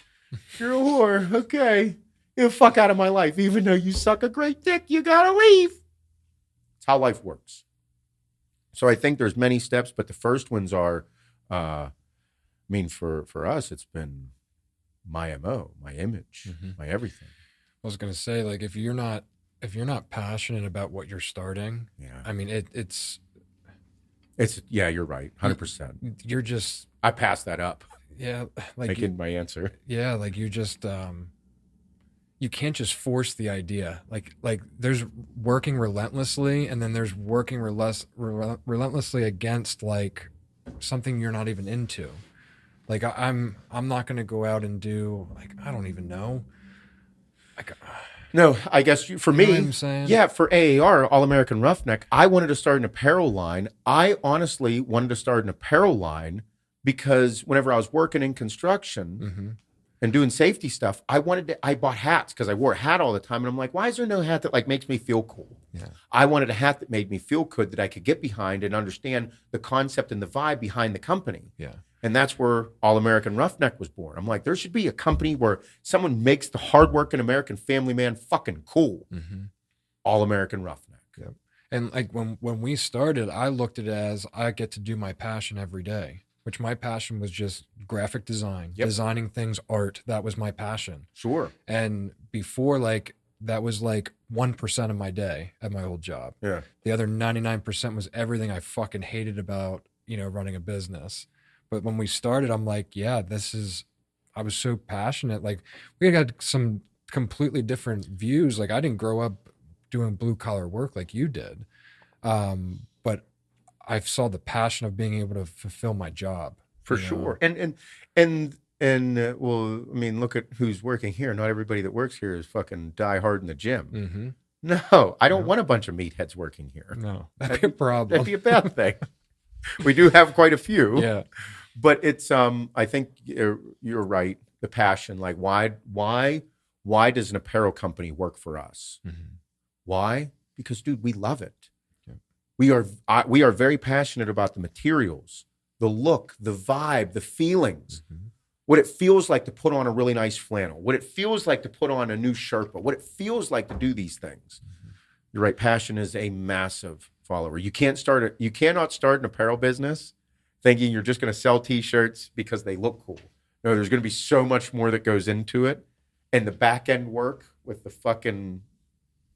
You're a whore. Okay. Get the fuck out of my life. Even though you suck a great dick, you gotta leave. It's how life works. So I think there's many steps, but the first ones are, I mean, for us, it's been my MO, my image, my everything. I was gonna say, like, if you're not passionate about what you're starting, I mean, it's yeah, you're right, 100%. You're just, I passed that up. Yeah, like making my answer. Yeah, like you just you can't just force the idea. Like there's working relentlessly, and then there's working relentlessly against like something you're not even into. Like I'm not gonna go out and do like I don't even know. Like, no, I guess for me, what I'm saying? Yeah, for AAR, All American Roughneck, I wanted to start an apparel line. I honestly wanted to start an apparel line because whenever I was working in construction and doing safety stuff, I bought hats because I wore a hat all the time. And I'm like, why is there no hat that like makes me feel cool? Yeah. I wanted a hat that made me feel good, that I could get behind and understand the concept and the vibe behind the company. Yeah. And that's where All American Roughneck was born. I'm like, there should be a company where someone makes the hardworking American family man fucking cool. All American Roughneck. Yeah. And like when we started, I looked at it as I get to do my passion every day, which my passion was just graphic design, designing things, art. That was my passion. Sure. And before, like, that was like 1% of my day at my old job. Yeah. The other 99% was everything I fucking hated about, running a business. But when we started, I'm like, yeah, I was so passionate. Like we had some completely different views. Like I didn't grow up doing blue collar work like you did. But I saw the passion of being able to fulfill my job. For sure. And well, I mean, look at who's working here. Not everybody that works here is fucking die hard in the gym. No, I don't want a bunch of meatheads working here. No, that'd be a problem. That'd be a bad thing. We do have quite a few. Yeah. But it's I think you're right. The passion, like why does an apparel company work for us? Why? Because dude, we love it. Yeah. We are very passionate about the materials, the look, the vibe, the feelings. What it feels like to put on a really nice flannel, what it feels like to put on a new Sherpa, what it feels like to do these things. You're right. Passion is a massive follower. You cannot start an apparel business thinking you're just going to sell t-shirts because they look cool. No, there's going to be so much more that goes into it. And the back end work with the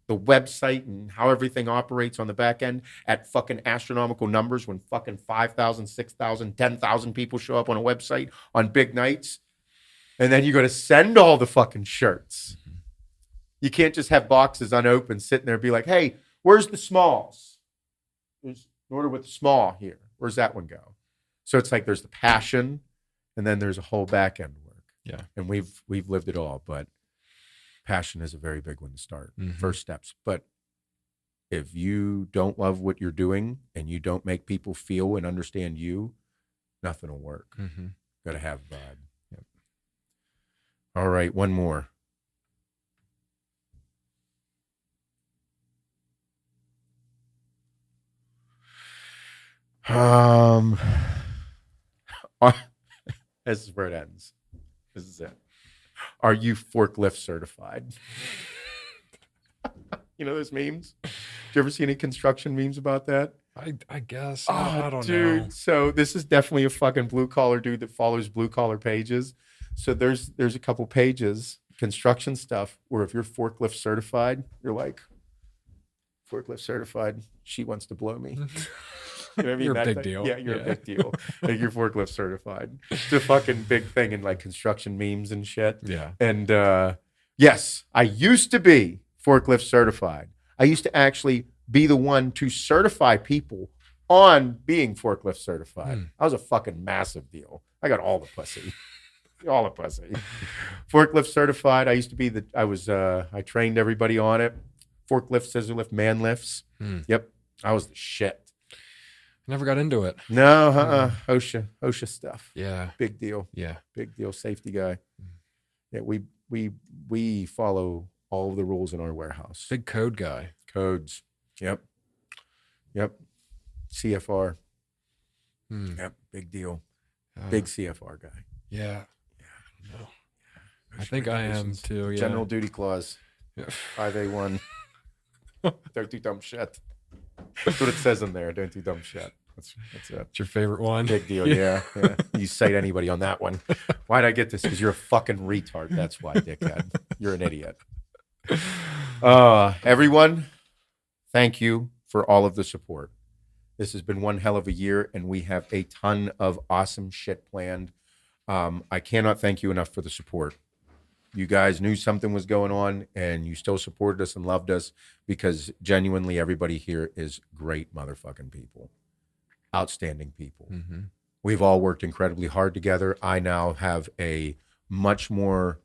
website and how everything operates on the back end at fucking astronomical numbers when fucking 5,000, 6,000, 10,000 people show up on a website on big nights. And then you got to send all the fucking shirts. You can't just have boxes unopened sitting there and be like, hey, where's the smalls? There's an order with the small here. Where's that one go? So it's like there's the passion, and then there's a whole back end work. Yeah. And we've lived it all, but passion is a very big one to start. First steps. But if you don't love what you're doing and you don't make people feel and understand you, nothing will work. Got to have vibe. Yep. All right, one more. This is where it ends. This is it. Are you forklift certified? You know those memes? Did you ever see any construction memes about that? I guess. Oh, I don't dude. know. So this is definitely a fucking blue collar dude that follows blue collar pages. So there's a couple pages, construction stuff, where if you're forklift certified, you're like, forklift certified, she wants to blow me. You know what I mean? You're a big deal. Yeah, you're a big deal. Like you're forklift certified. It's a fucking big thing in like construction memes and shit. Yeah. And yes, I used to be forklift certified. I used to actually be the one to certify people on being forklift certified. I was a fucking massive deal. I got all the pussy. All the pussy. Forklift certified. I used to be I trained everybody on it. Forklift, scissor lift, man lifts. Yep. I was the shit. Never got into it. No, OSHA stuff. Yeah. Big deal. Yeah. Big deal. Safety guy. Yeah, we follow all of the rules in our warehouse. Big code guy. Codes. Yep. CFR. Yep. Big deal. Big CFR guy. Yeah. Yeah. I think I am too. Yeah. General duty clause. Yeah. 5A1. Don't do dumb shit. That's what it says in there. Don't do dumb shit. That's it. It's your favorite one. Big deal. Yeah. You cite anybody on that one. Why'd I get this? Because you're a fucking retard. That's why, dickhead. You're an idiot. Everyone, thank you for all of the support. This has been one hell of a year, and we have a ton of awesome shit planned. I cannot thank you enough for the support. You guys knew something was going on, and you still supported us and loved us, because genuinely everybody here is great motherfucking people. Outstanding people. Mm-hmm. We've all worked incredibly hard together. I now have a much more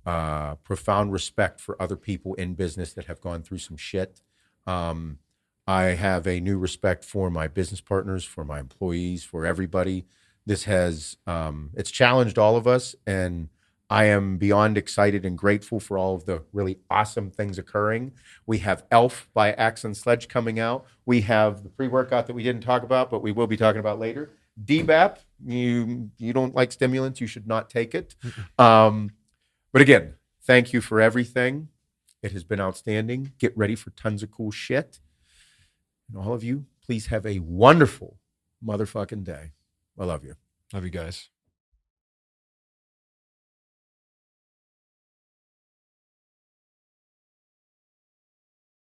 profound respect for other people in business that have gone through some shit. I have a new respect for my business partners, for my employees, for everybody. This has, it's challenged all of us, and I am beyond excited and grateful for all of the really awesome things occurring. We have Elf by Axe and Sledge coming out. We have the pre-workout that we didn't talk about, but we will be talking about later. DBAP, you don't like stimulants, you should not take it. But again, thank you for everything. It has been outstanding. Get ready for tons of cool shit. And all of you, please have a wonderful motherfucking day. I love you. Love you guys.